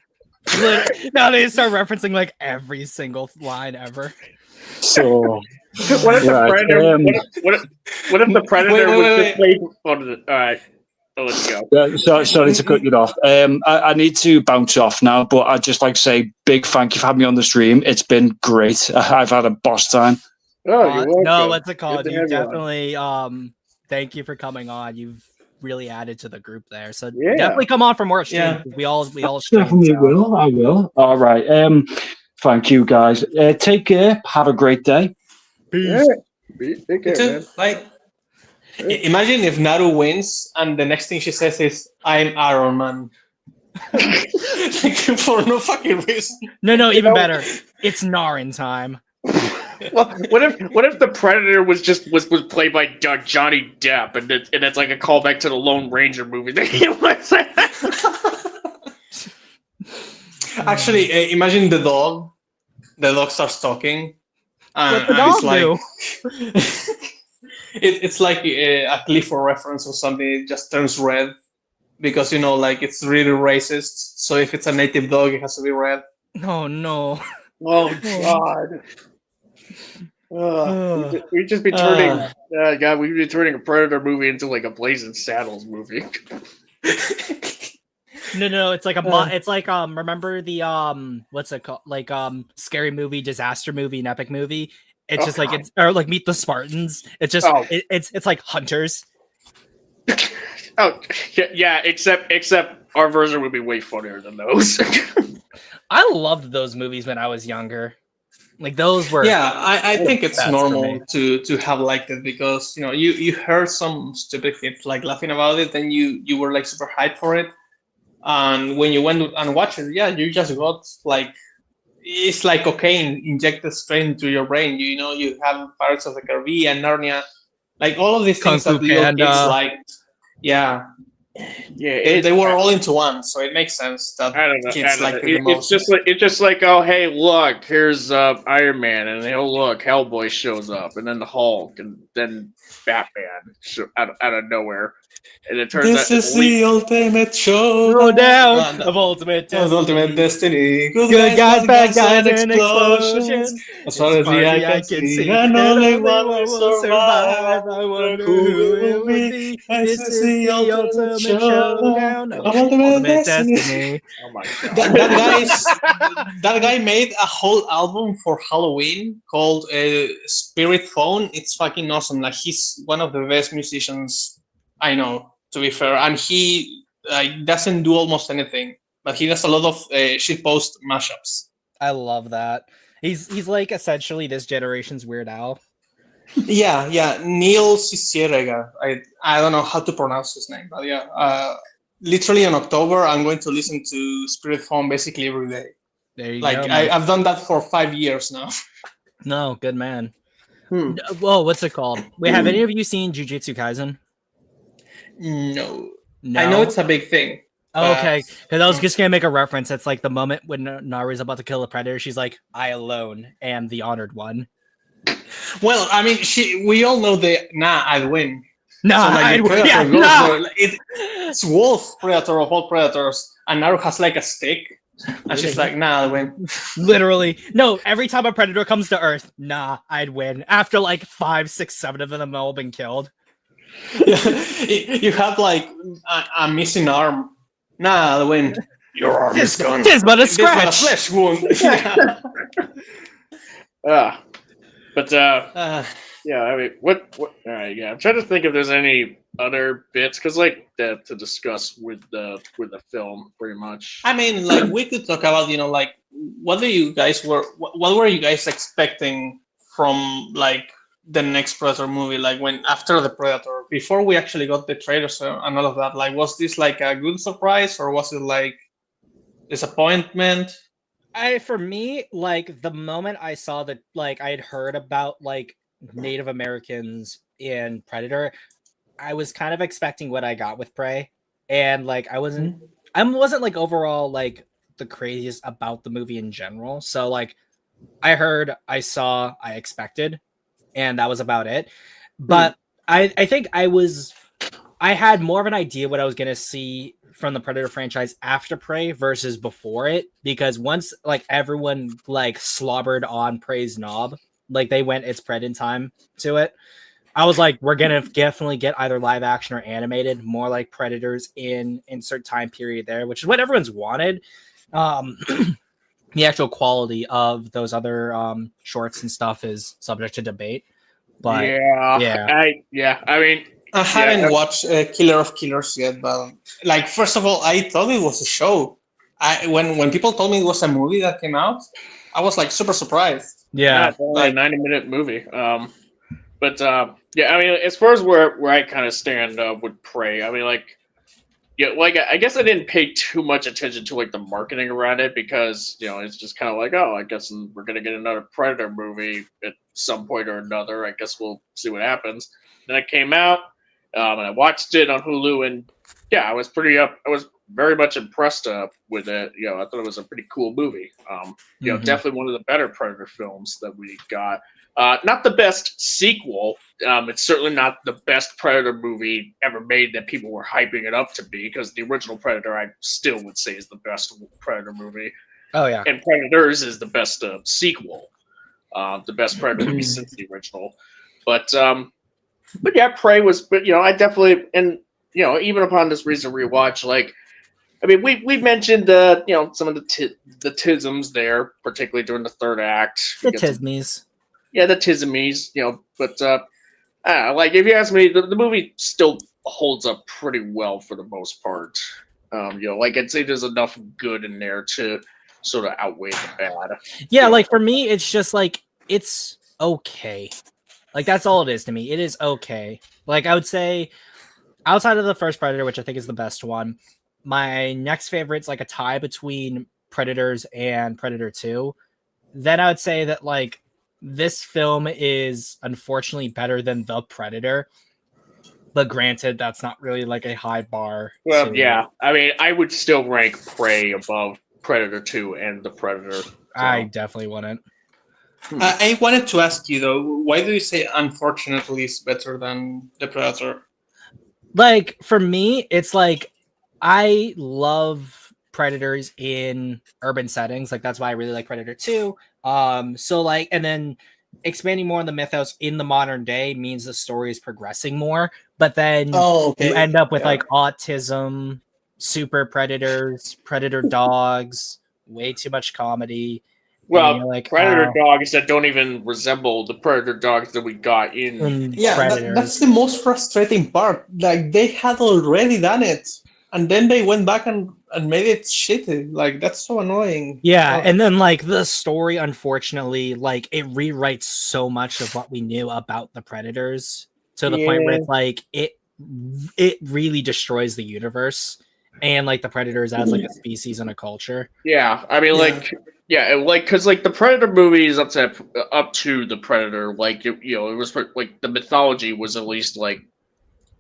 Now they start referencing like every single line ever. So What if the Right, Predator? What if the Predator was just played? All right, I'll let you go. sorry to cut you off. I need to bounce off now, but I'd just like to say big thank you for having me on the stream. It's been great. I've had a boss time. Oh, you're welcome. No, what's it called? Good to You have you on. definitely thank you for coming on. You've really added to the group there. So Yeah. definitely come on for more streams. Yeah. We all stream. Definitely so. will. I will. All right. Thank you guys. Take care. Have a great day. Yeah. Take You care, too. man. Like, imagine if Naru wins and the next thing she says is, "I'm Iron Man." Like, for no fucking reason. No, even better. It's Narin time. Well, what if the Predator was played by Johnny Depp, and it's like a callback to the Lone Ranger movie that he was. Actually, imagine the dog. The dog starts talking, What the and dog it's like do? it's like a Clifford reference or something. It just turns red because like it's really racist. So if it's a native dog, it has to be red. Oh no. Oh God. We'd just be turning. God, we'd be turning a Predator movie into like a Blazing Saddles movie. No, it's like it's like remember the what's it called? Like scary movie, disaster movie, and epic movie. It's just like it's or like Meet the Spartans. It's just it's like hunters. Oh yeah, except our version would be way funnier than those. I loved those movies when I was younger. Like those were I think it's best for normal me. to have liked it because you heard some stupid kids like laughing about it, and you were like super hyped for it, and when you went and watched it, you just got like it's like cocaine injected straight into your brain. You have Pirates of the Caribbean, Narnia, like all of these things Kung that Fu little Panda. kids liked. Yeah, they were all into one, so it makes sense that I don't know. kids like it the most. It's just like oh hey look here's Iron Man and oh look Hellboy shows up and then the Hulk and then Batman out of nowhere and it turns This out is the ultimate show. Go down of ultimate destiny. Ultimate destiny. Good guys, bad guys, and explosions. explosions. As far as the eye can see, and only one will survive. I wonder who it will be. This is the ultimate showdown of ultimate destiny. oh my god That guy made a whole album for Halloween called Spirit Phone. It's fucking awesome. Like he's one of the best musicians I know, to be fair, and he doesn't do almost anything, but he does a lot of shitpost mashups. I love that. He's like essentially this generation's Weird Al. Yeah, Neil Cicierega. I don't know how to pronounce his name, but yeah. Literally in October, I'm going to listen to Spirit Phone basically every day. There you go. Like I've done that for 5 years now. No, good man. Well, what's it called? Wait, have any of you seen Jujutsu Kaisen? No. I know it's a big thing. Oh, okay, because I was just gonna make a reference. It's like the moment when Naru's about to kill the Predator, she's like, "I alone am the honored one." Well, I mean, we all know I'd win. Nah, so, like, I'd win. Yeah, nah. It's Wolf Predator of all predators, and Naru has like a stick, and she's like, "Nah, I'd win." Literally, no. Every time a Predator comes to Earth, nah, I'd win. After like 5, 6, 7 of them all been killed. You have like a missing arm. Nah, the win. Your arm is gone. Tis but a scratch. Tis but a flesh wound. but yeah, I mean, what? All right, yeah. I'm trying to think if there's any other bits because like that to discuss with the film, pretty much. I mean, like we could talk about what were you guys expecting from like the next Predator movie? Like when after the Predator, before we actually got the trailers and all of that, like was this like a good surprise or was it like disappointment? For me, like the moment I saw that, like I had heard about like Native Americans in Predator, I was kind of expecting what I got with Prey, and like I wasn't like overall like the craziest about the movie in general. So like I heard, I saw, I expected, and that was about it. But I think I had more of an idea what I was gonna see from the Predator franchise after Prey versus before it, because once like everyone like slobbered on Prey's knob, like they went it's Pred in time to it. I was like, we're gonna definitely get either live action or animated, more like Predators in insert time period there, which is what everyone's wanted. The actual quality of those other shorts and stuff is subject to debate. But I mean, I haven't watched Killer of Killers yet, but like first of all, I thought it was a show. When people told me it was a movie that came out, I was like super surprised. Yeah, it's only a 90-minute movie. But I mean, as far as where I kind of stand with Prey, I mean, like, like I guess I didn't pay too much attention to like the marketing around it because it's just kind of like, oh, I guess we're gonna get another Predator movie at some point or another. I guess we'll see what happens. Then it came out, and I watched it on Hulu, and I was I was very much impressed with it. I thought it was a pretty cool movie. Definitely one of the better Predator films that we got. Not the best sequel. It's certainly not the best Predator movie ever made that people were hyping it up to be, because the original Predator I still would say is the best Predator movie. Oh yeah, and Predators is the best sequel, the best Predator movie since the original. But yeah, Prey was. But I definitely, and even upon this recent rewatch, like, I mean, we mentioned some of the tisms there, particularly during the third act. the Tismies. Yeah, the Tizimies, but I don't know, like, if you ask me, the movie still holds up pretty well for the most part. Like, I'd say there's enough good in there to sort of outweigh the bad. Yeah, like for me, it's just like it's okay. Like that's all it is to me. It is okay. Like I would say, outside of the first Predator, which I think is the best one, my next favorite's like a tie between Predators and Predator 2. Then I would say that like this film is unfortunately better than The Predator. But granted, that's not really like a high bar. Well, yeah. I mean, I would still rank Prey above Predator 2 and The Predator. So. I definitely wouldn't. I wanted to ask you though, why do you say unfortunately it's better than The Predator? Like for me, it's like I love Predators in urban settings. Like that's why I really like Predator 2. So like, and then expanding more on the mythos in the modern day means the story is progressing more. But then you end up with like autism, super predators, predator dogs, way too much comedy. Well, like, Predator dogs that don't even resemble the Predator dogs that we got in that's the most frustrating part. Like, they had already done it, and then they went back and made it shitty. Like, that's so annoying. Yeah, and then, like, the story, unfortunately, like, it rewrites so much of what we knew about the Predators to the point where it's, like, it really destroys the universe and, like, the Predators as, like, a species and a culture. Yeah, I mean, like... Yeah, like, because, like, the Predator movies up to the Predator, like, it was, like, the mythology was at least, like,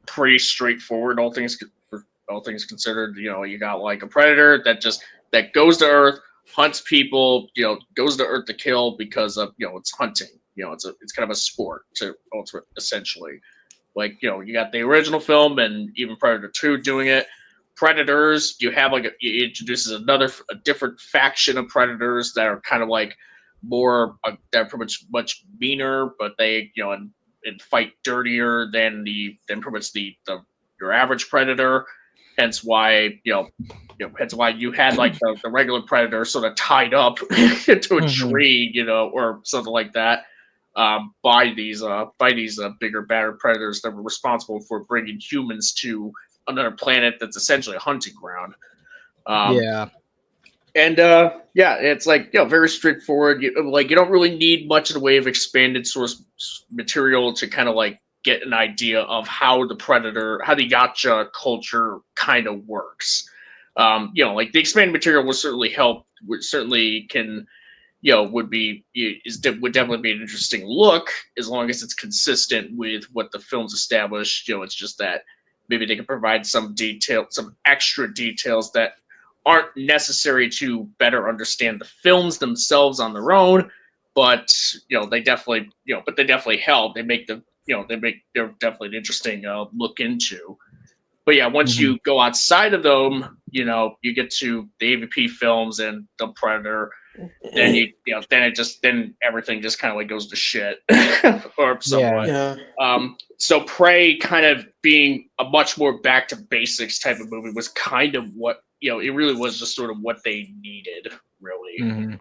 pretty straightforward, all things considered. You got, like, a Predator that goes to Earth, hunts people, goes to Earth to kill because of, it's hunting. It's kind of a sport, essentially. Like, you got the original film and even Predator 2 doing it. Predators, you have like it introduces a different faction of predators that are kind of like more they're pretty much meaner, but they and fight dirtier than pretty much your average predator. Hence why hence why you had like the regular predator sort of tied up into a tree, or something like that, by these bigger, badder predators that were responsible for bringing humans to another planet that's essentially a hunting ground. And yeah, it's like very straightforward. You don't really need much in the way of expanded source material to kind of like get an idea of how the predator, how the Yacha culture kind of works. Like the expanded material will certainly help. Would certainly can would definitely be an interesting look as long as it's consistent with what the film's established. It's just that maybe they can provide some extra details that aren't necessary to better understand the films themselves on their own, but they definitely help. They make they're definitely an interesting look into. But yeah, once Mhm. you go outside of them, you get to the AVP films and the Predator, then then everything just kind of like goes to shit or somewhat. Yeah. So Prey kind of being a much more back to basics type of movie was kind of what it really was just sort of what they needed, really. Mhm.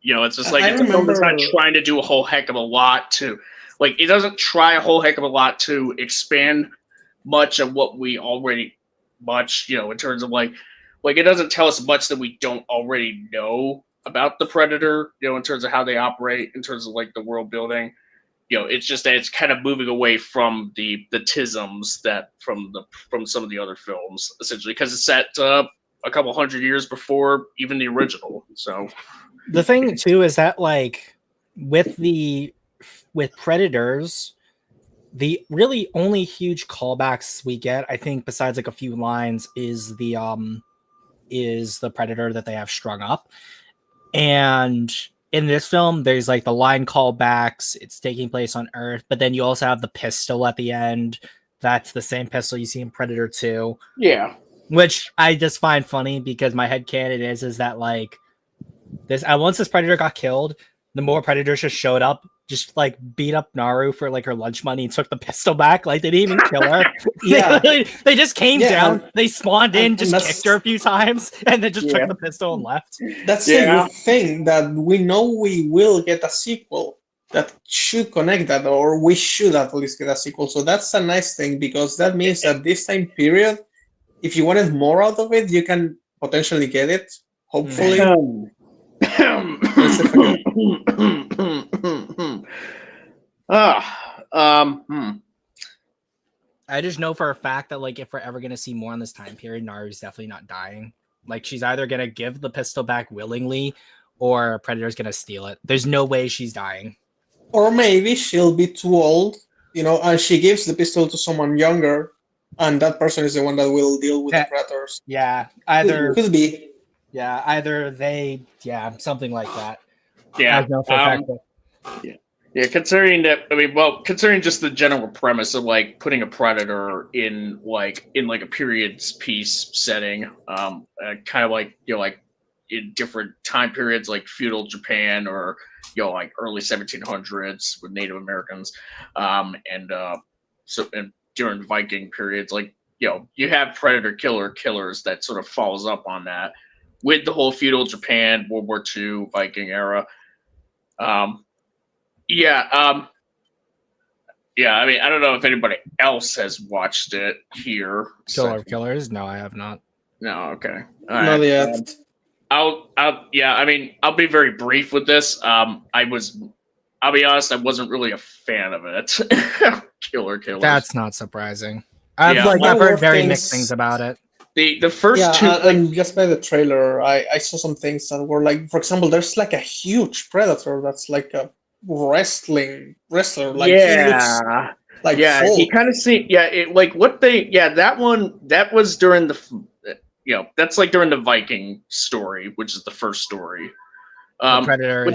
It's just like I it's a film that's not remember. trying to do a whole heck of a lot to, like, it doesn't try a whole heck of a lot to expand much of what we already in terms of like it doesn't tell us much that we don't already know about the Predator, in terms of how they operate, in terms of like the world building. It's just that it's kind of moving away from the tisms that from some of the other films, essentially, because it's set a couple hundred years before even the original. So The thing too is that like with Predators, the really only huge callbacks we get, I think, besides like a few lines, is the Predator that they have strung up. And in this film, there's like the line callbacks. It's taking place on Earth, but then you also have the pistol at the end. That's the same pistol you see in Predator 2, yeah, which I just find funny because my headcanon is that like this once this Predator got killed, the more Predators just showed up, just like beat up Naru for like her lunch money and took the pistol back. Like they didn't even kill her. Yeah. they just came Yeah, down, they spawned in, and just that's kicked her a few times, and then just Yeah. took the pistol and left. that's the Yeah. good thing, that we know we will get a sequel that should connect that, or we should at least get a sequel. So that's a nice thing, because that means that this time period, if you wanted more out of it, you can potentially get it. Hopefully. Let's see if I can. I just know for a fact that like if we're ever gonna see more on this time period, Naru's definitely not dying. Like she's either gonna give the pistol back willingly, or Predator's gonna steal it. There's no way she's dying. Or maybe she'll be too old, and she gives the pistol to someone younger, and that person is the one that will deal with the predators. Yeah, either Could be. Yeah, either they, something like that. Yeah. I know for a fact that. Yeah, considering just the general premise of like putting a Predator in a period piece setting, kind of like like in different time periods, like feudal Japan or like early 1700s with Native Americans, and during Viking periods, like you have Predator killers that sort of follows up on that with the whole feudal Japan, World War II, Viking era. Yeah, I mean, I don't know if anybody else has watched it here. Killers? No, I have not. No, okay. All not yet. I'll be very brief with this. I'll be honest, I wasn't really a fan of it. Killers. That's not surprising. I've heard very mixed things about it. The first two, and just by the trailer, I saw some things that were like, for example, there's like a huge predator that's like a wrestler. Like he looks like Hulk. He kind of seemed that was during the that's like during the Viking story, which is the first story. The Predator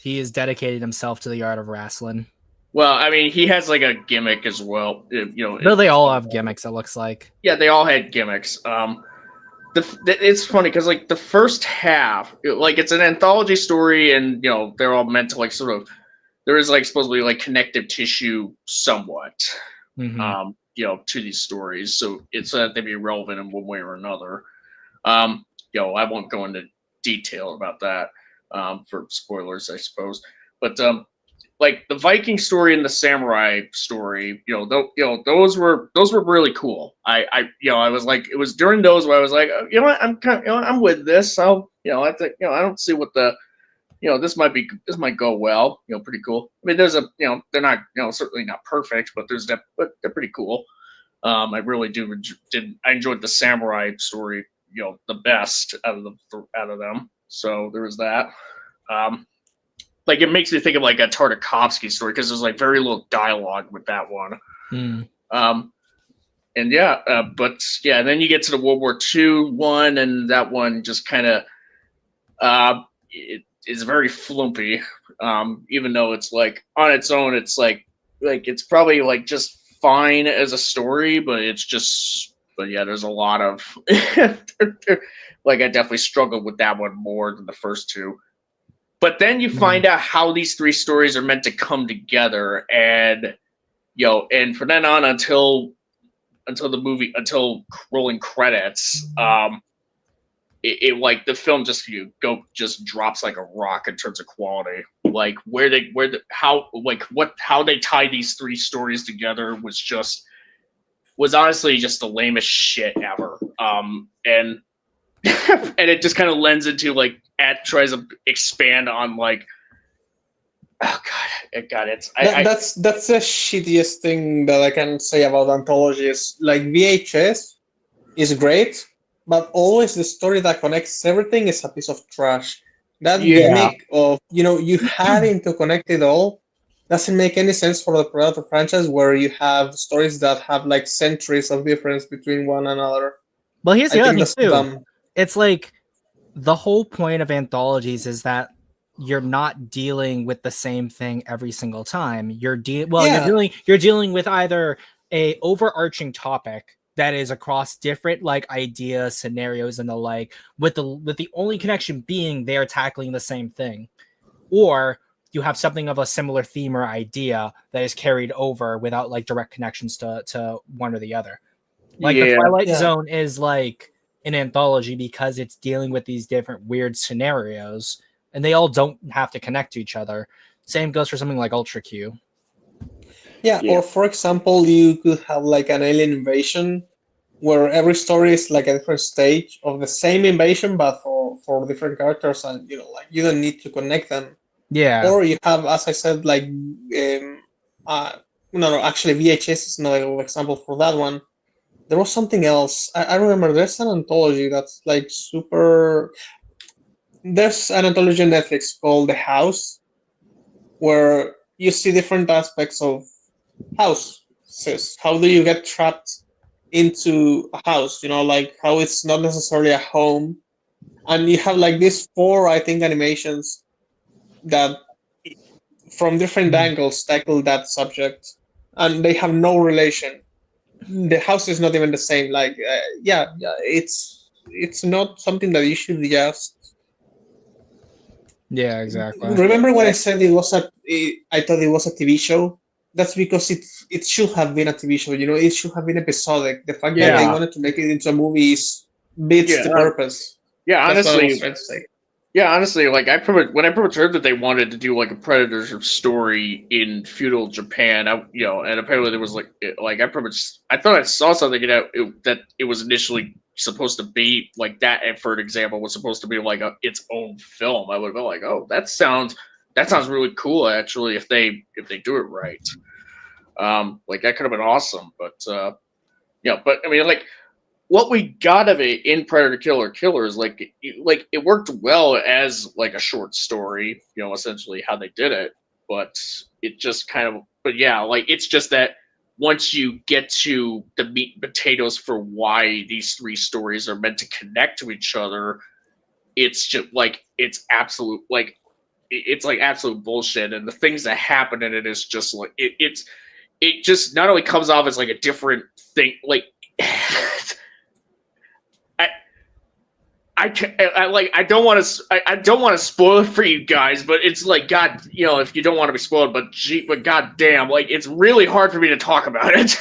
he has dedicated himself to the art of wrestling. Well, I mean, he has like a gimmick as well. No, they all have gimmicks. It looks like. Yeah, they all had gimmicks. It's funny because like the first half, it's an anthology story, and they're all meant to like sort of. There is like supposedly like connective tissue somewhat, mm-hmm. To these stories. So it's so that they be relevant in one way or another. I won't go into detail about that for spoilers, I suppose. But like the Viking story and the samurai story, those were really cool. I was like, it was during those where I was like, oh, you know what, I'm kind of, I'm with this. I think, I don't see what the, this might go well, pretty cool. I mean, there's they're not, certainly not perfect, but but they're pretty cool. I really I enjoyed the samurai story, the best out of them. So there was that. Like it makes me think of like a Tartakovsky story because there's like very little dialogue with that one. And yeah, but yeah, and then you get to the World War II one, and that one just kind of it is very flumpy. Even though it's like on its own, it's like it's probably like just fine as a story, but yeah, there's a lot of like I definitely struggled with that one more than the first two. But then you find out how these three stories are meant to come together, and and from then on until rolling credits, it like the film just drops like a rock in terms of quality. Like how they tie these three stories together was honestly just the lamest shit ever. And and it just kind of lends into like tries to expand on like, oh god, that's the shittiest thing that I can say about anthologies. Like VHS is great, but always the story that connects everything is a piece of trash. That gimmick of you having to connect it all doesn't make any sense for the Predator franchise, where you have stories that have like centuries of difference between one another. Well, here's the other thing too. Dumb. It's like the whole point of anthologies is that you're not dealing with the same thing every single time. You're dealing with either a overarching topic that is across different like ideas, scenarios, and the like, with the only connection being they are tackling the same thing, or you have something of a similar theme or idea that is carried over without like direct connections to one or the other. Like the Twilight Zone is like an anthology because it's dealing with these different weird scenarios, and they all don't have to connect to each other. Same goes for something like Ultra Q. Yeah, or for example, you could have like an alien invasion where every story is like a different stage of the same invasion, but for different characters, and like you don't need to connect them. Yeah. Or you have, as I said, like no, actually VHS is not an example for that one. There was something else. I remember there's an anthology that's like super. There's an anthology on Netflix called The House, where you see different aspects of houses. How do you get trapped into a house? Like how it's not necessarily a home, and you have like these 4, I think, animations that from different angles tackle that subject, and they have no relation. The house is not even the same. Like, it's not something that you should just. Yeah, exactly. Remember when I said I thought it was a TV show? That's because it should have been a TV show. It should have been episodic. The fact that they wanted to make it into a movie beats the purpose. Yeah, That's honestly, what I was trying to say. Yeah, honestly, like when I first heard that they wanted to do like a Predator story in feudal Japan, and apparently there was like I thought I saw something that it was initially supposed to be like that. And for example, was supposed to be like its own film. I would go like, oh, that sounds really cool actually if they do it right. Like that could have been awesome, but but I mean like. What we got of it in Predator Killer Killers, like it worked well as like a short story, essentially how they did it. But it just it's just that once you get to the meat and potatoes for why these three stories are meant to connect to each other, it's just like it's absolute absolute bullshit. And the things that happen in it is just like it just not only comes off as like a different thing, like. I don't want to spoil it for you guys, but it's like God, if you don't want to be spoiled, but God damn, like it's really hard for me to talk about it.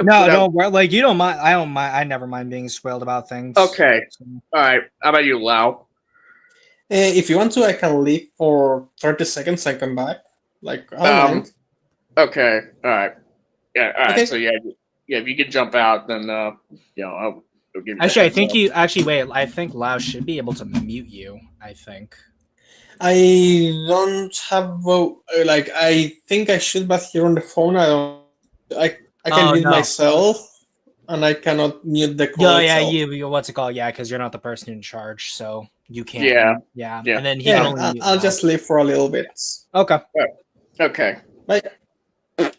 No, like you don't mind. I don't mind. I never mind being spoiled about things. Okay, all right. How about you, Lau? If you want to, I can leave for 30 seconds and come back. Like, I don't mind. Okay. All right. Yeah. All right. Okay. So yeah. If you could jump out, then I'll give you. Actually, I the think heads you actually wait. I think Lao should be able to mute you. I think. I don't have like I think I should, but here on the phone I don't. I can Oh mute no. myself, and I cannot mute the call Yeah, itself. what's it called? Yeah, because you're not the person in charge, so you can't. Yeah. Yeah. Yeah. And then he can Yeah, only mute I'll Lao. just leave for a little bit. Okay. Okay. Bye. See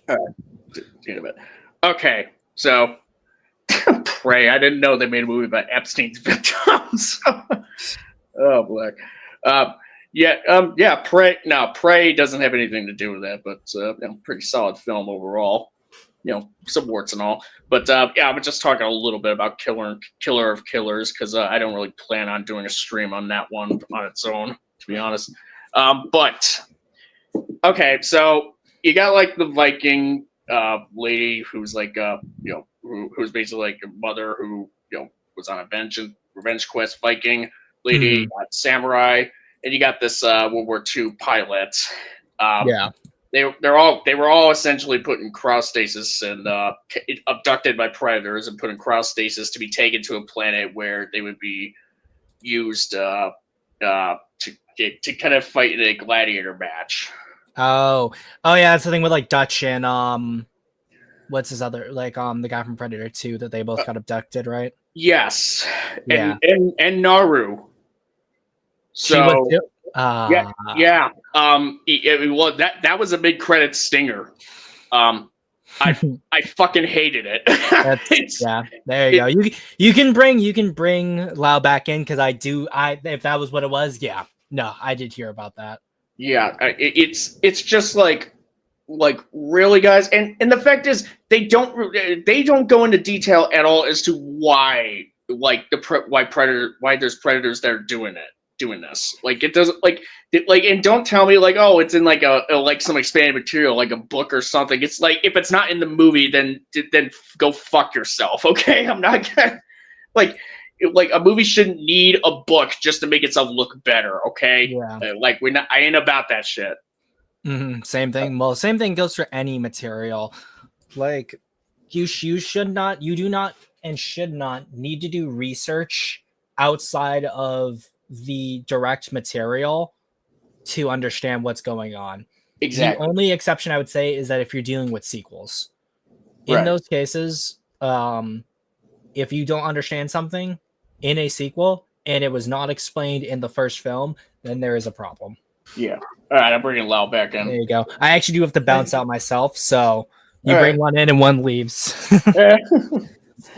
you in a bit. Okay. So, Prey. I didn't know they made a movie about Epstein's victims. Oh, black. Yeah. Prey. No, Prey doesn't have anything to do with that, but pretty solid film overall. Some warts and all. But yeah, I'm just talking a little bit about Killer of Killers because I don't really plan on doing a stream on that one on its own, to be honest. But okay, so you got like the Viking lady who's like who's basically like a mother who was on a revenge quest. Viking lady, samurai, and you got this World War II pilot. Yeah. They were all essentially put in cryostasis and abducted by predators and put in cryostasis to be taken to a planet where they would be used to kind of fight in a gladiator match. Oh yeah, that's the thing with like Dutch and what's his other the guy from Predator 2 that they both got abducted, right? Yes, Yeah. and Naru. She was So too? yeah. Well, that was a big credit stinger. I fucking hated it. Yeah, there you go. You can bring Lau back in because if that was what it was, yeah. No, I did hear about that. Yeah, it's just like really, guys, and the fact is they don't go into detail at all as to why why there's predators that are doing this. Like it doesn't and don't tell me like, oh, it's in like a like some expanded material like a book or something. It's like if it's not in the movie, then go fuck yourself. Okay, I'm not gonna like a movie shouldn't need a book just to make itself look better. Okay, Yeah. I ain't about that shit. Mm-hmm. Same thing. Well, same thing goes for any material. Like you do not and should not need to do research outside of the direct material to understand what's going on. Exactly. The only exception I would say is that if you're dealing with sequels. In those cases, if you don't understand something in a sequel and it was not explained in the first film, then there is a problem. Yeah. All right, I'm bringing Lau back in. There you go. I actually do have to bounce out myself, so you bring one in and one leaves.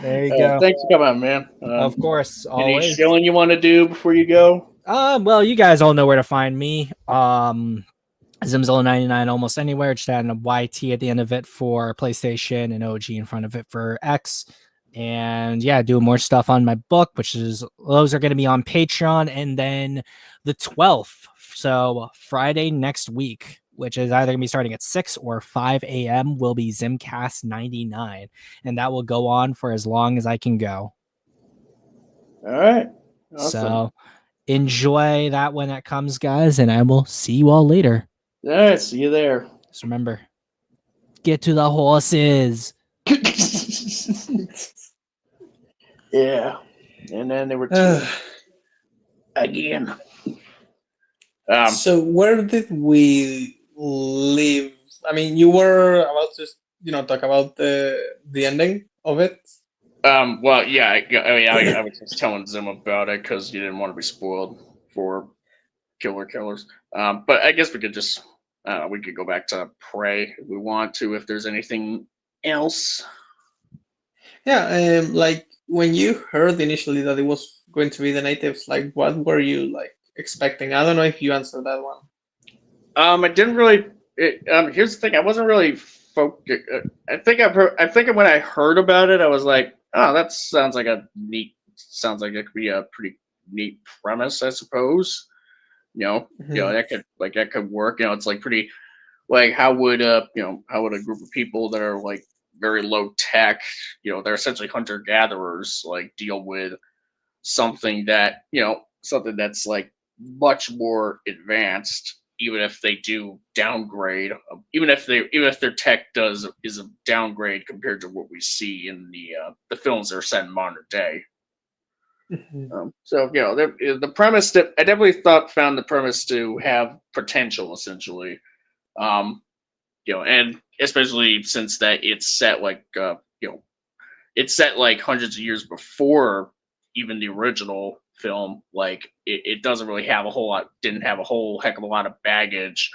There you go. Thanks for coming on, man. Of course, any always. shilling you want to do before you go? Well, you guys all know where to find me. Zimzilla99 almost anywhere. Just adding a YT at the end of it for PlayStation and OG in front of it for X. And yeah, doing more stuff on my book, those are going to be on Patreon. And then the 12th, so Friday next week, which is either going to be starting at 6 or 5 a.m., will be Zimcast 99. And that will go on for as long as I can go. All right. Awesome. So enjoy that when it comes, guys, and I will see you all later. All right, see you there. Just remember, get to the horses. Yeah. And then there were again. So where did we leave? I mean, you were about to, talk about the ending of it. Well, yeah. I was just telling Zim about it because you didn't want to be spoiled for Killers. But I guess we could just we could go back to Prey if we want to. If there's anything else. Yeah. Like when you heard initially that it was going to be the natives, like what were you like expecting? I don't know if you answered that one. I didn't really. Here's the thing. I wasn't really focused. I think when I heard about it, I was like, oh, that sounds like it could be a pretty neat premise, I suppose. That could work. It's like pretty. Like how would a group of people that are like very low tech, they're essentially hunter gatherers, like deal with something that's like much more advanced, even if they do downgrade, even if their tech is a downgrade compared to what we see in the films that are set in modern day. So the premise that I definitely found the premise to have potential, essentially. And especially since that it's set it's set like hundreds of years before even the original film. Like it doesn't really have didn't have a whole heck of a lot of baggage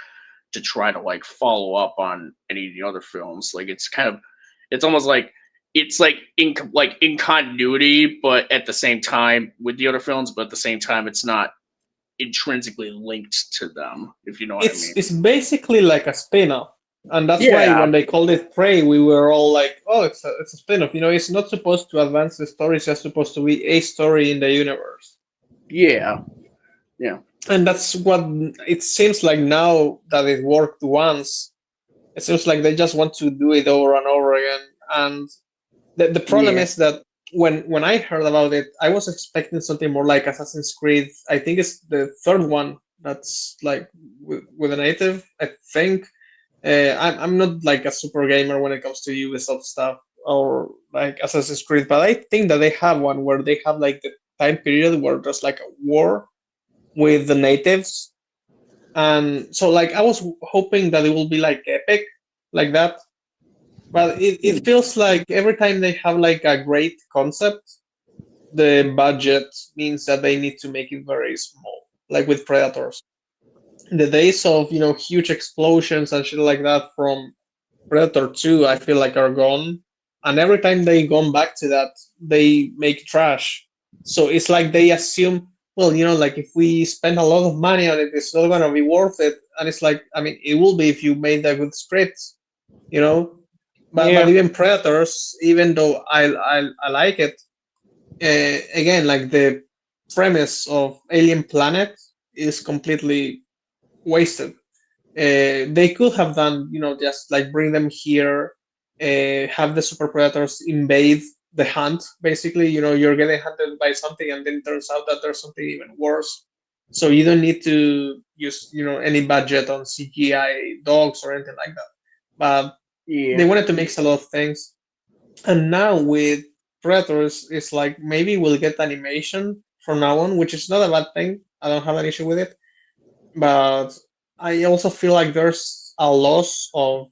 to try to like follow up on any of the other films. Like it's almost like it's like in continuity, but at the same time with the other films, but at the same time it's not intrinsically linked to them, if you know what I mean. It's basically like a spin-off. And that's why Yeah. when they called it Prey, we were all like, "Oh, it's a spin-off." It's not supposed to advance the story; it's just supposed to be a story in the universe. Yeah. And that's what it seems like now that it worked once. It seems like they just want to do it over and over again. And the problem is that when I heard about it, I was expecting something more like Assassin's Creed. I think it's the third one that's like with a native, I think. I'm not like a super gamer when it comes to Ubisoft stuff or like Assassin's Creed, but I think that they have one where they have like the time period where there's like a war with the natives, and so like I was hoping that it will be like epic, like that. But it feels like every time they have like a great concept, the budget means that they need to make it very small, like with Predators. The days of huge explosions and shit like that from Predator 2, I feel like are gone. And every time they gone back to that, they make trash. So it's like they assume, well, like if we spend a lot of money on it, it's not gonna be worth it. And it's like, I mean, it will be if you made a good script, you know. But even Predators, even though I like it, again, like the premise of Alien Planet is completely wasted. They could have done, just like bring them here, have the super predators invade the hunt. Basically, you're getting hunted by something, and then it turns out that there's something even worse. So you don't need to use, any budget on CGI dogs or anything like that. But they wanted to mix a lot of things, and now with Predators, it's like maybe we'll get animation from now on, which is not a bad thing. I don't have an issue with it, but I also feel like there's a loss of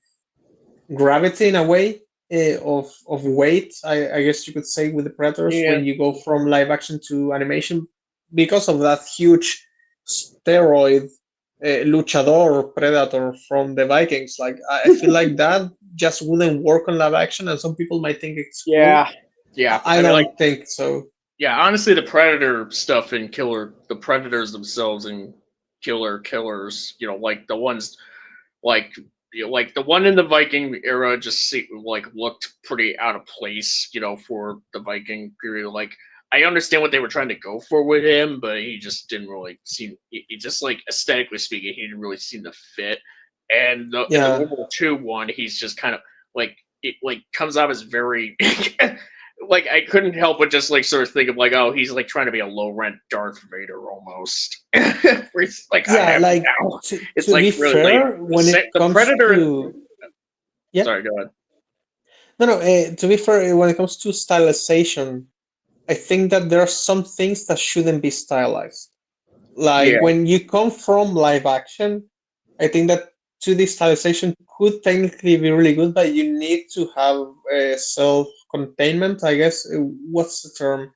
gravity in a way, of weight. I guess you could say with the Predators when you go from live action to animation because of that huge steroid luchador Predator from the Vikings. Like I feel like that just wouldn't work on live action, and some people might think it's cool. I don't think so. Yeah, honestly, the Predator stuff in the Predators themselves and killers, like the ones, like like the one in the Viking era, looked pretty out of place, for the Viking period. Like I understand what they were trying to go for with him, but he just didn't really seem. He just like aesthetically speaking, he didn't really seem to fit. And in the World War II one, he's just kind of like it comes out as very. Like I couldn't help but just like sort of think of like, oh, he's like trying to be a low rent Darth Vader almost. It's like it's like be really fair, when it comes Predator. Sorry, go ahead. No. To be fair, when it comes to stylization, I think that there are some things that shouldn't be stylized. Like when you come from live action, I think that 2D stylization could technically be really good, but you need to have self-containment, I guess. What's the term?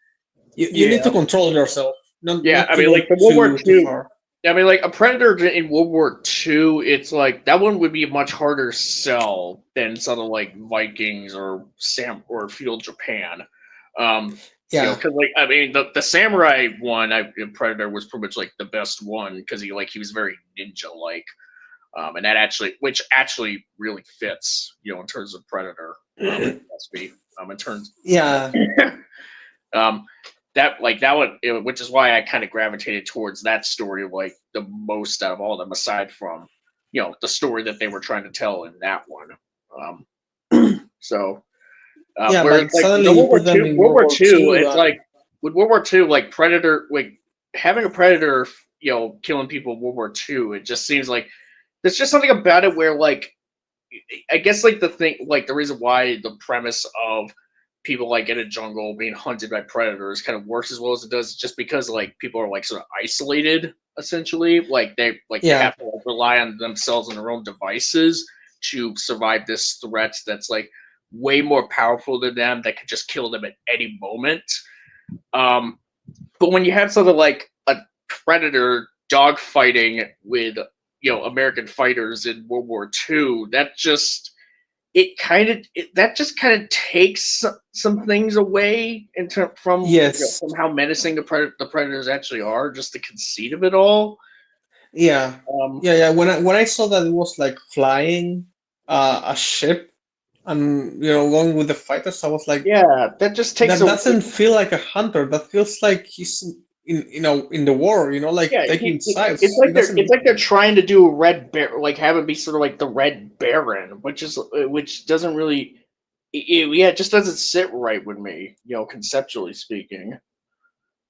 You need to control yourself. Not I mean, like the World War II. I mean, like a Predator in World War II, it's like that one would be a much harder sell than something like Vikings or Feudal Japan. Because like I mean, the samurai one, Predator was pretty much like the best one because he was very ninja like. And that which actually really fits, in terms of Predator. In terms, that one, which is why I kind of gravitated towards that story like the most out of all of them, aside from, the story that they were trying to tell in that one. Whereas like World War II, it's like with World War II, like Predator, like having a Predator killing people in World War II. It just seems like there's just something about it where like I guess like the reason why the premise of people like in a jungle being hunted by predators kind of works as well as it does, just because like people are like sort of isolated essentially, like they Yeah. have to like, rely on themselves and their own devices to survive this threat that's like way more powerful than them that could just kill them at any moment. Um, but when you have something like a predator dogfighting with American fighters in World War II, that just that just kind of takes some things away from Yes. from how menacing the predators actually are. Just the conceit of it all. Yeah. Um, Yeah. When I saw that it was like flying a ship and going with the fighters, I was like, yeah, that just takes that away. doesn't feel like a hunter. That feels like he's in the war. Like Yeah, taking it's sides. like It doesn't. they're trying to do a red bear, like have it be sort of like the Red Baron, which doesn't really, it just doesn't sit right with me, conceptually speaking.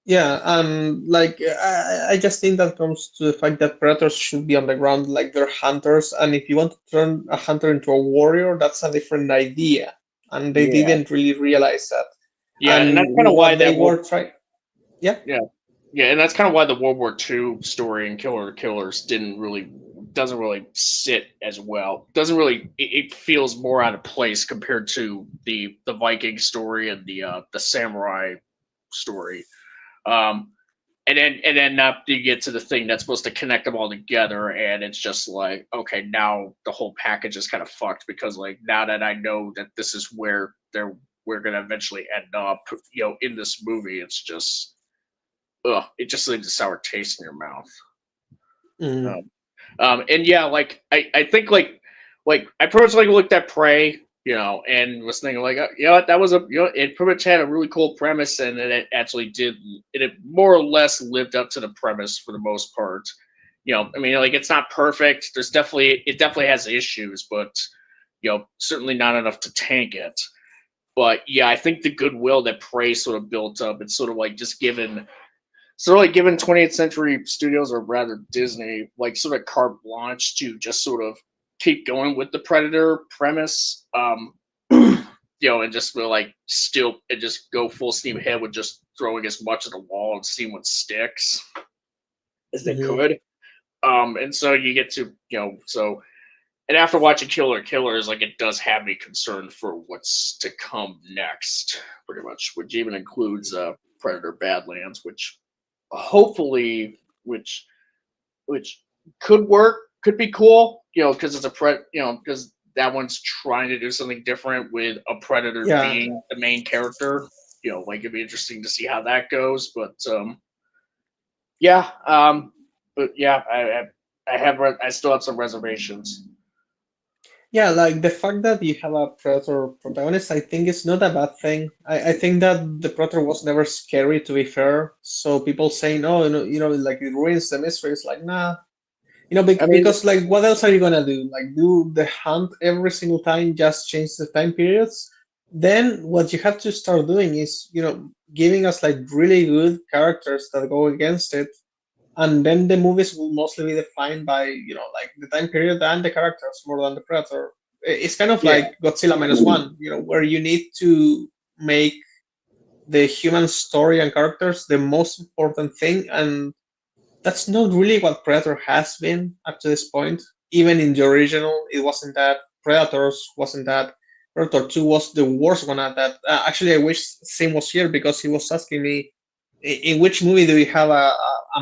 Yeah, and like I just think that comes to the fact that predators should be on the ground, like they're hunters, and if you want to turn a hunter into a warrior, that's a different idea, and they Yeah, didn't really realize that. yeah, and And that's kind of why what they were trying, yeah, yeah, yeah, and that's kind of why the World War II story and Killer Killers doesn't really sit as well. Doesn't really it feels more out of place compared to the Viking story and the samurai story. Um, and then now you get to the thing that's supposed to connect them all together, and it's just like, okay, now the whole package is kind of fucked because like now that I know that this is where we're gonna eventually end up, in this movie, it's just it just leaves a sour taste in your mouth. mm, Um, and yeah, like I think like I personally looked at Prey, and was thinking like, what, that was it pretty much had a really cool premise, and it actually it more or less lived up to the premise for the most part. I mean, like it's not perfect. It definitely has issues, but certainly not enough to tank it. But yeah, I think the goodwill that Prey sort of built up, it's sort of like just given 20th Century Studios, or rather Disney, like sort of carte blanche to just sort of keep going with the Predator premise, and just like still and just go full steam ahead with just throwing as much at the wall and seeing what sticks as they mhm. could. And so you get to and after watching Killer Killers, like it does have me concerned for what's to come next, pretty much, which even includes Predator Badlands, which hopefully which could work, could be cool, because it's because that one's trying to do something different with a predator Yeah, being the main character. Like it'd be interesting to see how that goes. But yeah, but yeah, I still have some reservations. yeah, like the fact that you have a predator protagonist, I think it's not a bad thing. I think that the predator was never scary, to be fair. So people saying, oh, like it ruins the mystery. It's like, nah, I mean, because like, what else are you gonna do? Like, do the hunt every single time, just change the time periods? Then what you have to start doing is, giving us like really good characters that go against it, and then the movies will mostly be defined by, like the time period and the characters more than the predator. It's kind of yeah, like Godzilla minus one, where you need to make the human story and characters the most important thing, and that's not really what Predator has been up to this point. Even in the original, it wasn't that. Predators wasn't that. Predator 2 was the worst one at that. Actually, I wish Sim was here because he was asking me, in which movie do we have a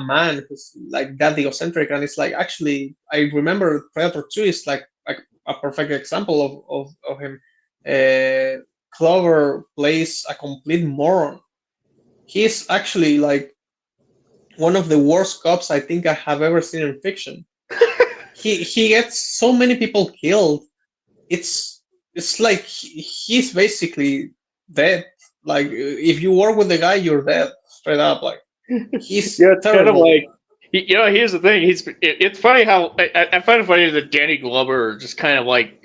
man who's like that egocentric? And it's like, actually, I remember Predator 2 is like a perfect example of him. Clover plays a complete moron. He's actually like one of the worst cops I think I have ever seen in fiction. He gets so many people killed. It's it's like he's basically dead. Like if you work with the guy, you're dead straight up. Like he's yeah, it's kind of terrible. like here's the thing. It's funny how I find it funny that Danny Glover just kind of like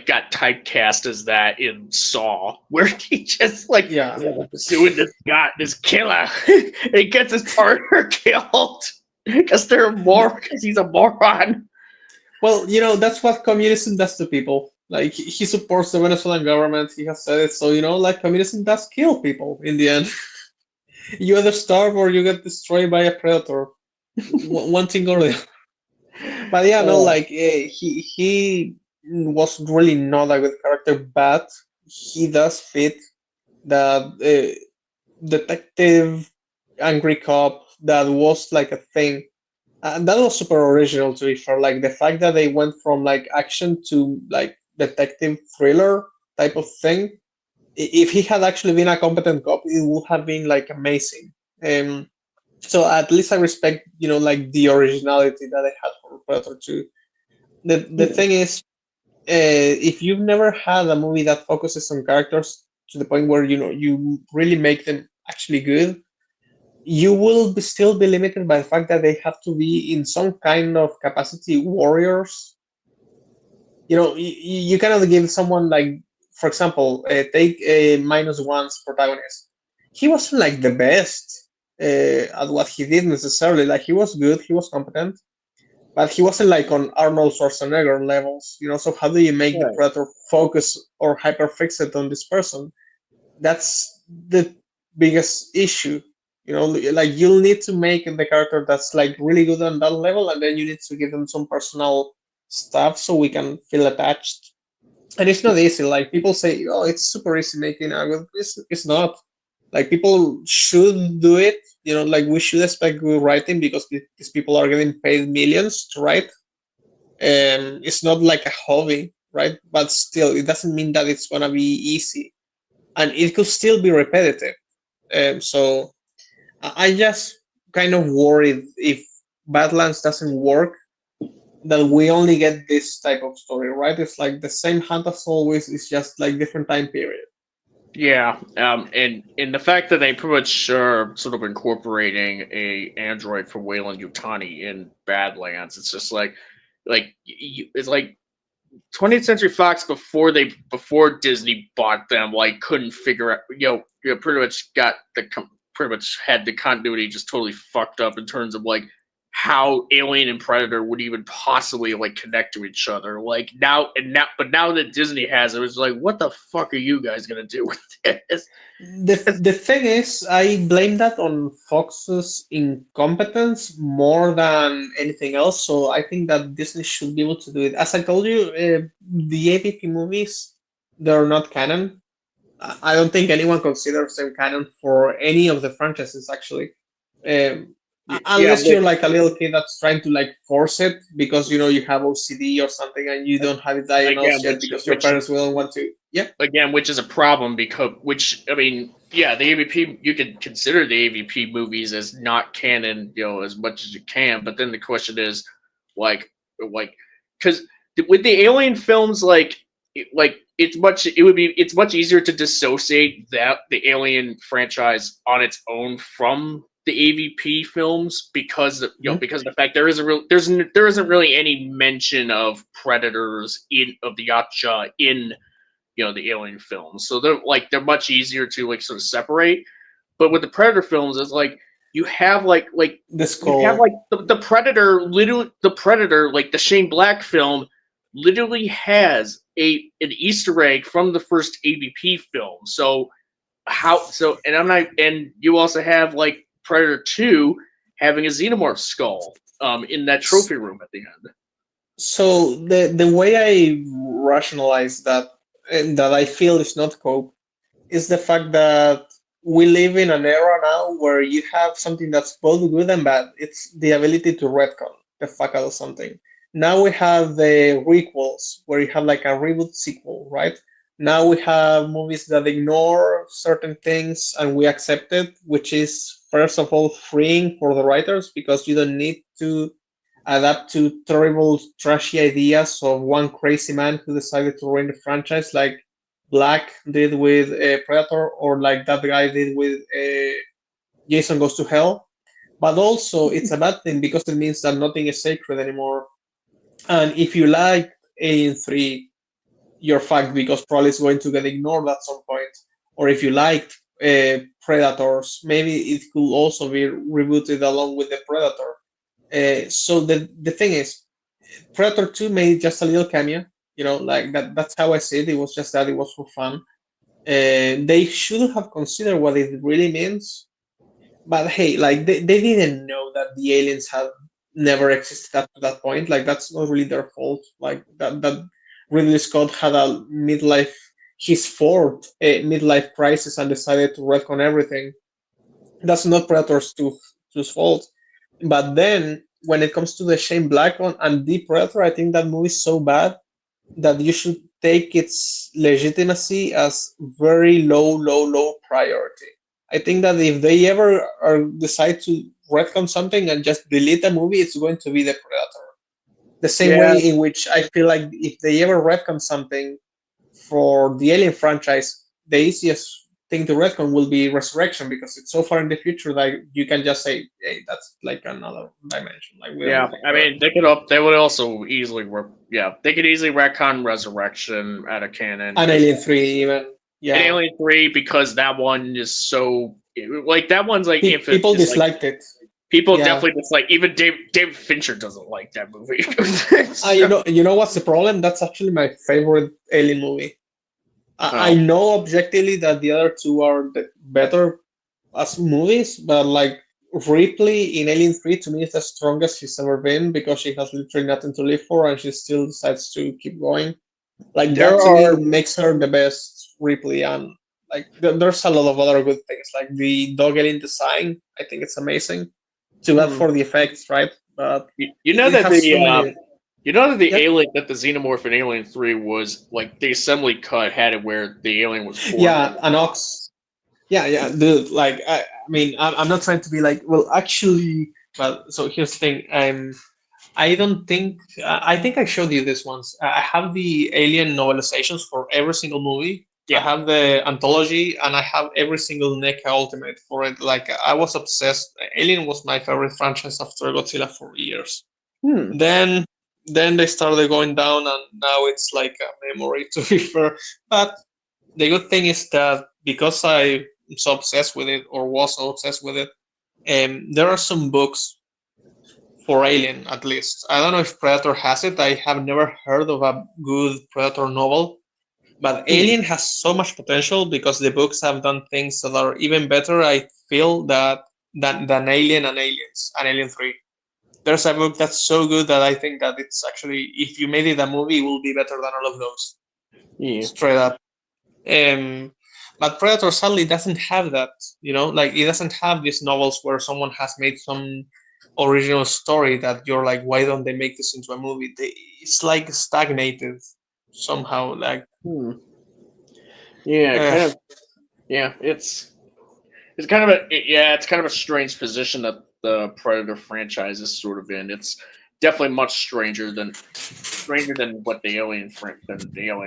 got typecast as that in Saw, where he just like Yeah, pursuing this killer, and he gets his partner killed. Because because he's a moron. Well, that's what communism does to people. Like he supports the Venezuelan government. He has said it. So like communism does kill people in the end. You either starve or you get destroyed by a predator. One thing or the other. But yeah, no, like he was really not a good character, but he does fit that detective angry cop that was like a thing. And that was super original to be fair. Like the fact that they went from like action to like detective thriller type of thing. If he had actually been a competent cop, it would have been like amazing. So at least I respect, like the originality that they had for Predator 2. The thing is, if you've never had a movie that focuses on characters to the point where you really make them actually good, you will still be limited by the fact that they have to be in some kind of capacity warriors. You cannot give someone like, for example, take a minus one's protagonist. He wasn't like the best at what he did necessarily. Like he was good, he was competent, but he wasn't like on Arnold Schwarzenegger levels. So how do you make the Right. predator focus or hyperfixate on this person? That's the biggest issue. Like you'll need to make the character that's like really good on that level, and then you need to give them some personal stuff so we can feel attached. And it's not easy. Like people say, oh, it's super easy making a good. It's not. Like people should do it. Like we should expect good writing because these people are getting paid millions to write. It's not like a hobby, right? But still, it doesn't mean that it's gonna be easy, and it could still be repetitive. So I just kind of worried if Badlands doesn't work, that we only get this type of story, right? It's like the same hunt as always. It's just like different time period. Yeah, and the fact that they pretty much are sort of incorporating a android from Wayland Yutani in Badlands, it's just it's like 20th Century Fox before Disney bought them, like couldn't figure out, pretty much pretty much had the continuity just totally fucked up in terms of like how Alien and Predator would even possibly like connect to each other. Like but now that Disney has it, it's like, what the fuck are you guys gonna do with this? The thing is, I blame that on Fox's incompetence more than anything else. So I think that Disney should be able to do it. As I told you, the AVP movies, they're not canon. I don't think anyone considers them canon for any of the franchises, actually. Um, Yeah, unless you're like a little kid that's trying to like force it because you have OCD or something and you don't have it again, diagnosed yet because your parents will want to. Yeah. again, which is a problem because I mean, yeah, the AVP, you can consider the AVP movies as not canon, as much as you can. But then the question is, like, because with the Alien films, it's much easier to dissociate the Alien franchise on its own from the AVP films because because of the fact there isn't really any mention of predators of the Yacha in the Alien films, so they're much easier to like sort of separate. But with the Predator films, it's like you have The skull. the Predator, literally the Predator, like the Shane Black film, literally has an Easter egg from the first AVP film. And you also have like Predator 2 having a xenomorph skull in that trophy room at the end. So the way I rationalize that, and that I feel is not cope, is the fact that we live in an era now where you have something that's both good and bad. It's the ability to retcon the fuck out of something. Now we have the requels where you have like a reboot sequel, right? Now we have movies that ignore certain things and we accept it, which is first of all freeing for the writers because you don't need to adapt to terrible, trashy ideas of one crazy man who decided to ruin the franchise, like Black did with Predator, or like that guy did with Jason Goes to Hell. But also, it's a bad thing because it means that nothing is sacred anymore. And if you like Alien 3, you're fucked because probably it's going to get ignored at some point. Or if you liked Predators, maybe it could also be rebooted along with the Predator. So the thing is, Predator 2 made just a little cameo. Like that. That's how I see it. It was just that it was for fun. They should have considered what it really means. But hey, like they didn't know that the aliens had never existed up to that point. Like that's not really their fault. Like that Ridley Scott had a midlife, his fourth midlife crisis, and decided to retcon everything. That's not Predator's two's fault. But then when it comes to the Shane Black one and the Predator, I think that movie is so bad that you should take its legitimacy as very low, low, low priority. I think that if they ever decide to retcon something and just delete a movie, it's going to be the Predator. The same Yeah. way in which I feel like if they ever retcon something for the Alien franchise, the easiest thing to retcon will be Resurrection because it's so far in the future that you can just say, "Hey, that's like another dimension." Like we don't Yeah, really I care. mean, they would also easily, they could easily retcon Resurrection out of canon. And Alien 3 even. Yeah. And Alien 3, because that one is so, like, that one's like, if it People is, like, disliked it. people Yeah. definitely dislike, even David Fincher doesn't like that movie. You know what's the problem? That's actually my favorite Alien movie. I Oh. know objectively that the other two are better as movies, but like Ripley in Alien 3 to me is the strongest she's ever been because she has literally nothing to live for and she still decides to keep going. Like There that to me are- makes her the best Ripley, and like there's a lot of other good things like the dog alien design. I think it's amazing. Too bad for the effects, right? But You know it that has so many. you know that the Yeah. alien, that the xenomorph in Alien 3 was, like, the assembly cut had it where the alien was formed. Yeah, an ox. Yeah, dude. Like, I mean, I'm not trying to be like, well, actually, but so here's the thing. I don't think I think I showed you this once. I have the Alien novelizations for every single movie. I Yeah. have the anthology, and I have every single NECA Ultimate for it. Like, I was obsessed. Alien was my favorite franchise after Godzilla for years. Then they started going down, and now it's like a memory to be fair. But the good thing is that because I'm so obsessed with it, or was so obsessed with it, there are some books for Alien, at least. I don't know if Predator has it. I have never heard of a good Predator novel, but Alien has so much potential because the books have done things that are even better. I feel than Alien and Aliens and Alien 3. There's a book that's so good that I think that it's actually, if you made it a movie, it will be better than all of those. Yeah. Straight up. But Predator sadly doesn't have that, like it doesn't have these novels where someone has made some original story that you're like, why don't they make this into a movie? It's like stagnated somehow. Like, Yeah, uh, kind of. Yeah, it's kind of it's kind of a strange position that the Predator franchise is sort of in. It's definitely much stranger than what the Alien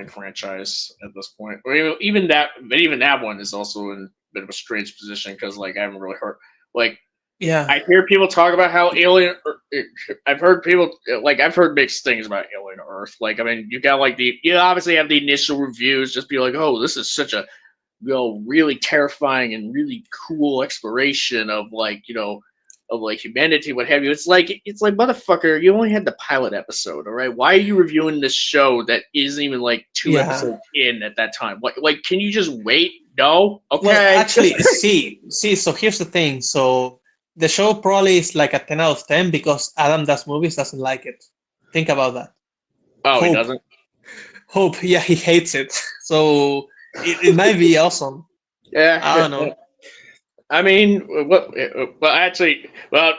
franchise at this point. Or even that, but even that one is also in a bit of a strange position because, like, I haven't really heard, like, yeah, I hear people talk about how I've heard mixed things about Alien Earth. Like, I mean, you obviously have the initial reviews, just be like, oh, this is such a, really terrifying and really cool exploration of, like, of, like, humanity, what have you. It's like motherfucker, you only had the pilot episode, all right? Why are you reviewing this show that isn't even like two Yeah. episodes in at that time? Like, can you just wait? No, okay. Well, actually, see. So here's the thing. So the show probably is like a 10 out of 10 because Adam does movies doesn't like it. Think about that. Oh, he Hope. doesn't. Hope, yeah, he hates it. So it might be awesome. Yeah, I don't know. I mean,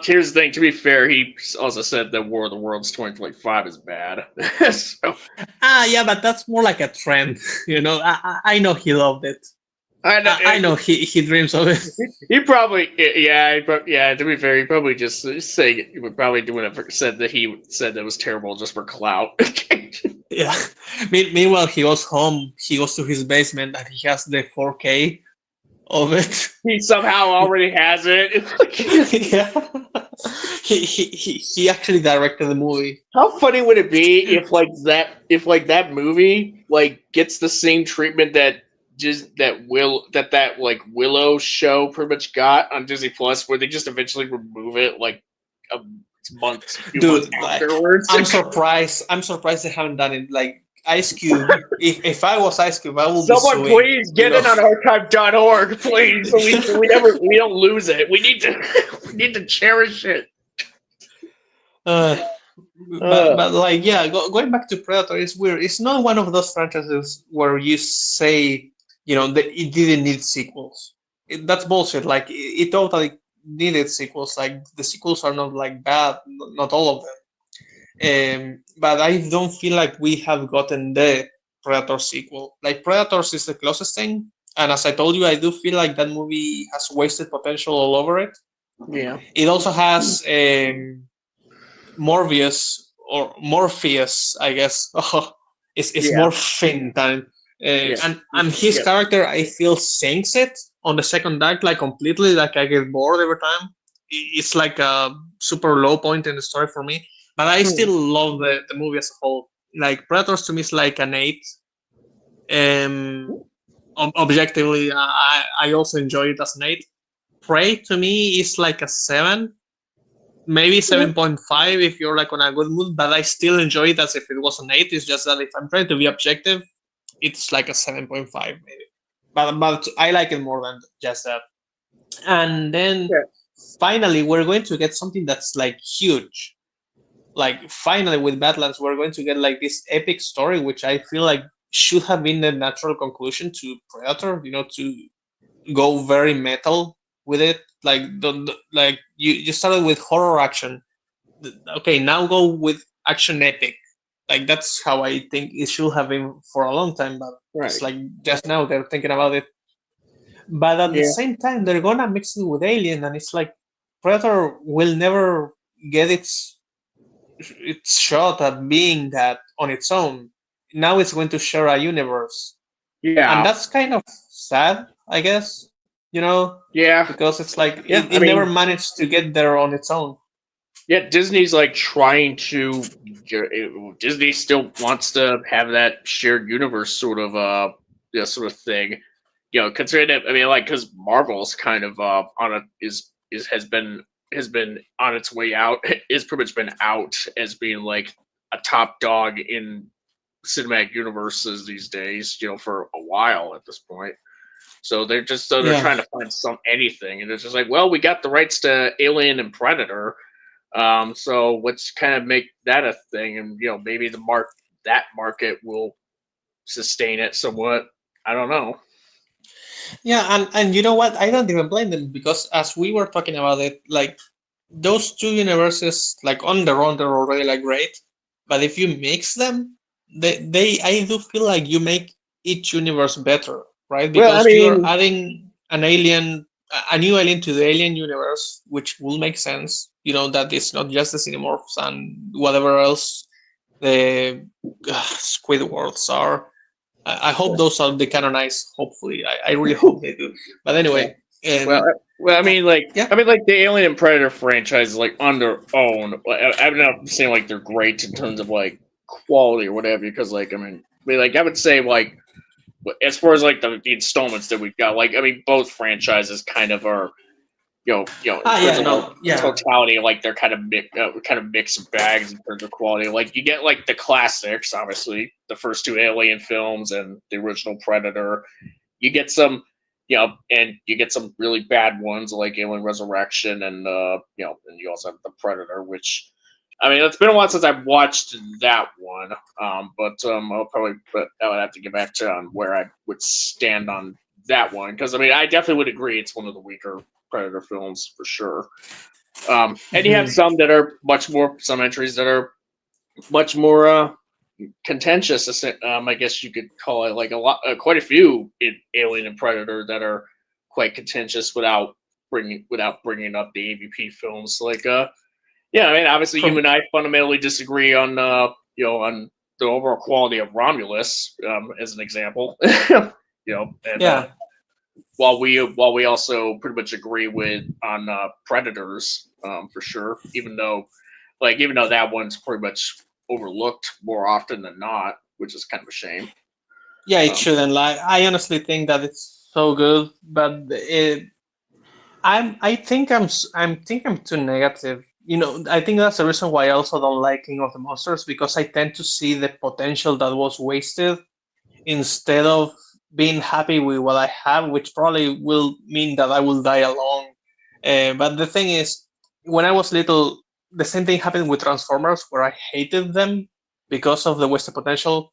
here's the thing. To be fair, he also said that War of the Worlds 2025 is bad. So, Yeah, but that's more like a trend. I know he loved it. I know he dreams of it. He probably, to be fair, he probably just saying it. He would probably do whatever said that he said that was terrible just for clout. Yeah. Meanwhile, he goes home. He goes to his basement and he has the 4K of it. He somehow already has it. Yeah. He actually directed the movie. How funny would it be if that movie gets the same treatment that Willow show pretty much got on Disney Plus, where they just eventually remove it months, few Dude, months afterwards. I'm surprised they haven't done it. Like Ice Cube. If I was Ice Cube, I would be Someone suing. please get it on archive.org, please, so we don't lose it. We need to cherish it. But like yeah, going back to Predator, it's weird. It's not one of those franchises where you say that it didn't need sequels. That's bullshit. Like it totally needed sequels. Like the sequels are not like bad, not all of them. But I don't feel like we have gotten the Predator sequel. Like Predators is the closest thing, and as I told you, I do feel like that movie has wasted potential all over it. Yeah. It also has Morpheus, I guess. It's Yeah. more Finn time, and his character I feel sinks it on the second act like completely. Like I get bored every time. It's like a super low point in the story for me. But I still love the movie as a whole. Like Predators to me is like an 8. Objectively, I also enjoy it as an 8. Prey to me is like a 7, maybe 7.5 if you're like on a good mood, but I still enjoy it as if it was an 8. It's just that if I'm trying to be objective, it's like a 7.5 maybe. But I like it more than just that. And then finally, we're going to get something that's like huge. Like finally with Badlands, we're going to get like this epic story, which I feel like should have been the natural conclusion to Predator. To go very metal with it. Like like you started with horror action. Okay, now go with action epic. Like that's how I think it should have been for a long time. But it's like just now they're thinking about it. But at the same time, they're gonna mix it with Alien, and it's like Predator will never get its shot at being that on its own. Now it's going to share a universe. Yeah. And that's kind of sad, I guess. Yeah. Because it's like it never managed to get there on its own. Yeah, Disney's like trying to. Disney still wants to have that shared universe sort of thing. Considering that, I mean, like, because Marvel's kind of on a has been on its way out. Is pretty much been out as being like a top dog in cinematic universes these days. For a while at this point. So they're trying to find anything, and it's just like, well, we got the rights to Alien and Predator. So let's kind of make that a thing, and maybe that market will sustain it somewhat. I don't know. Yeah, and you know what? I don't even blame them because as we were talking about it, like those two universes, like on their own, they're already like great. But if you mix them, I do feel like you make each universe better, right? Because you're adding a new alien to the Alien universe, which will make sense. That it's not just the Xenomorphs and whatever else the Squid Worlds are. I hope those are decanonized. Hopefully, I really hope they do. But anyway, well, I mean, like the Alien and Predator franchise, like on their own, I'm not saying like they're great in terms of like quality or whatever, because like I would say like as far as like the installments that we've got, like both franchises kind of are. Totality, like they're kind of mixed bags in terms of quality. Like you get like the classics, obviously, the first two Alien films and the original Predator. You get some, and you get some really bad ones like Alien Resurrection, and and you also have the Predator, which, it's been a while since I've watched that one. But I would have to get back to on where I would stand on that one, because I definitely would agree it's one of the weaker Predator films for sure. And you have some that are some entries that are much more contentious. I guess you could call it like quite a few in Alien and Predator that are quite contentious without bringing up the AVP films. Like, obviously you and I fundamentally disagree on on the overall quality of Romulus, as an example. While we also pretty much agree on Predators, for sure, even though that one's pretty much overlooked more often than not, which is kind of a shame. Yeah, it shouldn't. Like, I honestly think that it's so good, but I think I'm too negative I think that's the reason why I also don't like King of the Monsters, because I tend to see the potential that was wasted instead of being happy with what I have, which probably will mean that I will die alone. But the thing is, when I was little, the same thing happened with Transformers, where I hated them because of the wasted potential.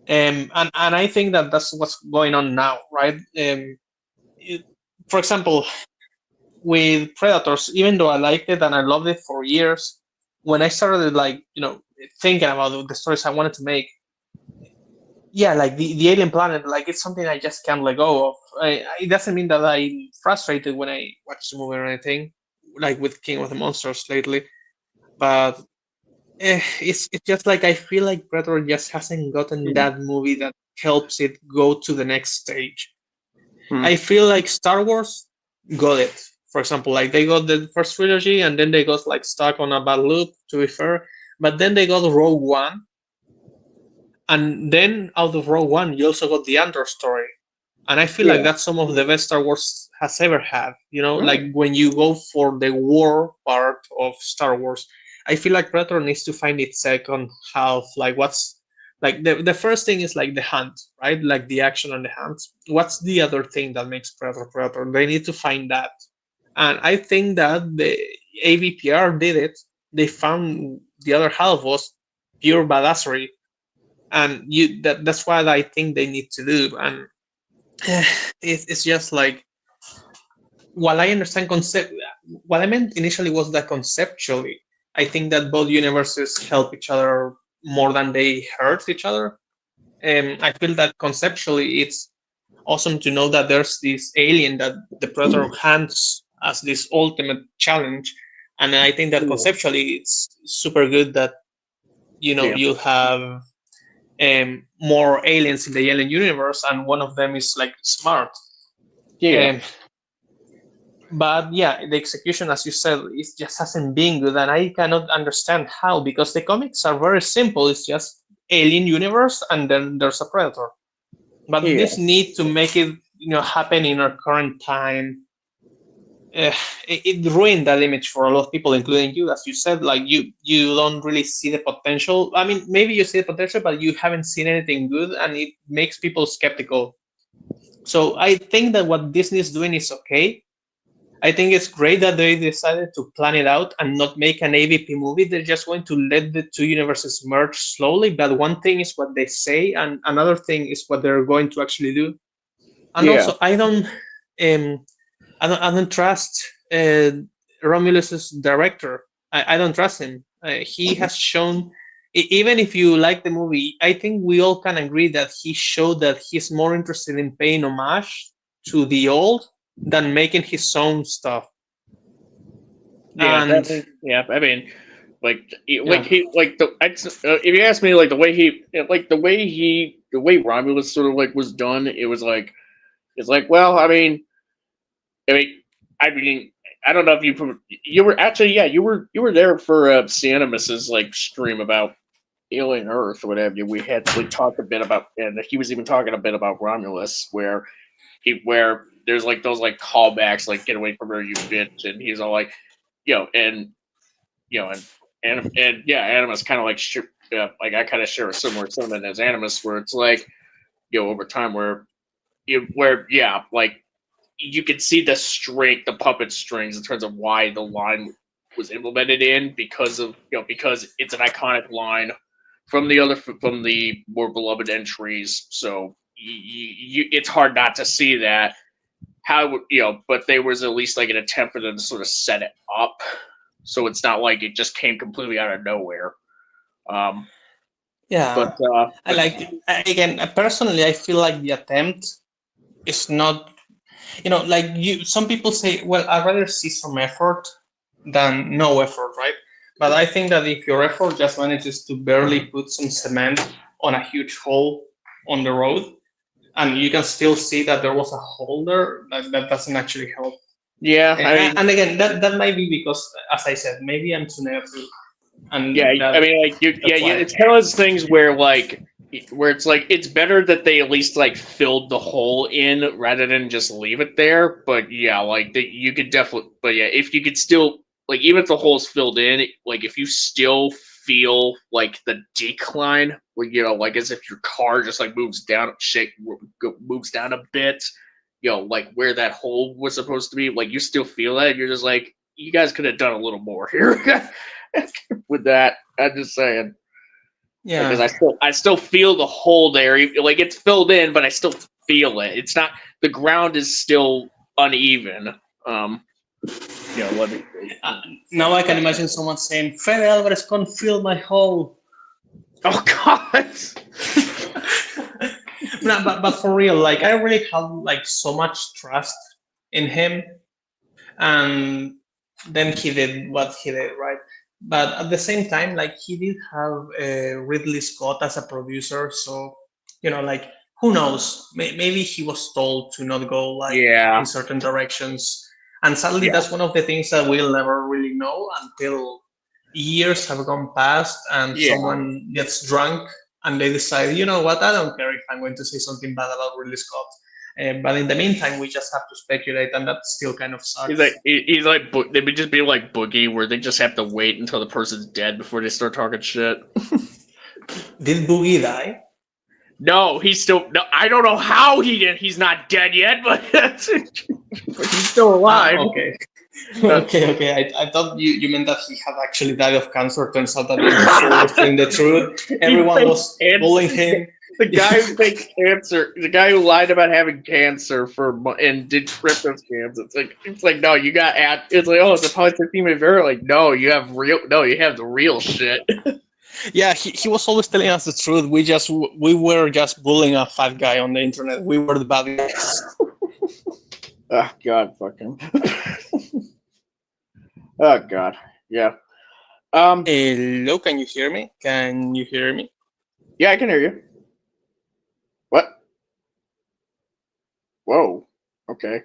And I think that that's what's going on now, right? For example, with Predators, even though I liked it and I loved it for years, when I started thinking about the stories I wanted to make, yeah, like the alien planet, like it's something I just can't let go of. It doesn't mean that I'm frustrated when I watch the movie or anything, like with King of the Monsters lately, but it's just like I feel like Predator just hasn't gotten that movie that helps it go to the next stage. I feel like Star Wars got it. For example, like they got the first trilogy and then they got like stuck on a bad loop, to be fair. But then they got Rogue One, and then out of Rogue One, you also got the Andor story. And I feel like that's some of the best Star Wars has ever had. Like when you go for the war part of Star Wars, I feel like Predator needs to find its second half. Like what's like the first thing is like the hunt, right? Like the action on the hunt. What's the other thing that makes Predator Predator? They need to find that. And I think that the AVPR did it. They found the other half was pure badassery, and that's what I think they need to do. And it's just like, while I understand what I meant initially was that conceptually, I think that both universes help each other more than they hurt each other. I feel that conceptually, it's awesome to know that there's this alien that the Predator hunts as this ultimate challenge, and I think that conceptually, it's super good that you have more aliens in the alien universe, and one of them is like smart. But yeah, the execution, as you said, it just hasn't been good, and I cannot understand how, because the comics are very simple. It's just alien universe, and then there's a predator. But this need to make it, happen in our current time. It ruined that image for a lot of people, including you, as you said. Like you don't really see the potential. I mean, maybe you see the potential, but you haven't seen anything good, and it makes people skeptical. So I think that what Disney is doing is okay. I think it's great that they decided to plan it out and not make an AVP movie. They're just going to let the two universes merge slowly. But one thing is what they say, and another thing is what they're going to actually do. And also, I don't trust Romulus's director. I don't trust him. He has shown, even if you like the movie, I think we all can agree that he showed that he's more interested in paying homage to the old than making his own stuff. I mean, if you ask me, like the way Romulus sort of like was done, it was like, it's like, well, I mean, I don't know if you were actually, you were there for Cinemus's like stream about Alien Earth or whatever. We talked a bit about, and he was even talking a bit about Romulus, where there's like those like callbacks, like get away from her, you bitch, and he's all like, and Animus kind of like like I kind of share a similar sentiment as Animus, where it's like, over time where like you can see the puppet strings in terms of why the line was implemented in, because it's an iconic line from the more beloved entries. So it's hard not to see that. But there was at least like an attempt for them to sort of set it up, so it's not like it just came completely out of nowhere. I like, again, personally, I feel like the attempt is not, like some people say, well, I'd rather see some effort than no effort, right? But I think that if your effort just manages to barely put some cement on a huge hole on the road, and you can still see that there was a hole there, that doesn't actually help. Yeah, and again, that might be because, as I said, maybe I'm too negative. And it's kind of those things where it's like it's better that they at least like filled the hole in rather than just leave it there. But you could definitely, if you could still like even if the hole's filled in, like if you still feel like the decline, like like as if your car just like moves down a bit, like where that hole was supposed to be, like you still feel that. You're just like, you guys could have done a little more here with that. I'm just saying. Yeah. Because I still feel the hole there. Like it's filled in, but I still feel it. It's not, the ground is still uneven. Let me see. Now I can imagine someone saying, Fede Alvarez can't fill my hole. Oh God. No, but for real, like I really have like so much trust in him, and then he did what he did, right? But at the same time, like he did have Ridley Scott as a producer, so like who knows? Maybe he was told to not go like in certain directions, and sadly, that's one of the things that we'll never really know until years have gone past and someone gets drunk and they decide, you know what, I don't care if I'm going to say something bad about Ridley Scott. But in the meantime, we just have to speculate, and that still kind of sucks. He's like they would just be like Boogie, where they just have to wait until the person's dead before they start talking shit. Did Boogie die? No, he's still. No, I don't know how he's not dead yet, but he's still alive. Okay. Okay. I thought you meant that he had actually died of cancer. Turns out that he was telling the truth. Everyone was bullying him. The guy who faked cancer, the guy who lied about having cancer and did crypto scams. It's like no, you got it's like, oh, it's a polycythemia vera. Like no, you have the real shit. Yeah, he was always telling us the truth. We were just bullying a fat guy on the internet. We were the bad guys. Oh God, fuck him. Oh God, yeah. Hello, can you hear me? Yeah, I can hear you. What? Whoa. Okay.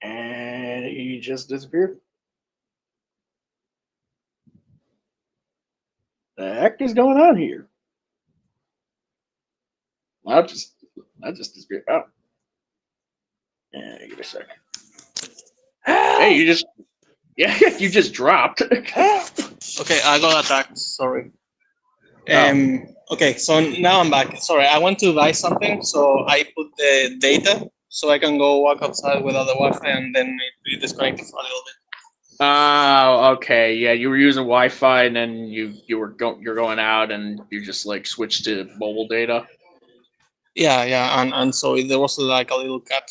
And he just disappeared. The heck is going on here? I just disappeared. Oh. Yeah, give it a second. Hey, you just dropped. Okay, I got attacked. Sorry. Okay, so now I'm back. Sorry, I went to buy something, so I put the data so I can go walk outside without the Wi-Fi, and then it disconnected for a little bit. Oh, okay. Yeah, you were using Wi-Fi, and then you're going out, and you just like switched to mobile data. Yeah, and so there was like a little cut.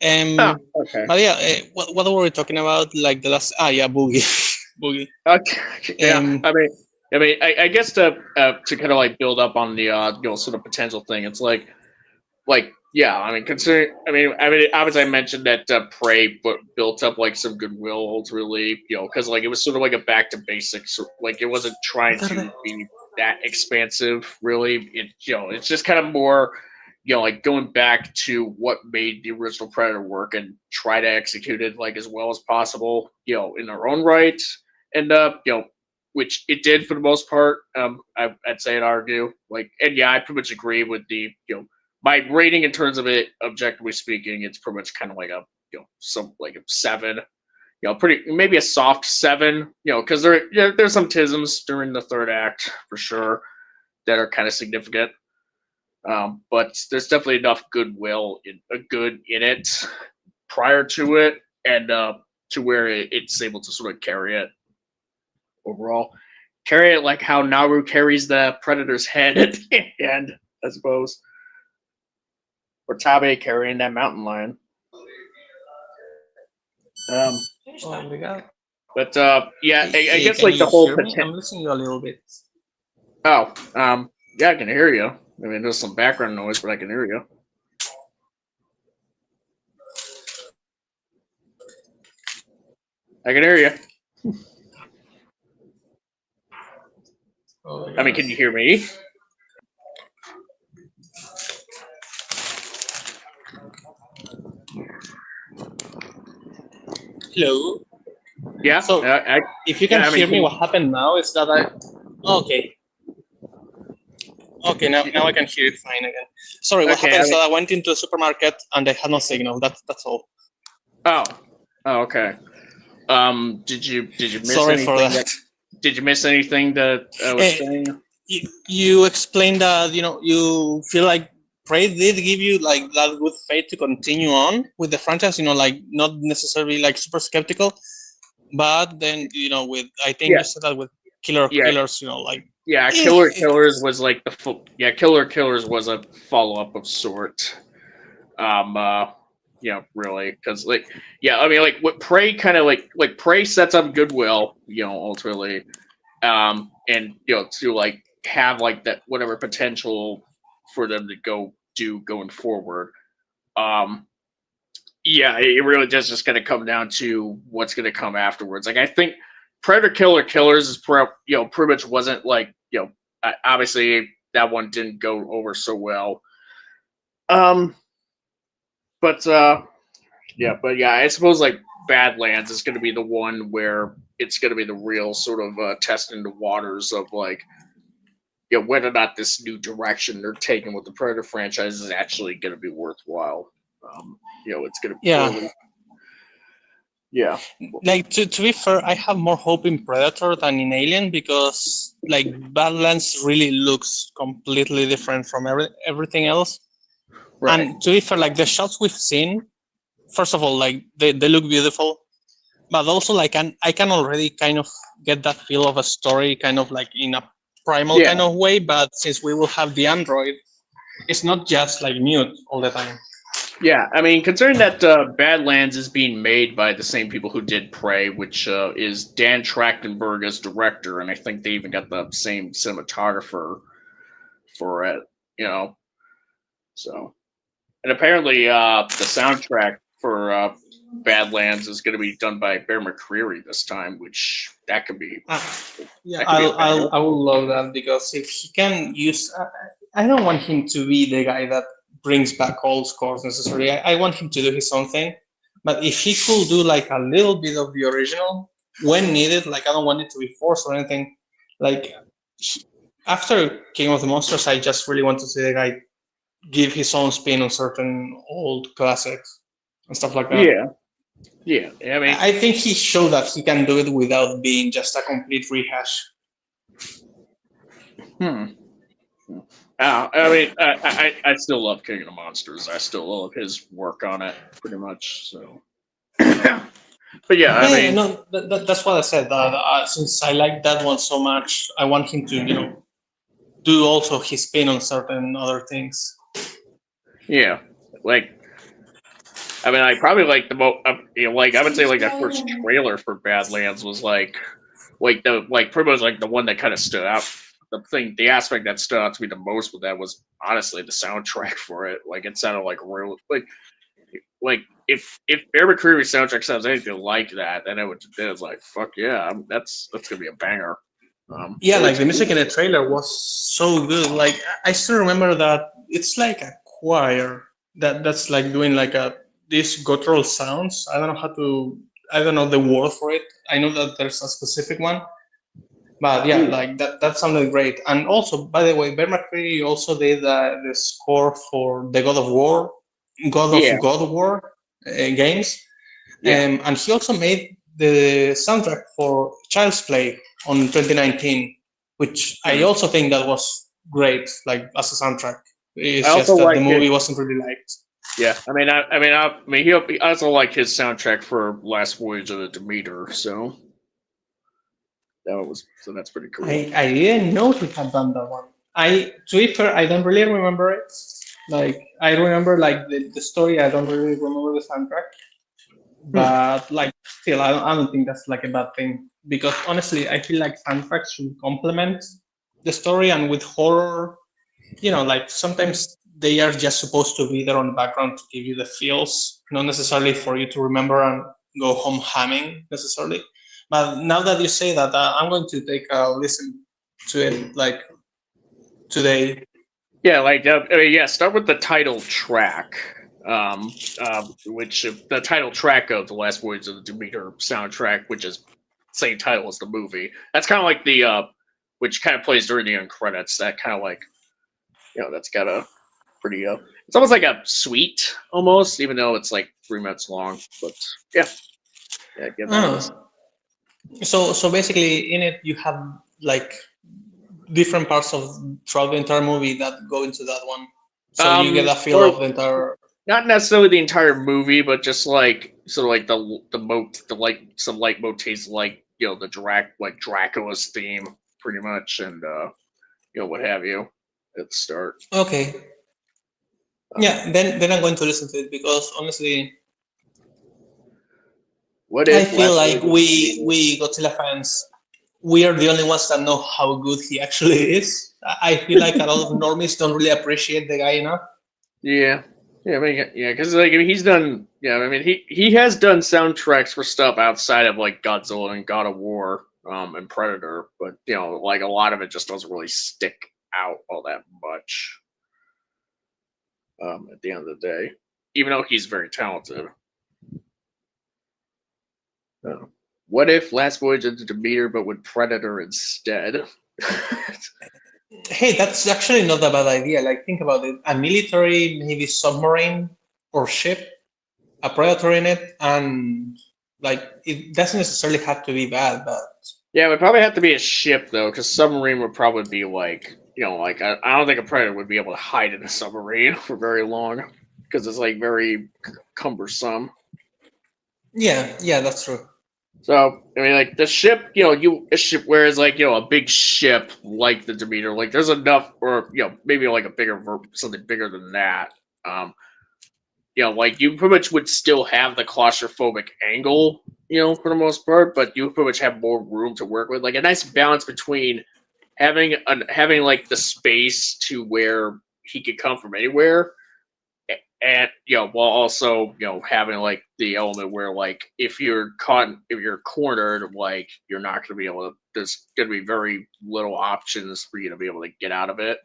Okay. But yeah, what were we talking about? Like the last? Boogie, Boogie. Okay. Yeah. I guess to kind of like build up on the sort of potential thing, it's like yeah. I mean, considering obviously I mentioned that Prey built up like some goodwill ultimately, because like it was sort of like a back to basics, like it wasn't trying to be that expansive really. It's just kind of more, like going back to what made the original Predator work and try to execute it like as well as possible, in their own right, and which it did for the most part. I'd say, and argue, like, and yeah, I pretty much agree with the my rating in terms of it, objectively speaking, it's pretty much kind of like a some like a 7, pretty maybe a soft 7, because there's some tisms during the third act for sure that are kind of significant. But there's definitely enough goodwill in it prior to it, and to where it's able to sort of carry it overall. Carry it like how Naru carries the Predator's head at the end, I suppose. Or Tabe carrying that mountain lion. But yeah, I guess like the whole potential. I'm listening to you a little bit. Oh, yeah, I can hear you. I mean, there's some background noise, but I can hear you. I can hear you. I mean, can you hear me? Hello. Yeah. So if you can hear me, what happened now is that okay. Okay, now I can hear it fine again. Sorry, what happened is that I went into the supermarket and they had no signal. That's all. Oh, okay. Did you miss Sorry anything? for that. Did you miss anything that I was saying? You explained that you feel like Prey did give you like that good faith to continue on with the franchise. Like not necessarily like super skeptical, but then with I think Yeah. you said that with Killer Yeah. Killers, like Killer Killers was like Killer Killers was a follow up of sort. Really, because I mean, like what Prey kind of like Prey sets up Goodwill, ultimately, and to like have like that whatever potential for them to go do going forward. It really just going to come down to what's going to come afterwards. Like I think Predator Killer Killers is pretty much wasn't like obviously that one didn't go over so well. But I suppose like Badlands is going to be the one where it's going to be the real sort of testing the waters of like whether or not this new direction they're taking with the Predator franchise is actually going to be worthwhile. It's going to be poorly. Yeah. Like to be fair, I have more hope in Predator than in Alien because like Badlands really looks completely different from everything else. Right. And to be fair, like the shots we've seen, first of all, like they look beautiful, but also like I can already kind of get that feel of a story, kind of like in a primal kind of way. But since we will have the android, it's not just like mute all the time. Yeah, I mean, considering that Badlands is being made by the same people who did Prey, which is Dan Trachtenberg as director, and I think they even got the same cinematographer for it, So, and apparently the soundtrack for Badlands is going to be done by Bear McCreary this time, which that could be. I will love that because if he can use, I don't want him to be the guy that brings back old scores necessarily. I want him to do his own thing, but if he could do like a little bit of the original when needed, like I don't want it to be forced or anything. Like after King of the Monsters, I just really want to see the guy give his own spin on certain old classics and stuff like that. Yeah. I mean, I think he showed that he can do it without being just a complete rehash. I mean, I still love King of the Monsters. I still love his work on it, pretty much. So, but yeah, I mean, no, that's what I said. Since I like that one so much, I want him to, do also his spin on certain other things. Yeah, like, I mean, I probably like the most, like I would say, like that first trailer for Badlands was like pretty much like the one that kind of stood out. The aspect that stood out to me the most with that was honestly the soundtrack for it. Like it sounded like real, like if Bear McCreary's soundtrack sounds anything like that, then it was like fuck yeah, that's gonna be a banger. Like the music in the trailer was so good. Like I still remember that it's like a choir that's like doing like these guttural sounds. I don't know the word for it. I know that there's a specific one. But yeah, like that sounded great. And also, by the way, Bear McCreary also did the score for the God of War games. And he also made the soundtrack for Child's Play on 2019, which I also think that was great, like as a soundtrack. It's just that the movie wasn't really liked. Yeah, I mean, he also liked his soundtrack for Last Voyage of the Demeter, so that's pretty cool. I didn't know he had done that one. To be fair, I don't really remember it. Like I remember like the story. I don't really remember the soundtrack. But like still, I don't think that's like a bad thing because honestly, I feel like soundtracks should complement the story, and with horror, like sometimes they are just supposed to be there on the background to give you the feels, not necessarily for you to remember and go home humming necessarily. But now that you say that, I'm going to take a listen to it like today. Yeah, like start with the title track, which the title track of the Last Voyage of the Demeter soundtrack, which is same title as the movie. That's kind of like the which kind of plays during the end credits. That kind of like, that's got a pretty it's almost like a suite almost, even though it's like 3 minutes long. But yeah. Yeah, give that a listen. So basically, in it you have like different parts of throughout the entire movie that go into that one. So you get a feel of the entire. Not necessarily the entire movie, but just like sort of like some light motifs, like the Dracula's theme, pretty much, and what have you at the start. Okay. Yeah, then I'm going to listen to it because honestly, What I if feel Last like Voyage we Godzilla fans, we are the only ones that know how good he actually is. I feel like a lot of normies don't really appreciate the guy enough. Yeah. Yeah, I mean, yeah, because he's done. Yeah, I mean, he has done soundtracks for stuff outside of like Godzilla and God of War, and Predator, but like a lot of it just doesn't really stick out all that much. At the end of the day, even though he's very talented. What if Last Voyage of the Demeter, but with Predator instead? Hey, that's actually not a bad idea. Like, think about it: a military, maybe submarine or ship, a predator in it, and like it doesn't necessarily have to be bad, but Yeah, it would probably have to be a ship though, because submarine would probably be like like I don't think a predator would be able to hide in a submarine for very long because it's like very cumbersome. yeah, that's true. So I mean, like the ship, a ship, whereas like a big ship like the Demeter, like there's enough, or maybe like a bigger something bigger than that. Like you pretty much would still have the claustrophobic angle, for the most part, but you pretty much have more room to work with, like a nice balance between having like the space to where he could come from anywhere, and while also having like the element where like if you're cornered, like you're not going to be able to. There's going to be very little options for you to be able to get out of it.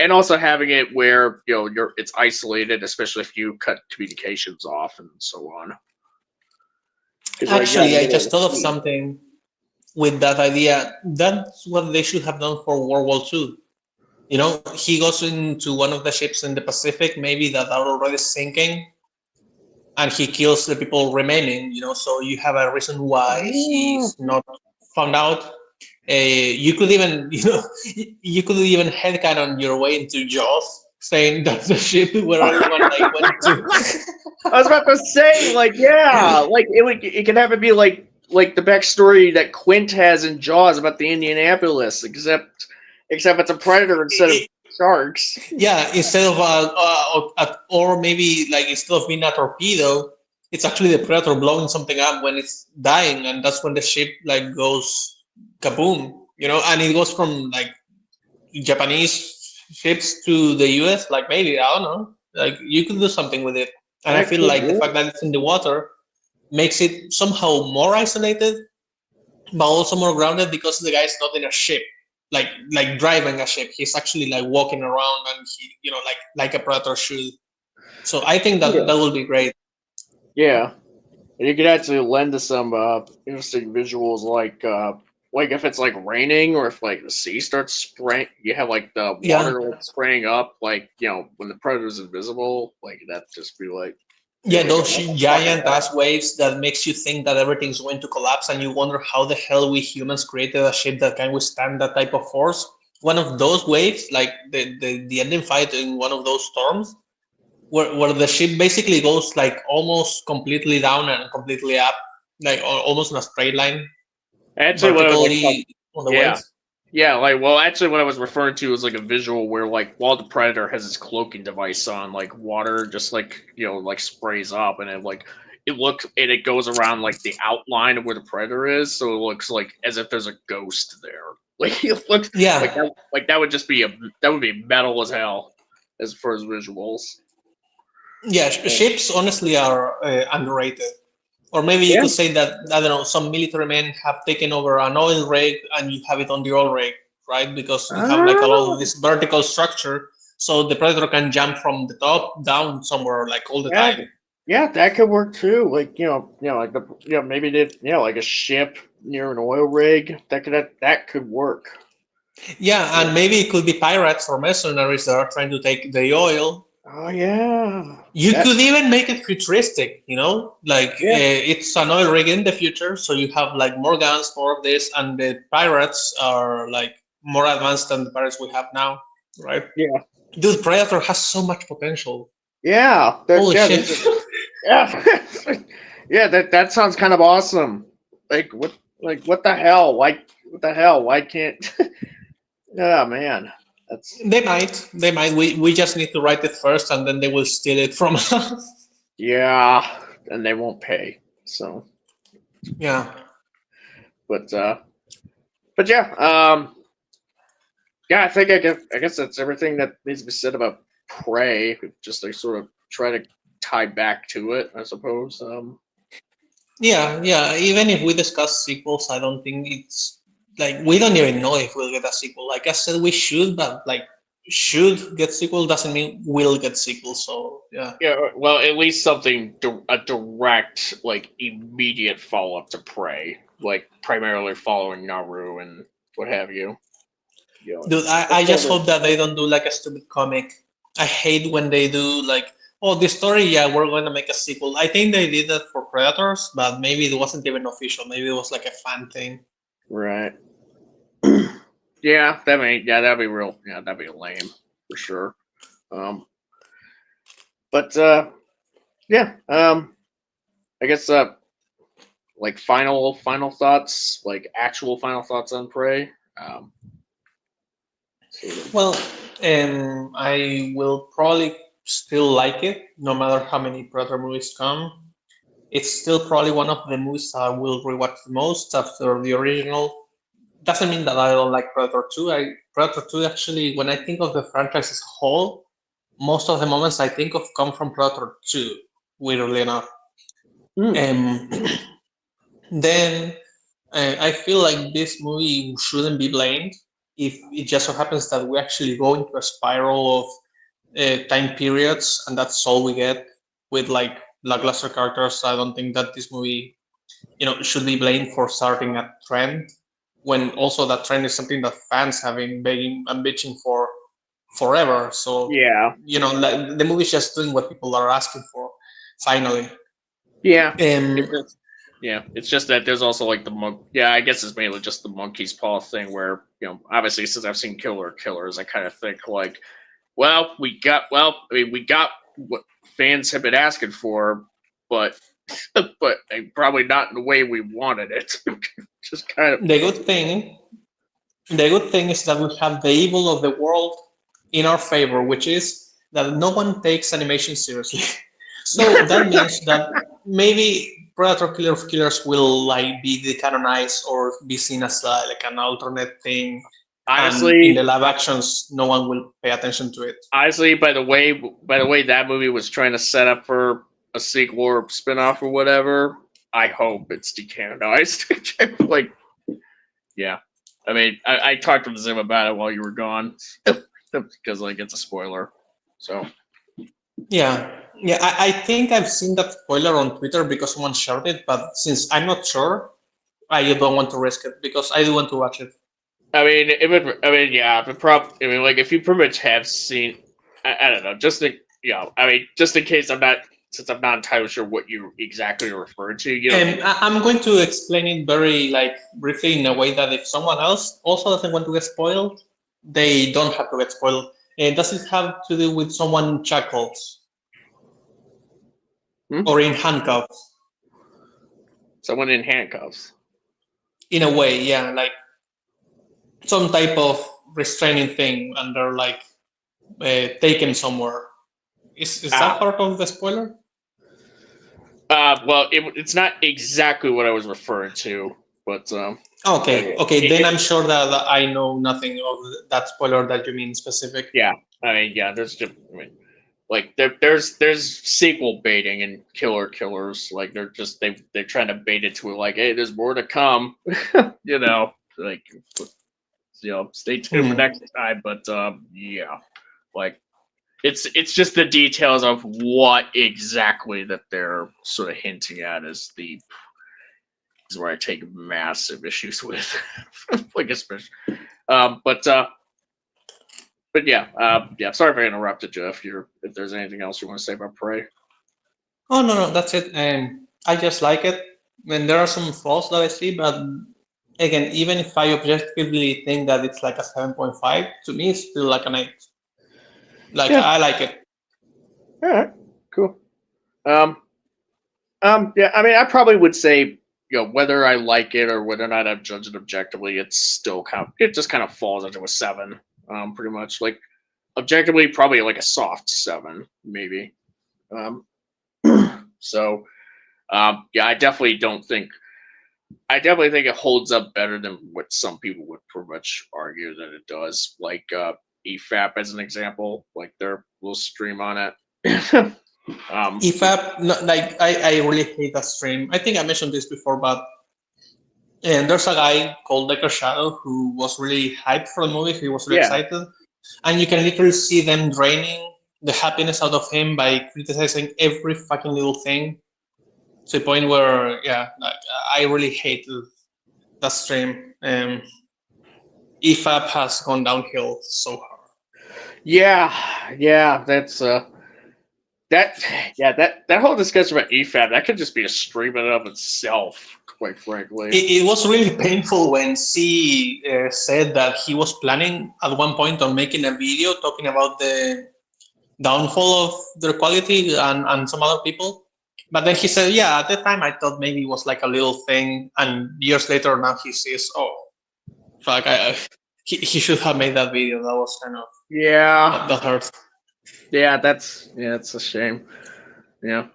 And also having it where it's isolated, especially if you cut communications off and so on. Actually, I just thought of something with that idea. That's what they should have done for World War II. He goes into one of the ships in the Pacific, maybe that are already sinking, and he kills the people remaining. So you have a reason why he's not found out. You could even, headcanon your way into Jaws, saying that's the ship where everyone like went to. I was about to say, like, yeah, like it can have it be like the backstory that Quint has in Jaws about the Indianapolis, except it's a predator instead of sharks. Yeah, instead of or maybe like instead of being a torpedo, it's actually the predator blowing something up when it's dying, and that's when the ship like goes kaboom. And it goes from like Japanese ships to the US. Like maybe I don't know. Like you could do something with it, and I feel like the fact that it's in the water makes it somehow more isolated, but also more grounded because the guy's not in a ship, like driving a ship. He's actually like walking around, and he, like a predator should. So I think that that will be great. Yeah, and you could actually lend to some interesting visuals, like if it's like raining or if like the sea starts spraying, you have like the water like spraying up, like when the predator's invisible, like that just be like. Yeah, those giant ass waves that makes you think that everything's going to collapse, and you wonder how the hell we humans created a ship that can withstand that type of force. One of those waves, like the ending fight in one of those storms, where the ship basically goes like almost completely down and completely up, like almost in a straight line. Actually, vertically on the waves. Yeah, actually, what I was referring to was like a visual where, like, while the predator has his cloaking device on, like, water just like like sprays up, and it goes around like the outline of where the predator is, so it looks like as if there's a ghost there. Like it looks, like that would just be metal as hell as far as visuals. Yeah, ships honestly are underrated. Or maybe you could say that, I don't know, some military men have taken over an oil rig and you have it on the oil rig, right? Because you have like a lot of this vertical structure, so the predator can jump from the top down somewhere like all the time. Yeah, that could work too. Like like maybe like a ship near an oil rig. That could work. Yeah, and maybe it could be pirates or mercenaries that are trying to take the oil, Oh yeah. You could even make it futuristic, like Yeah. it's an oil rig in the future, so you have like more guns, more of this, and the pirates are like more advanced than the pirates we have now, right? Yeah. Dude, Predator has so much potential. Yeah. Holy shit! Yeah. Yeah. That sounds kind of awesome. Like what? Like what the hell? Why? What the hell? Why can't? Oh man. That's They might. We just need to write it first, and then they will steal it from us. yeah. And they won't pay. So, Yeah. but yeah. Yeah. I guess that's everything that needs to be said about Prey. Just to sort of try to tie back to it, I suppose. Yeah. Even if we discuss sequels, I don't think it's like we don't even know if we'll get a sequel. Like I said, we should, but like should get sequel doesn't mean we'll get sequel. So yeah. Yeah, well, at least something a direct, like immediate follow up to Prey, like primarily following Naru and what have you. Dude, I just hope that they don't do like a stupid comic. I hate when they do like, oh, this story, yeah, we're going to make a sequel. I think they did that for Predators, but maybe it wasn't even official. Maybe it was like a fan thing. Right. That'd be real. Yeah, that'd be lame for sure. But yeah. I guess like final thoughts, like actual final thoughts on Prey. Sort of. Well, I will probably still like it, no matter how many Predator movies come. It's still probably one of the movies I will rewatch the most after the original. Doesn't mean that I don't like Predator 2. Predator 2 actually, when I think of the franchise as a whole, most of the moments I think of come from Predator 2, weirdly enough. Um, then I feel like this movie shouldn't be blamed if it just so happens that we actually go into a spiral of time periods and that's all we get with like lackluster characters. I don't think that this movie, should be blamed for starting a trend when also that trend is something that fans have been begging and bitching for forever. So, Yeah. like, the movie's just doing what people are asking for finally. Yeah. Um, Yeah, it's just that there's also like the monk. Yeah, I guess it's mainly just the monkey's paw thing, where obviously since I've seen Killers, I kind of think like, well, we got what fans have been asking for, but but probably not in the way we wanted it. Just kind of the good thing is that we have the evil of the world in our favor, which is that no one takes animation seriously. So that means that maybe Predator Killer of Killers will like be decanonized or be seen as like an alternate thing. And in the honestly, live actions, no one will pay attention to it. honestly, by the way that movie was trying to set up for a sequel or spinoff or whatever, I hope it's decanonized. Like, yeah. I mean, I talked to Zim about it while you were gone because like it's a spoiler. So Yeah, I think I've seen that spoiler on Twitter because someone shared it, but since I'm not sure, I don't want to risk it because I do want to watch it. I mean, yeah. Like if you pretty much have seen, I don't know, I mean, just in case since I'm not entirely sure what you exactly referred to. I'm going to explain it very like briefly in a way that if someone else also doesn't want to get spoiled, they don't have to get spoiled. Does it have to do with someone in shackles or in handcuffs? Someone in handcuffs. In a way, yeah, like some type of restraining thing, and they're like taken somewhere. Is that part of the spoiler? Well, it's not exactly what I was referring to, but Okay. Then I'm sure that I know nothing of that spoiler that you mean specific. yeah. I mean, yeah. Like there's sequel baiting in Killers. Like they're trying to bait it to like, hey, there's more to come. Like stay tuned for next time. But yeah, like it's just the details of what exactly that they're sort of hinting at is where I take massive issues with, like especially, but but yeah, sorry if I interrupted you. If there's anything else you want to say about Prey. Oh no, that's it. I just like it. And there are some flaws that I see, but again, even if I objectively think that it's like a 7.5, to me it's still like an 8. Like Yeah. I like it. All right, cool. Yeah, I mean, I probably would say, whether I like it or whether or not I'm judging objectively, it's still it just kind of falls into a 7, pretty much. Like, objectively, probably like a soft 7, maybe. So, yeah, I definitely think it holds up better than what some people would pretty much argue that it does. Like, EFAP as an example, like their little stream on it. EFAP, like I really hate that stream. I think I mentioned this before, but and there's a guy called Decker Shadow who was really hyped for the movie. He was really Yeah. excited, and you can literally see them draining the happiness out of him by criticizing every fucking little thing. To the point where, yeah, like, I really hate that stream. EFAP has gone downhill so hard. Yeah, that whole discussion about EFAB, that could just be a stream in and of itself, quite frankly. It was really painful when C said that he was planning at one point on making a video talking about the downfall of their quality and some other people. But then he said, yeah, at the time I thought maybe it was like a little thing. And years later now he says, oh, fuck, he should have made that video. That was kind of, that hurts. Yeah, it's a shame. Yeah,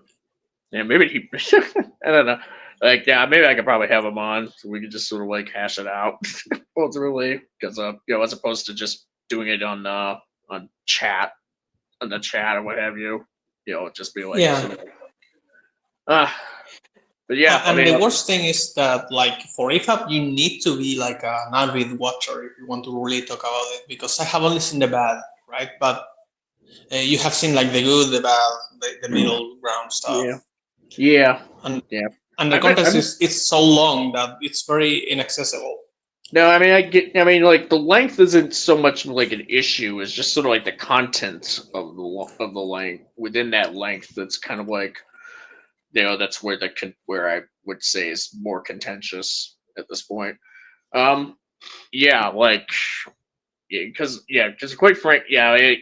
maybe he, I don't know. Like, yeah, maybe I could probably have him on so we could just sort of like hash it out ultimately, because as opposed to just doing it on chat, on the chat or what have you, just be like, Yeah. sort of, but yeah, And the worst thing is that, like, for IFAP, you need to be like an avid watcher if you want to really talk about it. Because I have only seen the bad, right? But you have seen like the good, the bad, the middle ground stuff. Yeah. And the content is so long that it's very inaccessible. No, I mean, like, the length isn't so much like an issue. It's just sort of like the content of the length. Within that length, that's kind of like, that's where I would say is more contentious at this point. Yeah, like, because quite frank, I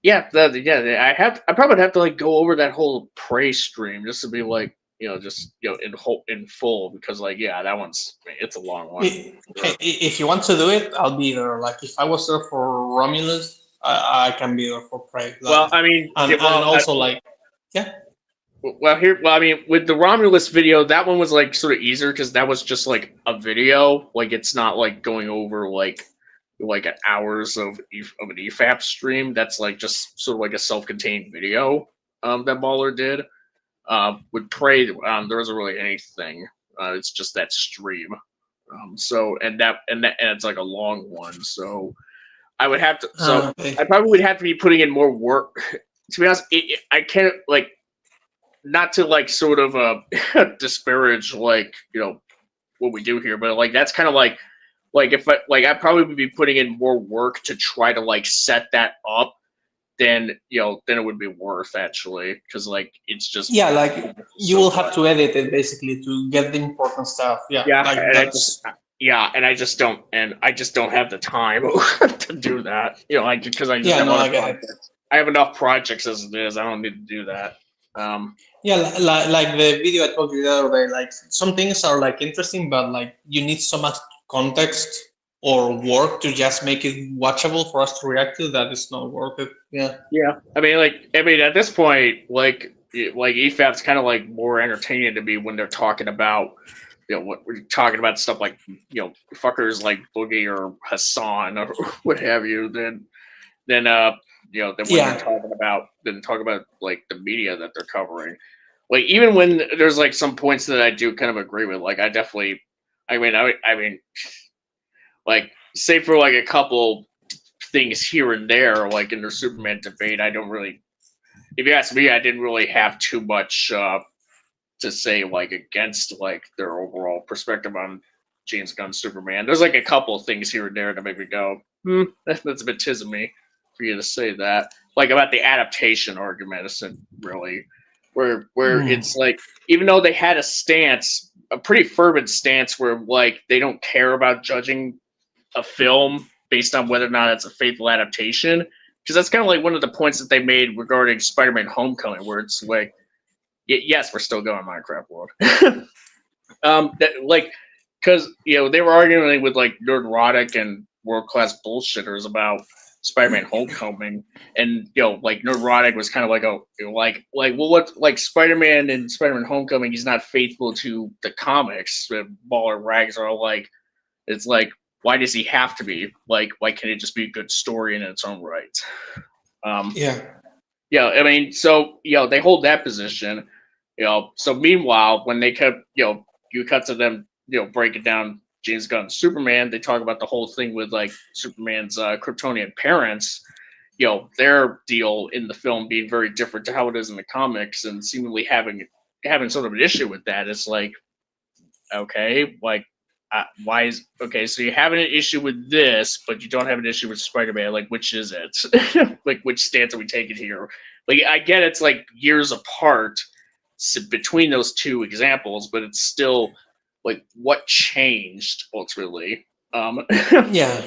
probably would have to like go over that whole Prey stream just to be like, just in full, because like, that it's a long one. If you want to do it, I'll be there. Like, if I was there for Romulus, I can be there for Prey. Like, well, I mean, and also like, yeah. Well, I mean, with the Romulus video, that one was like sort of easier because that was just like a video. Like, it's not like going over like hours of an EFAP stream. That's like just sort of like a self-contained video that Baller did. With Prey, there isn't really anything. It's just that stream. So and it's like a long one. So I would have to. So Okay. I probably would have to be putting in more work. To be honest, I can't like. Not to like sort of disparage like what we do here, but like that's kind of like if I probably would be putting in more work to try to like set that up then it would be worth, actually, because like it's just like you will have to edit it basically to get the important stuff. Like and I just don't have the time to do that. Because I have enough projects as it is. I don't need to do that. Like the video I told you the other day, like some things are like interesting, but like you need so much context or work to just make it watchable for us to react to that it's not worth it. I mean at this point, like EFAP's kind of like more entertaining to me when they're talking about what we're talking about, stuff like fuckers like Boogie or Hassan or what have you, then when you're talking about like the media that they're covering. Like, even when there's like some points that I do kind of agree with, like I mean like, say for like a couple things here and there, like in their Superman debate, I don't really, if you ask me, I didn't really have too much to say like against like their overall perspective on James Gunn Superman. There's like a couple of things here and there that make me go, that's a bit tismy for you to say that. Like about the adaptation argument, isn't really where it's like, even though they had a stance, a pretty fervent stance, where like they don't care about judging a film based on whether or not it's a faithful adaptation, because that's kind of like one of the points that they made regarding Spider-Man: Homecoming, where it's like, yes, we're still going Minecraft world. Like, because they were arguing with like Nerdrotic and World Class Bullshitters about Spider-Man: Homecoming, and like Nerdrotic was kind of like, well, what, like Spider-Man and Spider-Man: Homecoming, he's not faithful to the comics. Baller Rags are all like, it's like, why does he have to be? Like, why can't it just be a good story in its own right? Yeah, I mean, so they hold that position. So meanwhile, when they kept, you cut to them, breaking down James Gunn's Superman, they talk about the whole thing with like Superman's Kryptonian parents. Their deal in the film being very different to how it is in the comics, and seemingly having sort of an issue with that. It's like, okay, like, why is okay? So you have an issue with this, but you don't have an issue with Spider-Man. Like, which is it? Like, which stance are we taking here? Like, I get it's like years apart between those two examples, but it's still like, what changed ultimately? Yeah.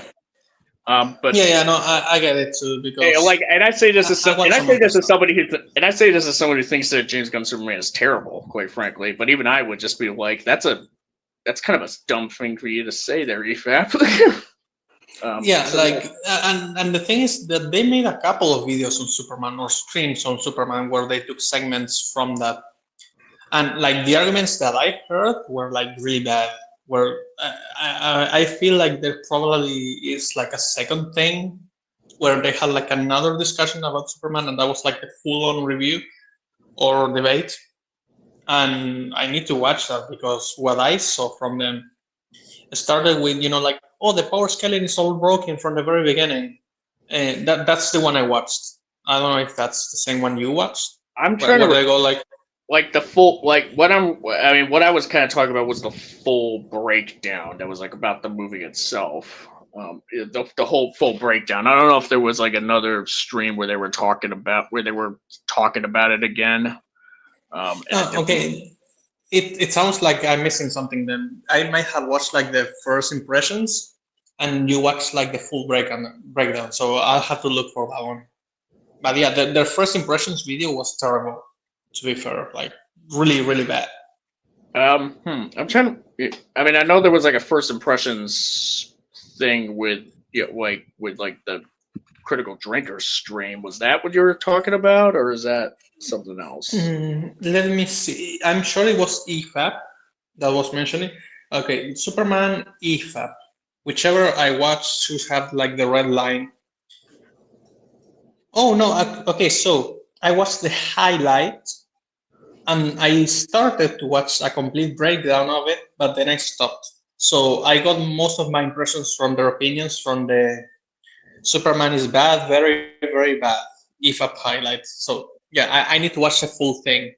But no, I get it too, because like, and I say this as somebody who thinks that James Gunn Superman is terrible, quite frankly. But even I would just be like, that's kind of a dumb thing for you to say there, EFAP. And the thing is that they made a couple of videos on Superman, or streams on Superman, where they took segments from that, and like the arguments that I heard were like really bad. Where I feel like there probably is like a second thing where they had like another discussion about Superman, and that was like a full-on review or debate. And I need to watch that, because what I saw from them started with, like, oh, the power scaling is all broken from the very beginning. And that's the one I watched. I don't know if that's the same one you watched. I'm trying to go like the full, like what I was kind of talking about was the full breakdown that was like about the movie itself. The whole full breakdown. I don't know if there was like another stream where they were talking about it again. Okay. It sounds like I'm missing something then. I might have watched like the first impressions, and you watched like the full breakdown. So I'll have to look for that one. But yeah, their first impressions video was terrible, to be fair. Like, really, really bad. I'm trying to. I mean, I know there was like a first impressions thing with with like the Critical Drinker stream. Was that what you were talking about, or is that something else? Let me see. I'm sure it was EFAP that was mentioning. Okay, Superman, EFAP. Whichever I watched should have like the red line. Oh no, okay, so I watched the highlight, and I started to watch a complete breakdown of it, but then I stopped. So I got most of my impressions from their opinions from the Superman is bad, very, very bad, EFAP highlight. So yeah, I need to watch the full thing.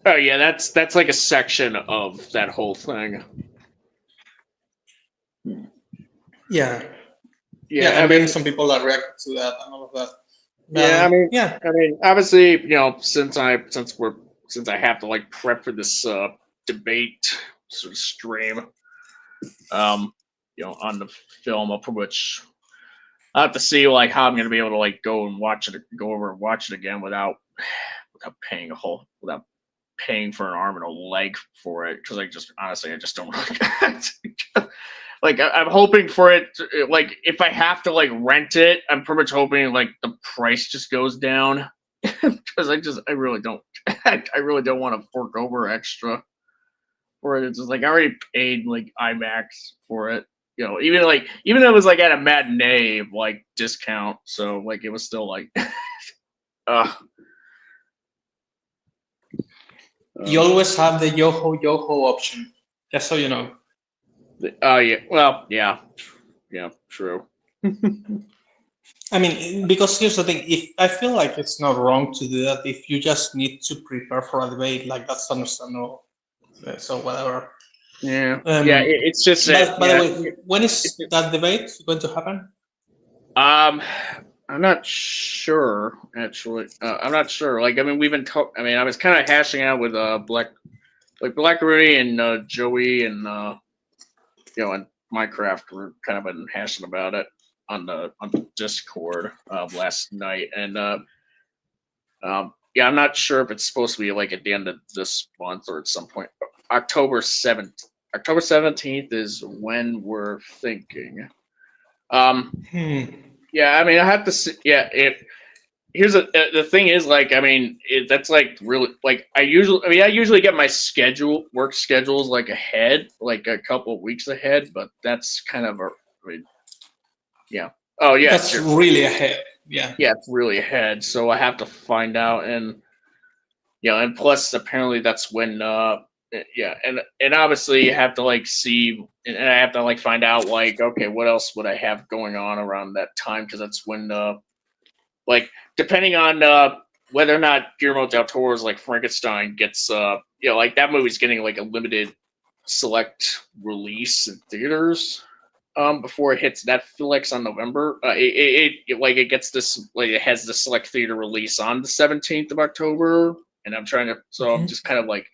Oh yeah, that's like a section of that whole thing. Yeah. Yeah, I mean, some people that reacted to that and all of that. I mean, obviously, since I have to like prep for this debate sort of stream, on the film, I'll pretty much have to see like how I'm gonna be able to like go over and watch it again without paying for an arm and a leg for it, because I just don't really. Like, I'm hoping for it to, like, if I have to like rent it, I'm pretty much hoping like the price just goes down, because I really don't want to fork over extra for it. It's just like I already paid like IMAX for it, even though it was like at a matinee like discount, so like it was still like, you always have the Yoho option, just so you know. Oh yeah, well, yeah, true. I mean, because here's the thing: if I feel like it's not wrong to do that, if you just need to prepare for a debate, like, that's understandable. So whatever. Yeah, Um, yeah. It's just that. by the Yeah. way, when is that debate going to happen? Um, I'm not sure actually. I'm not sure. Like, I mean, we've been. I mean, I was kind of hashing out with Black Rudy and Joey and and Minecraft. We're kind of been hashing about it on the Discord last night, and yeah, I'm not sure if it's supposed to be like at the end of this month or at some point. October 7th. October 17th is when we're thinking. Um, yeah, I mean, I have to. Yeah, the thing is, like, I mean, that's like really like I usually get my work schedules like ahead, like a couple of weeks ahead, but that's kind of I mean, yeah. Oh yeah, That's sure. really ahead. Yeah. Yeah, it's really ahead, so I have to find out, and and plus apparently that's when yeah, and obviously you have to like see, and I have to like find out like, okay, what else would I have going on around that time, because that's when like depending on whether or not Guillermo del Toro's like Frankenstein gets like that movie's getting like a limited select release in theaters before it hits Netflix on November. It gets this, like, it has the select theater release on the 17th of October, and I'm just kind of like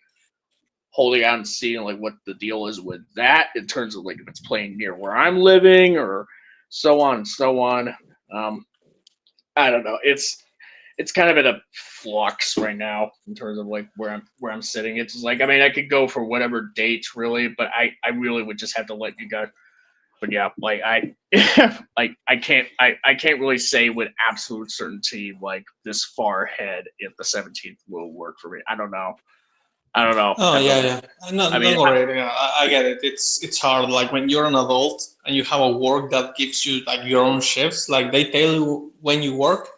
holding out and seeing like what the deal is with that in terms of like if it's playing near where I'm living or so on and so on. I don't know. It's kind of in a flux right now in terms of like where I'm sitting. It's just like, I mean, I could go for whatever dates really, but I really would just have to let you guys. But yeah, like like I can't really say with absolute certainty like this far ahead if the 17th will work for me. I don't know. Oh yeah, yeah. No, I mean, don't worry. Yeah, I get it. It's hard. Like when you're an adult and you have a work that gives you like your own shifts. Like they tell you when you work.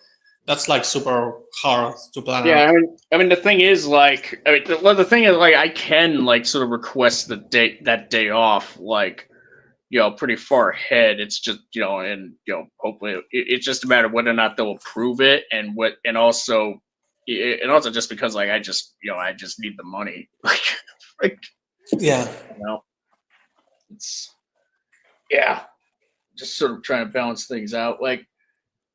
That's like super hard to plan yeah, out. I mean, the thing is, like, I mean, the thing is, like, I can like sort of request that day off, like, pretty far ahead. It's just, and hopefully it's just a matter of whether or not they'll approve it, and also just because like I just need the money, like, Yeah. it's yeah, just sort of trying to balance things out, like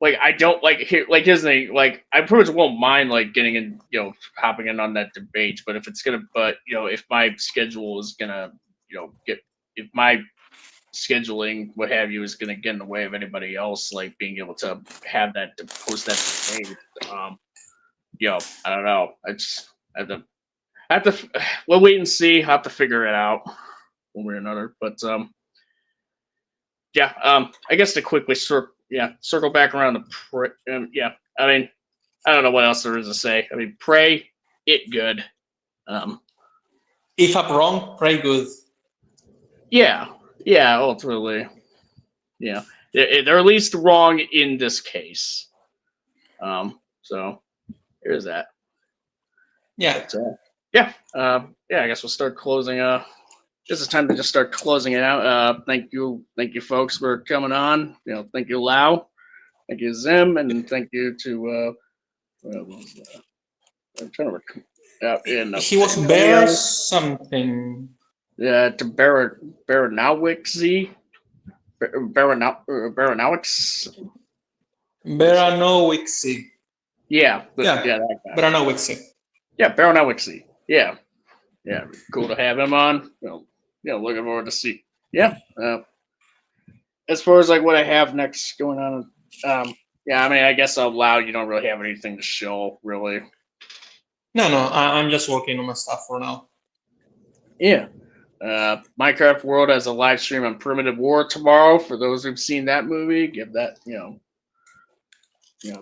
I don't like here like here's the thing, like I pretty much won't mind like getting in, hopping in on that debate, but if my schedule is gonna, get if my scheduling, what have you, is gonna get in the way of anybody else like being able to have that to post that debate, I don't know. I have to we'll wait and see. I have to figure it out one way or another. But yeah, I guess to quickly circle back around to yeah, I mean, I don't know what else there is to say. I mean, pray it good. If I'm wrong, pray good. Yeah, ultimately, yeah, they're at least wrong in this case. So here's that. Yeah. But, yeah, I guess we'll start closing. This is time to just start closing it out. Thank you, folks, for coming on. Thank you, Lau. Thank you, Zim, and thank you to I'm trying to He was bear something. Yeah, to Baranowicz. Baranowicz. Beranowicz. Yeah, Yeah, that guy. Beranowicz. Yeah, Baranowicz. Yeah, cool to have him on. Looking forward to see. Yeah. As far as like what I have next going on, yeah, I mean, I guess out loud, you don't really have anything to show, really. No, I'm just working on my stuff for now. Yeah. Minecraft World has a live stream on Primitive War tomorrow. For those who've seen that movie, give that,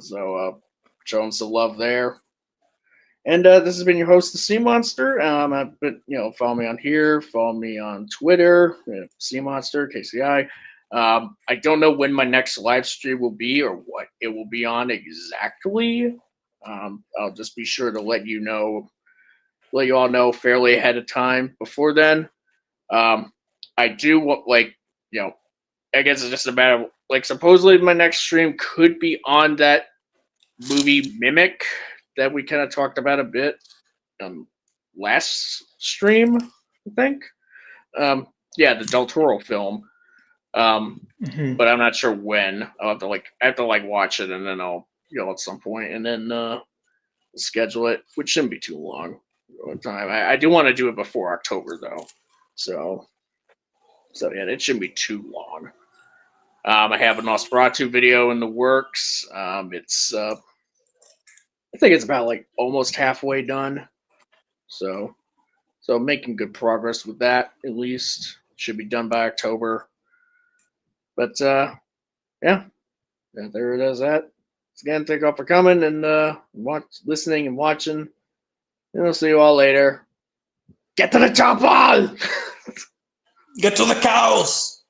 so show them some love there. And this has been your host, the Sea Monster. I've been, follow me on here, follow me on Twitter, Sea Monster, KCI. I don't know when my next live stream will be or what it will be on exactly. I'll just be sure to let you all know fairly ahead of time before then. I do want, I guess it's just a matter of, supposedly my next stream could be on that movie Mimic that we kind of talked about a bit last stream, I think. Yeah, the Del Toro film. Mhm. But I'm not sure when. I have to watch it, and then I'll at some point, and then schedule it, which shouldn't be too long time. I do want to do it before October though, so yeah, it shouldn't be too long. I have a Nosferatu video in the works. It's I think it's about like almost halfway done, so making good progress with that. At least should be done by October. But yeah, there it is. That again, thank you all for coming and listening and watching. And I'll see you all later. Get to the chopper! Get to the cows.